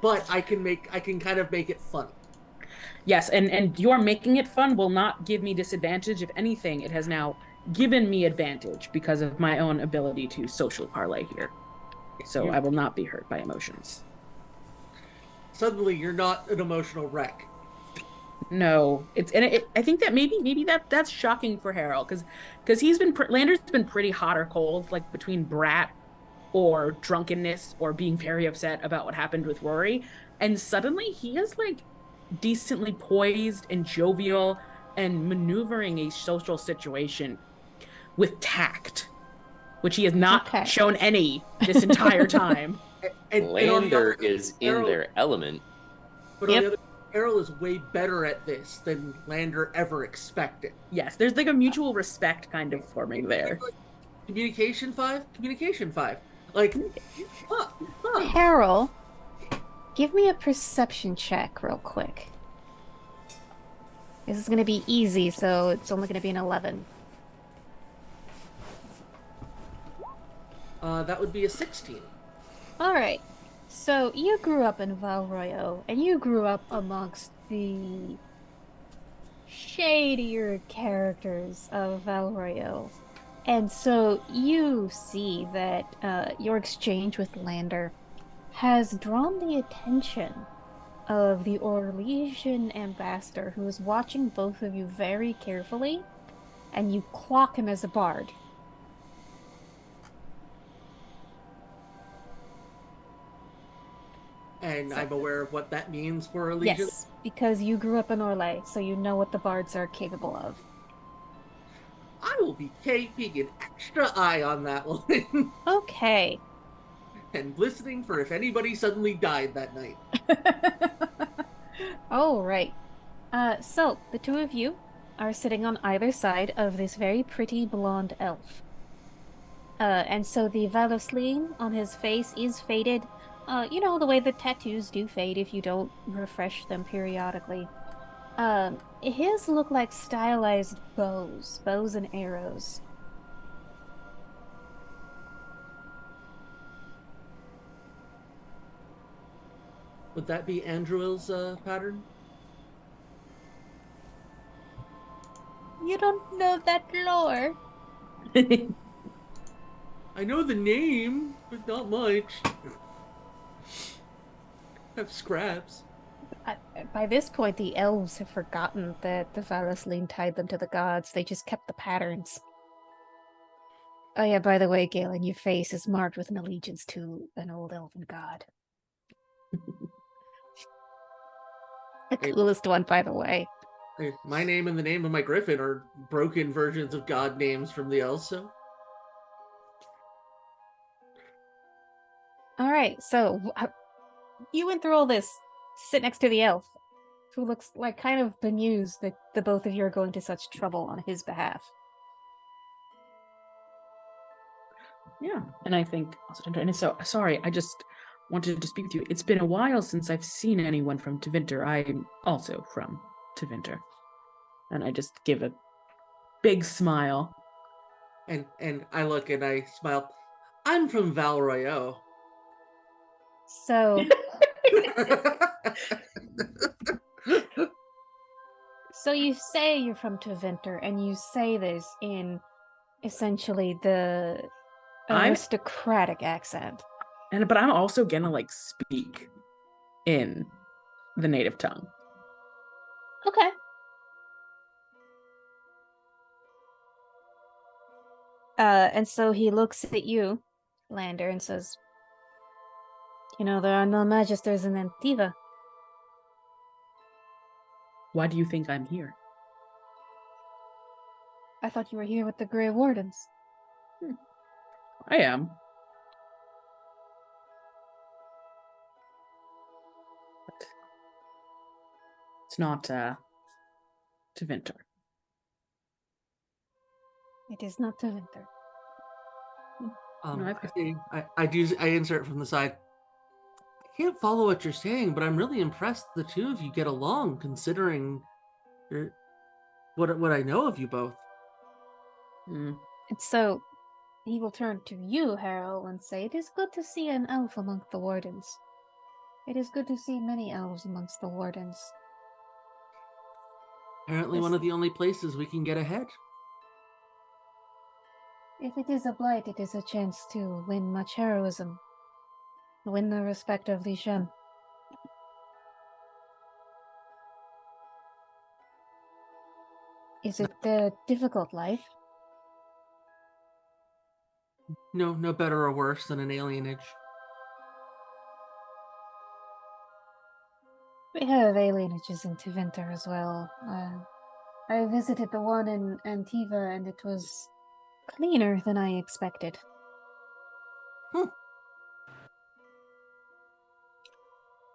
Speaker 5: but I can kind of make it funny.
Speaker 3: Yes, and your making it fun will not give me disadvantage. If anything, it has now given me advantage because of my own ability to social parlay here. So
Speaker 5: You
Speaker 3: I will not be hurt by emotions.
Speaker 5: suddenly you're not an emotional wreck.
Speaker 3: No, I think that maybe that's shocking for Harold because Lander's been pretty hot or cold, like between brat or drunkenness or being very upset about what happened with Rory, and suddenly he is like decently poised and jovial and maneuvering a social situation with tact, which he has not
Speaker 1: Okay.
Speaker 3: shown any this entire time.
Speaker 5: And on the
Speaker 6: Lander
Speaker 5: other
Speaker 6: is in
Speaker 5: Errol,
Speaker 6: their element.
Speaker 5: but on the
Speaker 3: Yep.
Speaker 5: other Errol is way better at this than Lander ever expected.
Speaker 3: Yes, there's like a mutual respect kind of forming there.
Speaker 5: Communication five. Like, huh, huh.
Speaker 1: Harold, give me a perception check real quick. This is going to be easy, so it's only going to be an 11.
Speaker 5: That would be a 16.
Speaker 1: All right. So you grew up in Valroyo, and you grew up amongst the shadier characters of Valroyo. And so you see that your exchange with Lander has drawn the attention of the Orlesian ambassador who is watching both of you very carefully, and you clock him as a bard.
Speaker 5: And
Speaker 1: So,
Speaker 5: I'm aware of what that means for Allegiant.
Speaker 1: yes, because you grew up in Orlais, so you know what the bards are capable of.
Speaker 5: I will be keeping an extra eye on that one
Speaker 1: Okay.
Speaker 5: and listening for if anybody suddenly died that night.
Speaker 1: All right. So the two of you are sitting on either side of this very pretty blonde elf. And so the Valosleen on his face is faded. You know, the way the tattoos do fade if you don't refresh them periodically. His look like stylized bows and arrows.
Speaker 5: Would that be Andruil's pattern?
Speaker 1: You don't know that lore.
Speaker 5: I know the name, but not much. Have scraps.
Speaker 1: By this point, the elves have forgotten that the Valosleen tied them to the gods. They just kept the patterns. Oh yeah, by the way, Galen, your face is marked with an allegiance to an old elven god. The
Speaker 5: Hey.
Speaker 1: coolest one, by the way.
Speaker 5: Hey, my name and the name of my griffin are broken versions of god names from the elves, so
Speaker 1: All right, so you went through all this. Sit next to the elf, who looks like kind of bemused that the both of you are going to such trouble on his behalf.
Speaker 3: Yeah, and I think and so sorry, I just wanted to speak with you. It's been a while since I've seen anyone from Tevinter. I'm also from Tevinter. And I just give a big smile.
Speaker 5: and I look and I smile. I'm from Valroyo.
Speaker 1: So So you say you're from Tevinter, and you say this in essentially the
Speaker 3: I'm-
Speaker 1: aristocratic accent.
Speaker 3: But I'm also gonna like speak in the native tongue.
Speaker 1: Okay. And so he looks at you, Lander, and says, "You know, there are no magisters in Antiva."
Speaker 3: Why do you think I'm here?
Speaker 1: I thought you were here with the Grey Wardens.
Speaker 3: I am. But it's not Tevinter.
Speaker 1: It is not Tevinter.
Speaker 3: No,
Speaker 5: I insert from the side. I can't follow what you're saying, but I'm really impressed the two of you get along, considering what I know of you both.
Speaker 3: Mm.
Speaker 1: And so he will turn to you, Harold, and say, "It is good to see an elf amongst the Wardens. It is good to see many elves amongst the Wardens."
Speaker 5: Apparently,
Speaker 1: Yes.
Speaker 5: one of the only places we can get ahead.
Speaker 1: If it is a blight, it is a chance to win much heroism. Win the respect of the Shem. Is it a difficult life?
Speaker 5: No better or worse than an alienage.
Speaker 1: We have alienages in Tevinter as well. I visited the one in Antiva, and it was cleaner than I expected.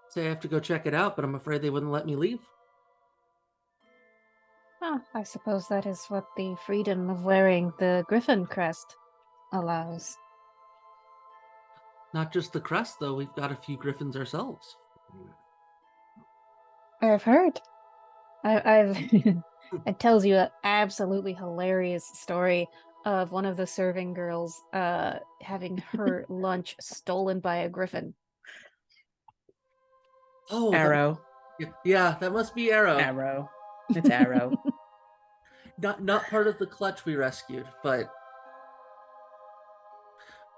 Speaker 5: Say I have to go check it out, but I'm afraid they wouldn't let me leave.
Speaker 1: I suppose that is what the freedom of wearing the Griffin crest allows.
Speaker 5: Not just the crest, though. We've got a few griffins ourselves.
Speaker 1: I've heard. I've it tells you an absolutely hilarious story of one of the serving girls having her lunch stolen by a griffin.
Speaker 5: Oh,
Speaker 3: Arrow.
Speaker 5: Yeah, that must be Arrow.
Speaker 3: Arrow. It's Arrow.
Speaker 5: Not part of the clutch we rescued, but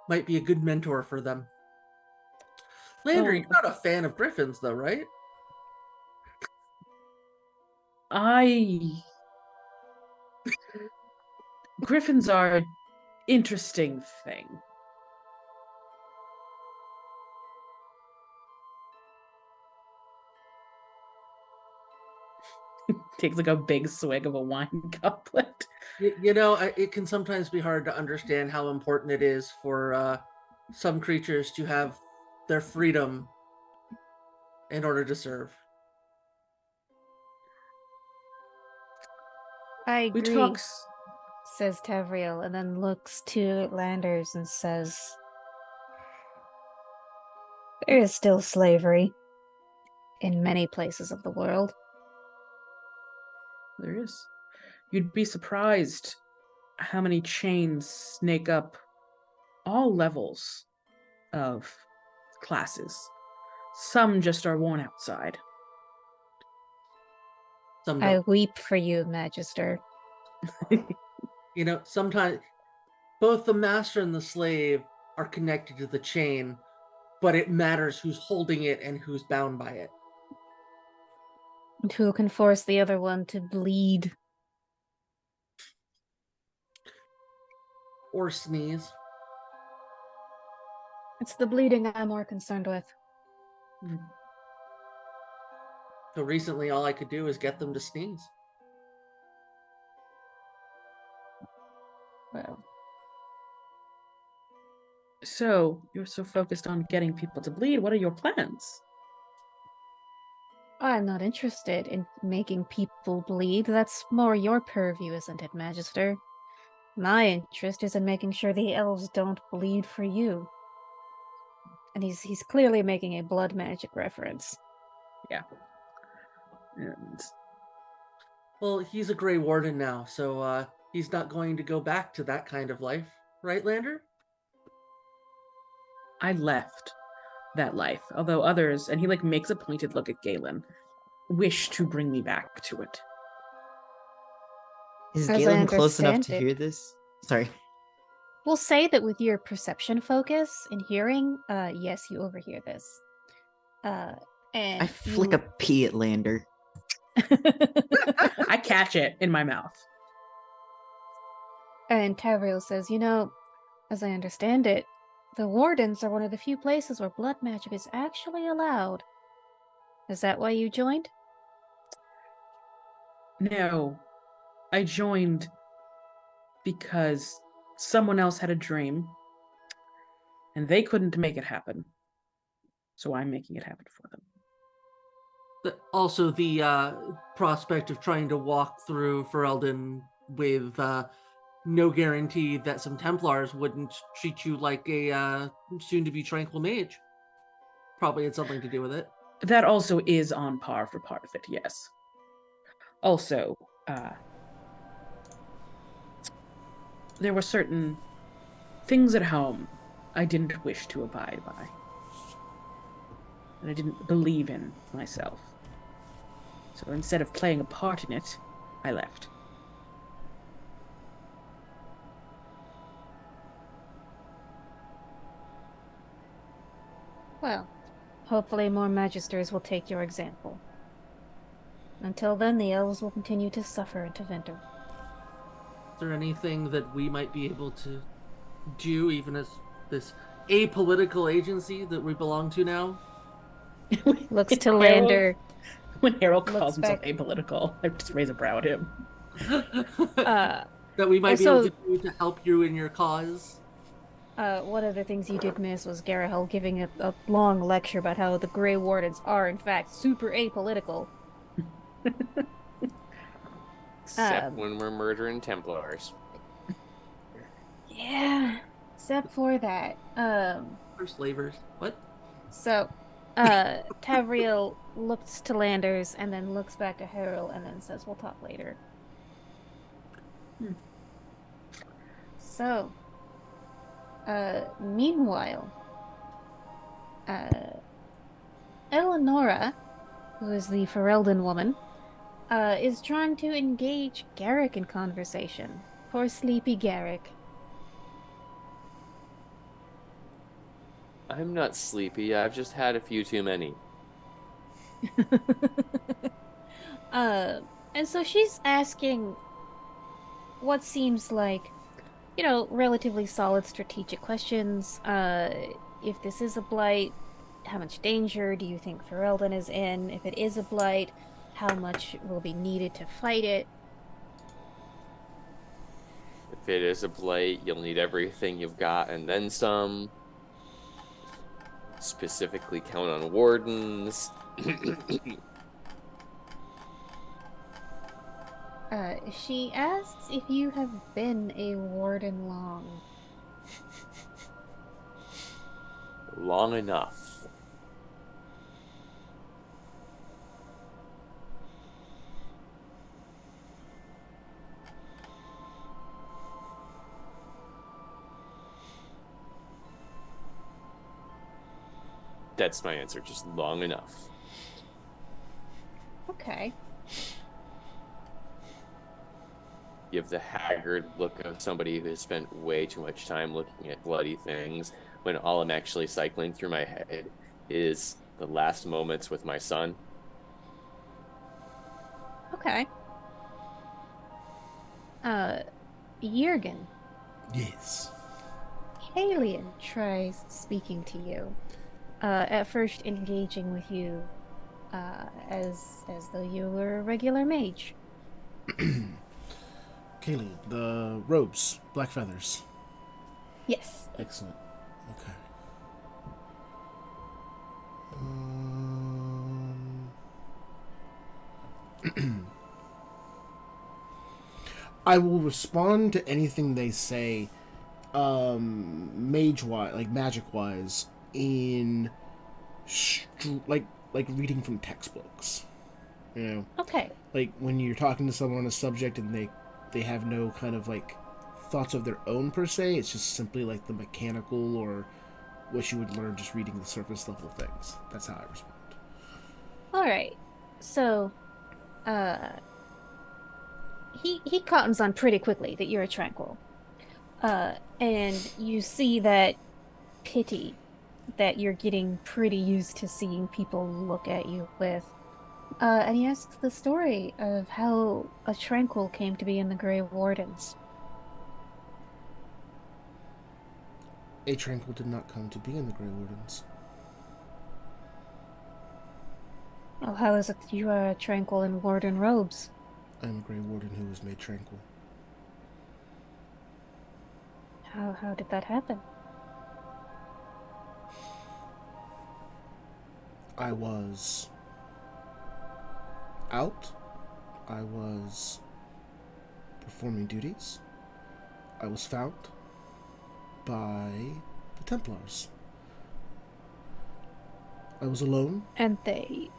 Speaker 5: might be a good mentor for them. Lander,
Speaker 3: Oh.
Speaker 5: you're not a fan of griffins, though, right?
Speaker 3: Griffins are an interesting thing. Takes like a big swig of a wine goblet.
Speaker 5: It can sometimes be hard to understand how important it is for some creatures to have their freedom in order to serve.
Speaker 1: I
Speaker 3: We
Speaker 1: agree,
Speaker 3: talk.
Speaker 1: says Tavriel, and then looks to Landers and says, "There is still slavery in many places of the world."
Speaker 3: There is. You'd be surprised how many chains snake up all levels of classes. Some just are worn outside.
Speaker 5: Some
Speaker 1: I
Speaker 5: don't.
Speaker 1: weep for you, Magister.
Speaker 5: Sometimes both the master and the slave are connected to the chain, but it matters who's holding it and who's bound by it.
Speaker 1: And who can force the other one to bleed?
Speaker 5: Or sneeze.
Speaker 1: It's the bleeding I'm more concerned with.
Speaker 5: So recently, all I could do is get them to sneeze.
Speaker 1: Well,
Speaker 3: So, you're so focused on getting people to bleed. What are your plans?
Speaker 1: I'm not interested in making people bleed. That's more your purview, isn't it, Magister? My interest is in making sure the elves don't bleed for you. And he's clearly making a blood magic reference.
Speaker 3: Yeah. And
Speaker 5: Well, he's a Grey Warden now, so he's not going to go back to that kind of life, right, Lander?
Speaker 3: I left that life, although others, and he like makes a pointed look at Galen, wish to bring me back to it.
Speaker 2: Is
Speaker 1: As I
Speaker 2: Galen close enough
Speaker 1: understand
Speaker 2: to
Speaker 1: it.
Speaker 2: hear this? Sorry.
Speaker 1: We'll say that with your perception focus and hearing, yes, you overhear this.
Speaker 2: I
Speaker 1: And
Speaker 2: flick
Speaker 1: you...
Speaker 2: a pea at Lander.
Speaker 3: I catch it in my mouth.
Speaker 1: And Tavriel says, as I understand it, the Wardens are one of the few places where blood magic is actually allowed. Is that why you joined?
Speaker 3: No, I joined because someone else had a dream and they couldn't make it happen. So I'm making it happen for them.
Speaker 5: Also, the prospect of trying to walk through Ferelden with no guarantee that some Templars wouldn't treat you like a soon-to-be tranquil mage probably had something to do with it.
Speaker 3: That also is on par for part of it, yes. Also, there were certain things at home I didn't wish to abide by. And I didn't believe in myself. So instead of playing a part in it, I left.
Speaker 1: Well, hopefully more Magisters will take your example. Until then, the elves will continue to suffer into winter.
Speaker 5: Is there anything that we might be able to do, even as this apolitical agency that we belong to now?
Speaker 1: Looks to Lander.
Speaker 3: When Harold calls
Speaker 1: Looks
Speaker 3: himself
Speaker 1: back.
Speaker 3: apolitical, I just raise a brow at him.
Speaker 5: That we might be able to do to help you in your cause?
Speaker 1: One of the things you did miss was Garahel giving a long lecture about how the Grey Wardens are, in fact, super apolitical.
Speaker 6: Except when we're murdering Templars.
Speaker 1: Yeah, except for that.
Speaker 5: Or slavers? What?
Speaker 1: So, Tavriel looks to Landers and then looks back to Harold and then says, "We'll talk later." So, meanwhile, Eleonora, who is the Ferelden woman, is trying to engage Garrick in conversation. Poor sleepy Garrick.
Speaker 6: I'm not sleepy. I've just had a few too many.
Speaker 1: And so she's asking what seems like, relatively solid strategic questions. If this is a blight, how much danger do you think Ferelden is in? If it is a blight, how much will be needed to fight it?
Speaker 6: If it is a blight, you'll need everything you've got and then some. Specifically count on wardens.
Speaker 1: She asks if you have been a warden long.
Speaker 6: Long enough. That's my answer, just long enough.
Speaker 1: Okay.
Speaker 6: You have the haggard look of somebody who has spent way too much time looking at bloody things when all I'm actually cycling through my head is the last moments with my son.
Speaker 1: Okay. Jürgen.
Speaker 4: Yes.
Speaker 1: Halion tries speaking to you. At first engaging with you, as though you were a regular mage.
Speaker 4: Kaylee, the robes, black feathers.
Speaker 1: Yes.
Speaker 4: Excellent. Okay. I will respond to anything they say, mage-wise, like magic-wise, in like reading from textbooks. You know,
Speaker 1: Okay.
Speaker 4: like when you're talking to someone on a subject and they have no kind of like thoughts of their own per se. It's just simply like the mechanical or what you would learn just reading the surface level things. That's how I respond.
Speaker 1: All right. So, he cottons on pretty quickly that you're a tranquil. And you see that pity that you're getting pretty used to seeing people look at you with. And he asks the story of how a tranquil came to be in the Grey Wardens.
Speaker 4: A Tranquil did not come to be in the Grey Wardens.
Speaker 1: Oh, how is it that you are a tranquil in warden robes?
Speaker 4: I am a Grey Warden who was made tranquil.
Speaker 1: How did that happen?
Speaker 4: I was out. I was performing duties. I was found by the Templars. I was alone.
Speaker 1: And they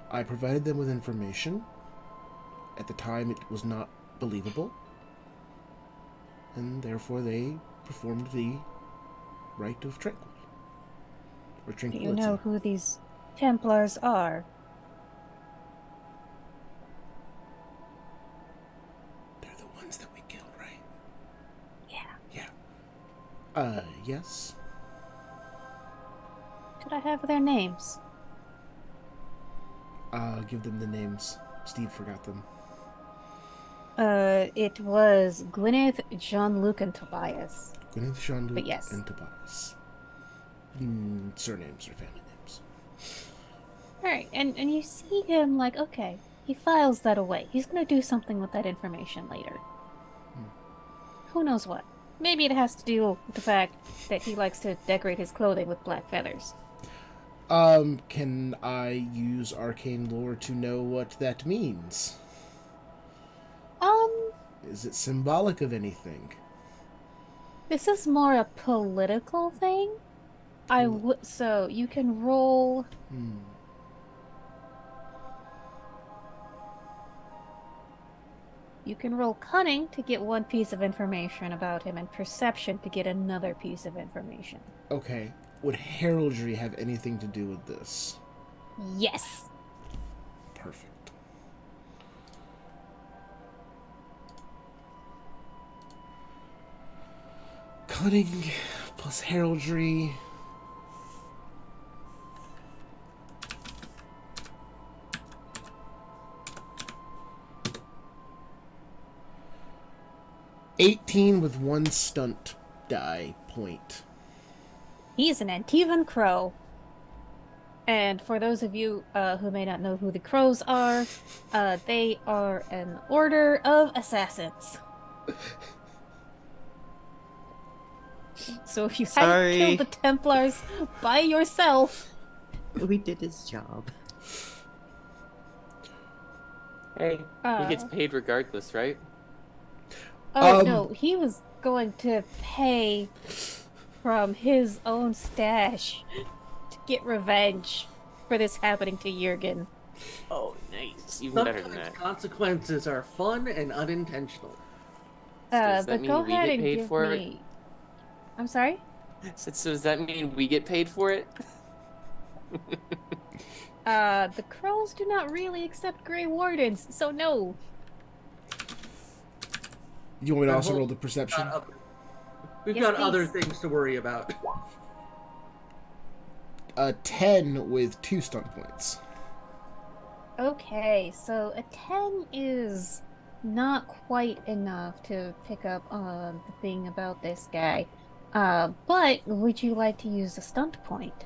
Speaker 4: I provided them with information. At the time, it was not believable. And therefore, they performed the rite of tranquil. Or
Speaker 1: Do
Speaker 4: tranquility.
Speaker 1: you know who these Templars are?
Speaker 4: They're the ones that we killed, right?
Speaker 1: Yeah.
Speaker 4: Yeah. Yes.
Speaker 1: Could I have their names?
Speaker 4: Give them the names. Steve forgot them.
Speaker 1: It was Gwyneth, Jean-Luc, and Tobias.
Speaker 4: Gwyneth, Jean-Luc,
Speaker 1: But yes.
Speaker 4: and Tobias. Surnames or family names.
Speaker 1: Alright, and you see him like, okay, he files that away. He's gonna do something with that information later. Who knows what? Maybe it has to do with the fact that he likes to decorate his clothing with black feathers.
Speaker 4: Can I use arcane lore to know what that means? Is it symbolic of anything?
Speaker 1: This is more a political thing. So you can roll. You can roll cunning to get one piece of information about him and perception to get another piece of information.
Speaker 4: Okay. Would heraldry have anything to do with this?
Speaker 1: Yes.
Speaker 4: Perfect. Cunning plus heraldry. $18 with one stunt die point.
Speaker 1: He's an Antivan Crow. And for those of you who may not know who the Crows are, they are an order of assassins. So if you hadn't killed the Templars by yourself...
Speaker 2: We did his job.
Speaker 6: Hey, he gets paid regardless, right?
Speaker 1: Oh, no, he was going to pay from his own stash to get revenge for this happening to Jurgen.
Speaker 6: Oh, nice. Even better than
Speaker 5: Sometimes
Speaker 6: that.
Speaker 5: consequences are fun and unintentional.
Speaker 6: Does that
Speaker 1: But
Speaker 6: mean
Speaker 1: go
Speaker 6: we
Speaker 1: ahead
Speaker 6: get
Speaker 1: and
Speaker 6: paid
Speaker 1: give
Speaker 6: for
Speaker 1: me... I'm sorry?
Speaker 6: So does that mean we get paid for it?
Speaker 1: The Crows do not really accept Grey Wardens, so no.
Speaker 4: You want me to
Speaker 5: That
Speaker 4: also
Speaker 5: whole-
Speaker 4: roll the perception?
Speaker 5: We've
Speaker 1: Yes,
Speaker 5: got other
Speaker 1: please.
Speaker 5: things to worry about.
Speaker 4: 10 with 2 stunt points.
Speaker 1: Okay, so a 10 is not quite enough to pick up on the thing about this guy. But would you like to use a stunt point?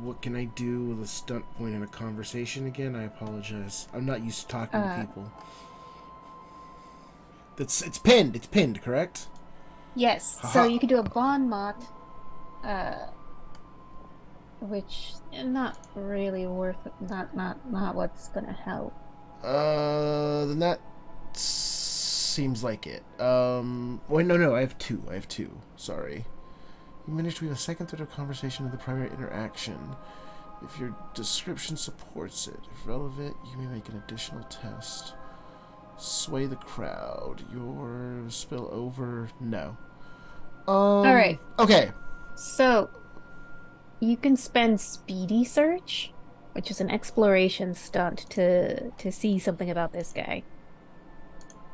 Speaker 4: What can I do with a stunt point in a conversation again? I apologize. I'm not used to talking to people. It's pinned. It's pinned, correct?
Speaker 1: Yes, so
Speaker 4: Haha.
Speaker 1: you can do a bon mot, which not really worth not what's gonna help.
Speaker 4: Then that seems like it. Wait, no, I have two. Sorry. You managed to weave a second thread of conversation in the primary interaction. If your description supports it, if relevant, you may make an additional test. Sway the crowd. Your spill over. No.
Speaker 1: Alright.
Speaker 4: Okay.
Speaker 1: So you can spend speedy search which is an exploration stunt to see something about this guy.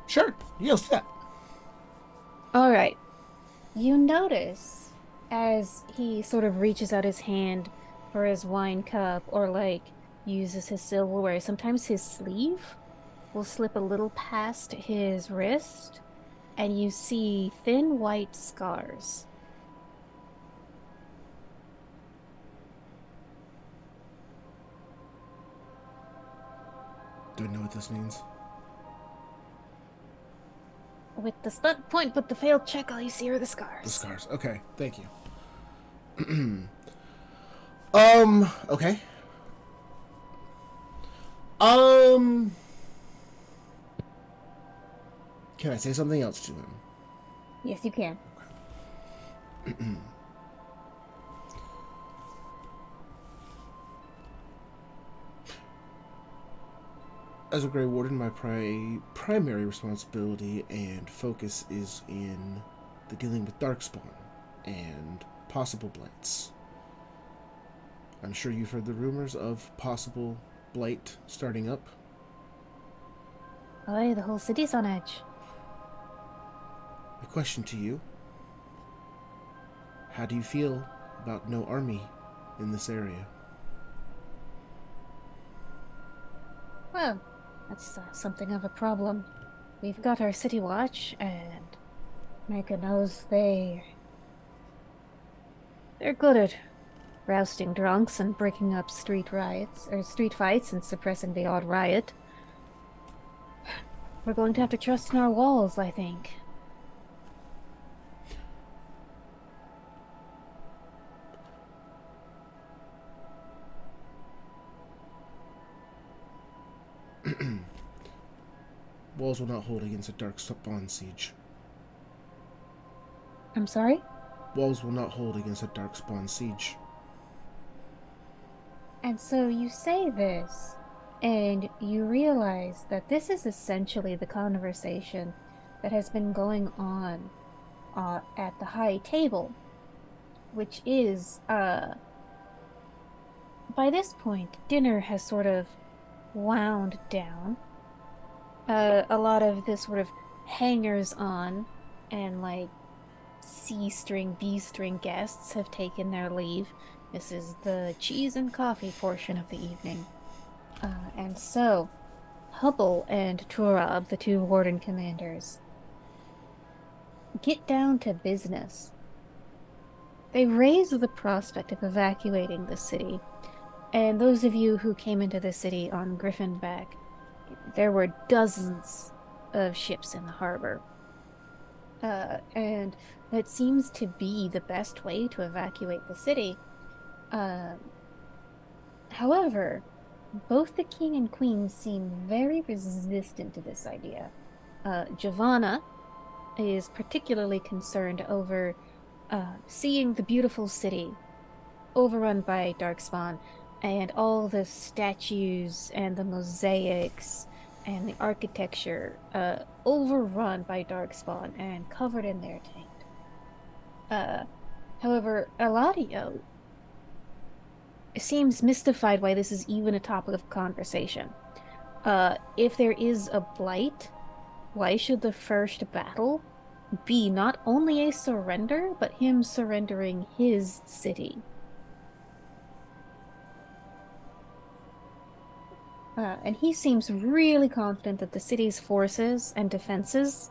Speaker 4: Sure. Yeah, let's do that.
Speaker 1: All right. You notice as he sort of reaches out his hand for his wine cup or like uses his silverware, sometimes his sleeve will slip a little past his wrist and you see thin white scars.
Speaker 4: Do I know what this means?
Speaker 1: With the stunt point but the failed check, all you see are the scars.
Speaker 4: The scars. Okay, thank you. Okay. Can I say something else to him?
Speaker 1: Yes, you can.
Speaker 4: As a Grey Warden, my primary responsibility and focus is in the dealing with Darkspawn and possible blights. I'm sure you've heard the rumors of possible blight starting up.
Speaker 1: Oh, the whole city's on edge.
Speaker 4: My question to you: how do you feel about no army in this area?
Speaker 1: Well, that's something of a problem. We've got our city watch, and Micah knows they're good at rousting drunks and breaking up street riots or street fights and suppressing the odd riot. We're going to have to trust in our walls, I think.
Speaker 4: Walls will not hold against a Darkspawn siege.
Speaker 1: I'm sorry?
Speaker 4: Walls will not hold against a Darkspawn siege.
Speaker 1: And so you say this, and you realize that this is essentially the conversation that has been going on at the high table, which is, by this point, dinner has sort of wound down. A lot of the sort of hangers on and like C string, B string guests have taken their leave. This is the cheese and coffee portion of the evening. And so, Hubble and Turab, the two warden commanders, get down to business. They raise the prospect of evacuating the city. And those of you who came into the city on Griffinback, there were dozens of ships in the harbor. And that seems to be the best way to evacuate the city. However, both the king and queen seem very resistant to this idea. Giovanna is particularly concerned over seeing the beautiful city overrun by Darkspawn and all the statues and the mosaics and the architecture overrun by Darkspawn and covered in their taint. However, Eladio seems mystified why this is even a topic of conversation. If there is a blight, why should the first battle be not only a surrender, but him surrendering his city? And he seems really confident that the city's forces and defenses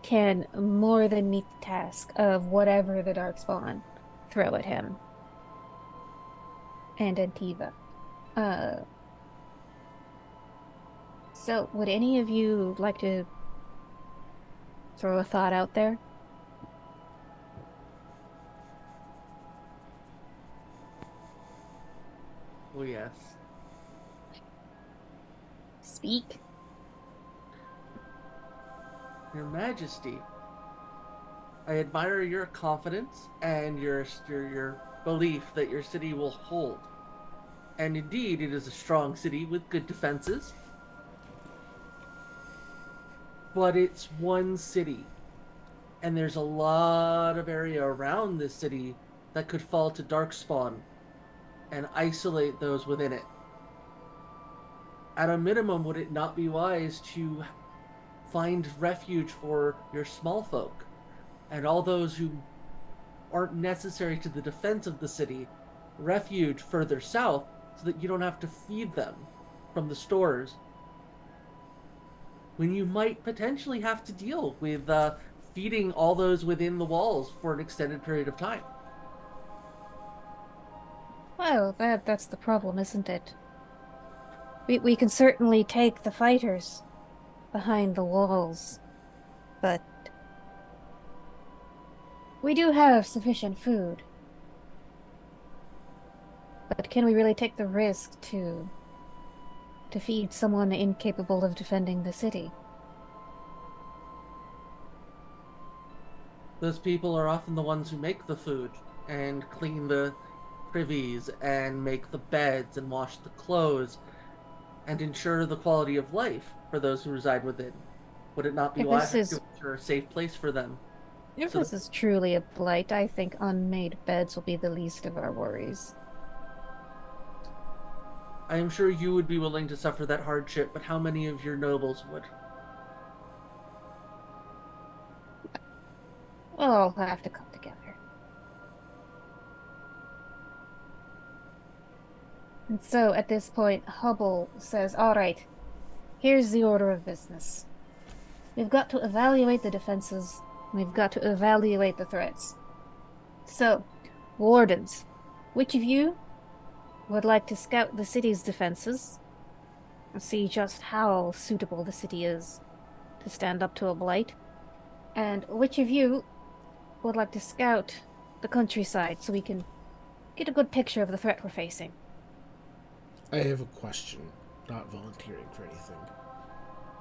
Speaker 1: can more than meet the task of whatever the Darkspawn throw at him. And Antiva. So, would any of you like to throw a thought out there?
Speaker 5: Oh, yes.
Speaker 1: Speak.
Speaker 5: Your Majesty, I admire your confidence and your belief that your city will hold. And indeed, it is a strong city with good defenses. But it's one city. And there's a lot of area around this city that could fall to Darkspawn and isolate those within it. at a minimum, would it not be wise to find refuge for your small folk and all those who aren't necessary to the defense of the city, refuge further south so that you don't have to feed them from the stores when you might potentially have to deal with feeding all those within the walls for an extended period of time?
Speaker 1: Well, that's the problem, isn't it? We can certainly take the fighters behind the walls, but we do have sufficient food. But can we really take the risk to feed someone incapable of defending the city?
Speaker 5: Those people are often the ones who make the food and clean the privies and make the beds and wash the clothes and ensure the quality of life for those who reside within. Would it not be
Speaker 1: If
Speaker 5: wise
Speaker 1: this
Speaker 5: to
Speaker 1: is
Speaker 5: ensure a safe place for them?
Speaker 1: if
Speaker 5: So
Speaker 1: this
Speaker 5: that
Speaker 1: is truly a blight, I think unmade beds will be the least of our worries.
Speaker 5: I am sure you would be willing to suffer that hardship, but how many of your nobles would?
Speaker 1: We'll all have to come together. And so at this point, Hubble says, all right, here's the order of business. We've got to evaluate the defenses. We've got to evaluate the threats. So, wardens, which of you would like to scout the city's defenses and see just how suitable the city is to stand up to a blight? And which of you would like to scout the countryside so we can get a good picture of the threat we're facing?
Speaker 4: I have a question, not volunteering for anything.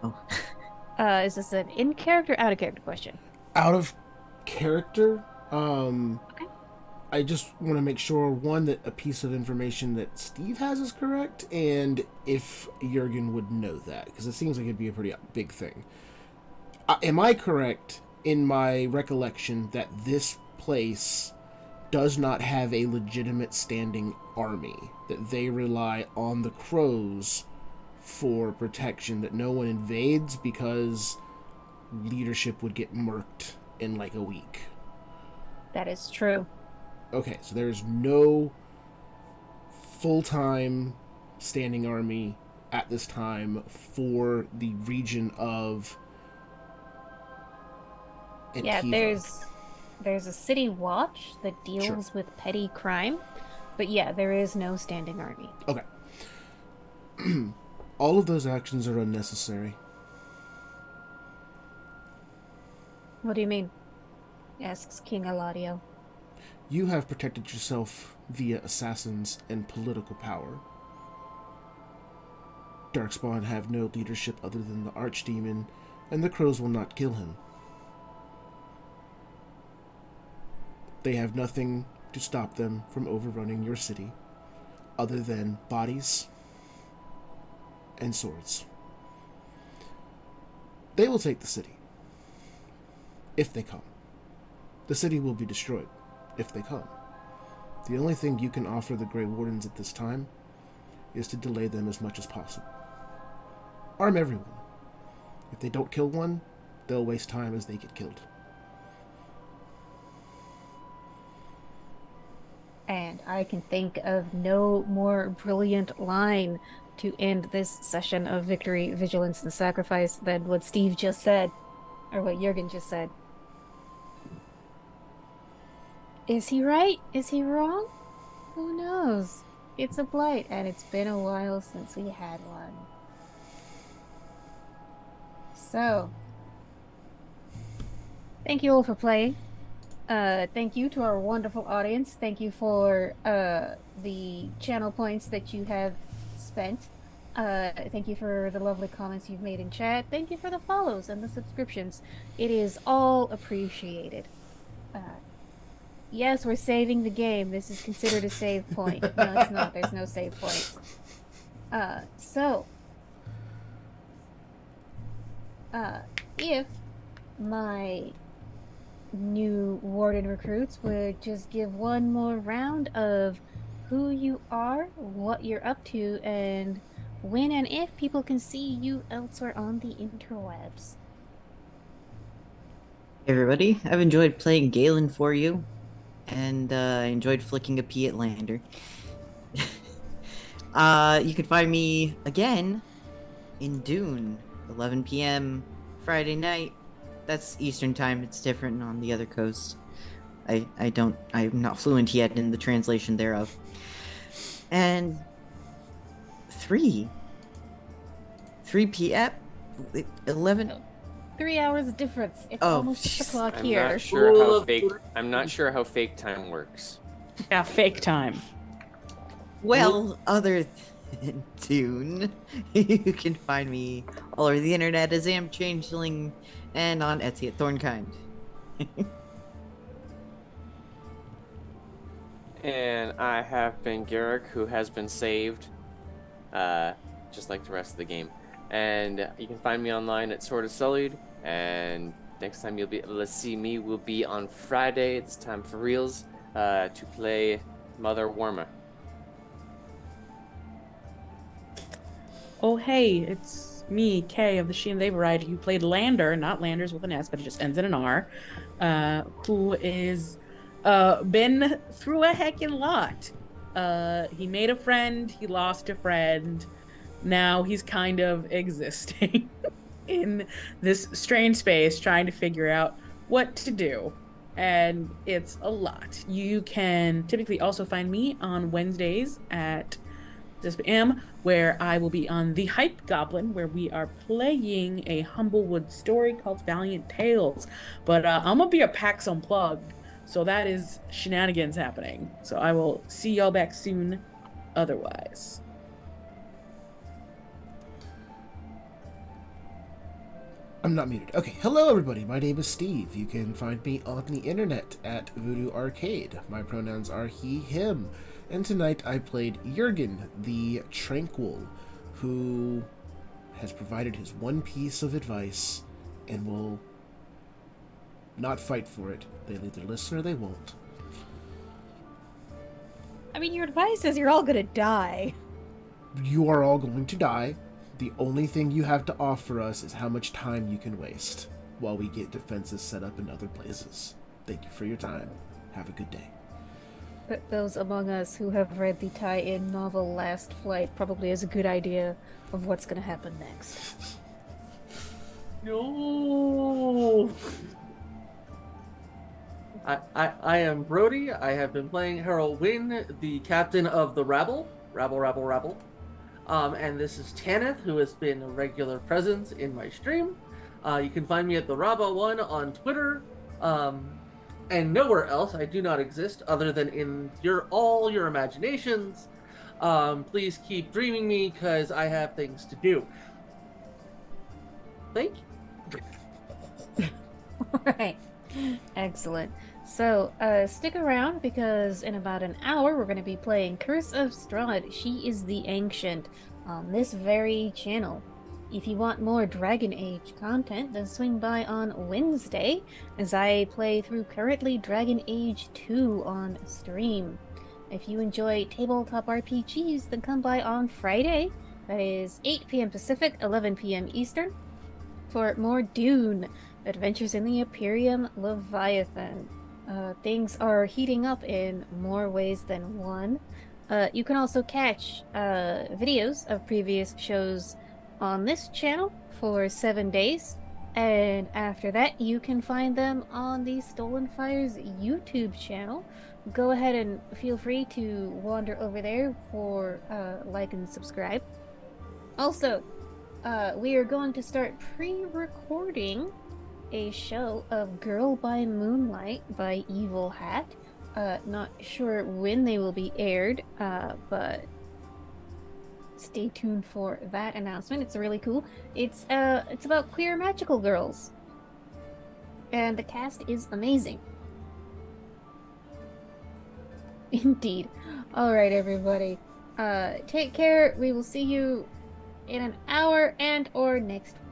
Speaker 2: Oh.
Speaker 1: Is this an in-character, out-of-character question?
Speaker 4: Out of character,
Speaker 1: Okay.
Speaker 4: I just want to make sure, one, that a piece of information that Steve has is correct, and if Jurgen would know that, because it seems like it'd be a pretty big thing. Am I correct in my recollection that this place does not have a legitimate standing army, that they rely on the crows for protection, that no one invades because leadership would get murked in like a week?
Speaker 1: That is true.
Speaker 4: Okay, so there's no full-time standing army at this time for the region of
Speaker 1: Yeah,
Speaker 4: Antiva.
Speaker 1: there's a city watch that deals
Speaker 4: Sure.
Speaker 1: with petty crime, but yeah, there is no standing army.
Speaker 4: Okay. All of those actions are unnecessary.
Speaker 1: What do you mean? Asks King Eladio.
Speaker 4: You have protected yourself via assassins and political power. Darkspawn have no leadership other than the Archdemon, and the crows will not kill him. They have nothing to stop them from overrunning your city, other than bodies and swords. They will take the city, if they come. The city will be destroyed, if they come. The only thing you can offer the Grey Wardens at this time is to delay them as much as possible. Arm everyone. If they don't kill one, they'll waste time as they get killed.
Speaker 1: And I can think of no more brilliant line to end this session of Victory, Vigilance, and Sacrifice than what Steve just said, or what Jurgen just said. Is he right? Is he wrong? Who knows? It's a blight, and it's been a while since we had one. So, thank you all for playing. Thank you to our wonderful audience. Thank you for the channel points that you have spent. Thank you for the lovely comments you've made in chat. Thank you for the follows and the subscriptions. It is all appreciated. Yes, we're saving the game. This is considered a save point. No, it's not. There's no save points. If my new warden recruits would just give one more round of who you are, what you're up to, and when and if people can see you elsewhere on the interwebs.
Speaker 2: Hey everybody, I've enjoyed playing Galen for you, and I enjoyed flicking a pee at Lander. You can find me again in Dune, 11 p.m. Friday night. That's Eastern time. It's different on the other coast. I'm not fluent yet in the translation thereof. And 3 p.m. 11.
Speaker 1: 3 hours difference. It's
Speaker 2: Oh,
Speaker 1: almost 6 o'clock
Speaker 6: I'm
Speaker 1: here.
Speaker 6: not sure
Speaker 5: Rule
Speaker 6: how
Speaker 5: of
Speaker 6: fake.
Speaker 5: three.
Speaker 6: I'm not sure how fake time works.
Speaker 3: Yeah, fake time.
Speaker 2: Well, other than Dune, you can find me all over the internet as Am Changeling and on Etsy at Thornkind.
Speaker 6: And I have been Garrick, who has been saved, just like the rest of the game. And you can find me online at Sword of Sullied. And next time you'll be able to see me will be on Friday. It's time for reals to play Mother Warma.
Speaker 3: Oh, hey, it's me, Kay of the She and They variety, who played Lander, not Landers with an S, but it just ends in an R, who is been through a heckin' lot. He made a friend, he lost a friend. Now he's kind of existing in this strange space, trying to figure out what to do. And it's a lot. You can typically also find me on Wednesdays at 6 p.m., where I will be on The Hype Goblin, where we are playing a Humblewood story called Valiant Tales. But I'm going to be a PAX Unplugged, so that is shenanigans happening. So I will see y'all back soon otherwise.
Speaker 4: I'm not muted. Okay, hello everybody. My name is Steve. You can find me on the internet at Voodoo Arcade. My pronouns are he, him. And tonight I played Jurgen, the Tranquil, who has provided his one piece of advice and will not fight for it. They'll either listen or they won't.
Speaker 1: I mean, your advice is you're all gonna die.
Speaker 4: You are all going to die. The only thing you have to offer us is how much time you can waste while we get defenses set up in other places. Thank you for your time. Have a good day.
Speaker 1: But those among us who have read the tie-in novel Last Flight probably has a good idea of what's gonna happen next.
Speaker 5: No. I am Brody. I have been playing Harold Wynn, the captain of the Rabble. Rabble. And this is Tanith, who has been a regular presence in my stream. You can find me at the Rabba1 on Twitter. And nowhere else. I do not exist other than in all your imaginations. Please keep dreaming me because I have things to do. Thank you.
Speaker 1: Right. Excellent. So, stick around because in about an hour we're going to be playing Curse of Strahd. She is the Ancient on this very channel. If you want more Dragon Age content, then swing by on Wednesday as I play through currently Dragon Age 2 on stream. If you enjoy tabletop RPGs, then come by on Friday. That is 8 p.m. Pacific, 11 p.m. Eastern, for more Dune, Adventures in the Imperium Leviathan. Things are heating up in more ways than one. You can also catch videos of previous shows on this channel for 7 days, and after that you can find them on the Stolen Fires YouTube channel. Go ahead and feel free to wander over there for like and subscribe. Also, we are going to start pre-recording a show of Girl by Moonlight by Evil Hat. Not sure when they will be aired, but stay tuned for that announcement. It's really cool. It's about queer magical girls, and the cast is amazing. Indeed. All right, everybody. Take care. We will see you in an hour and or next week.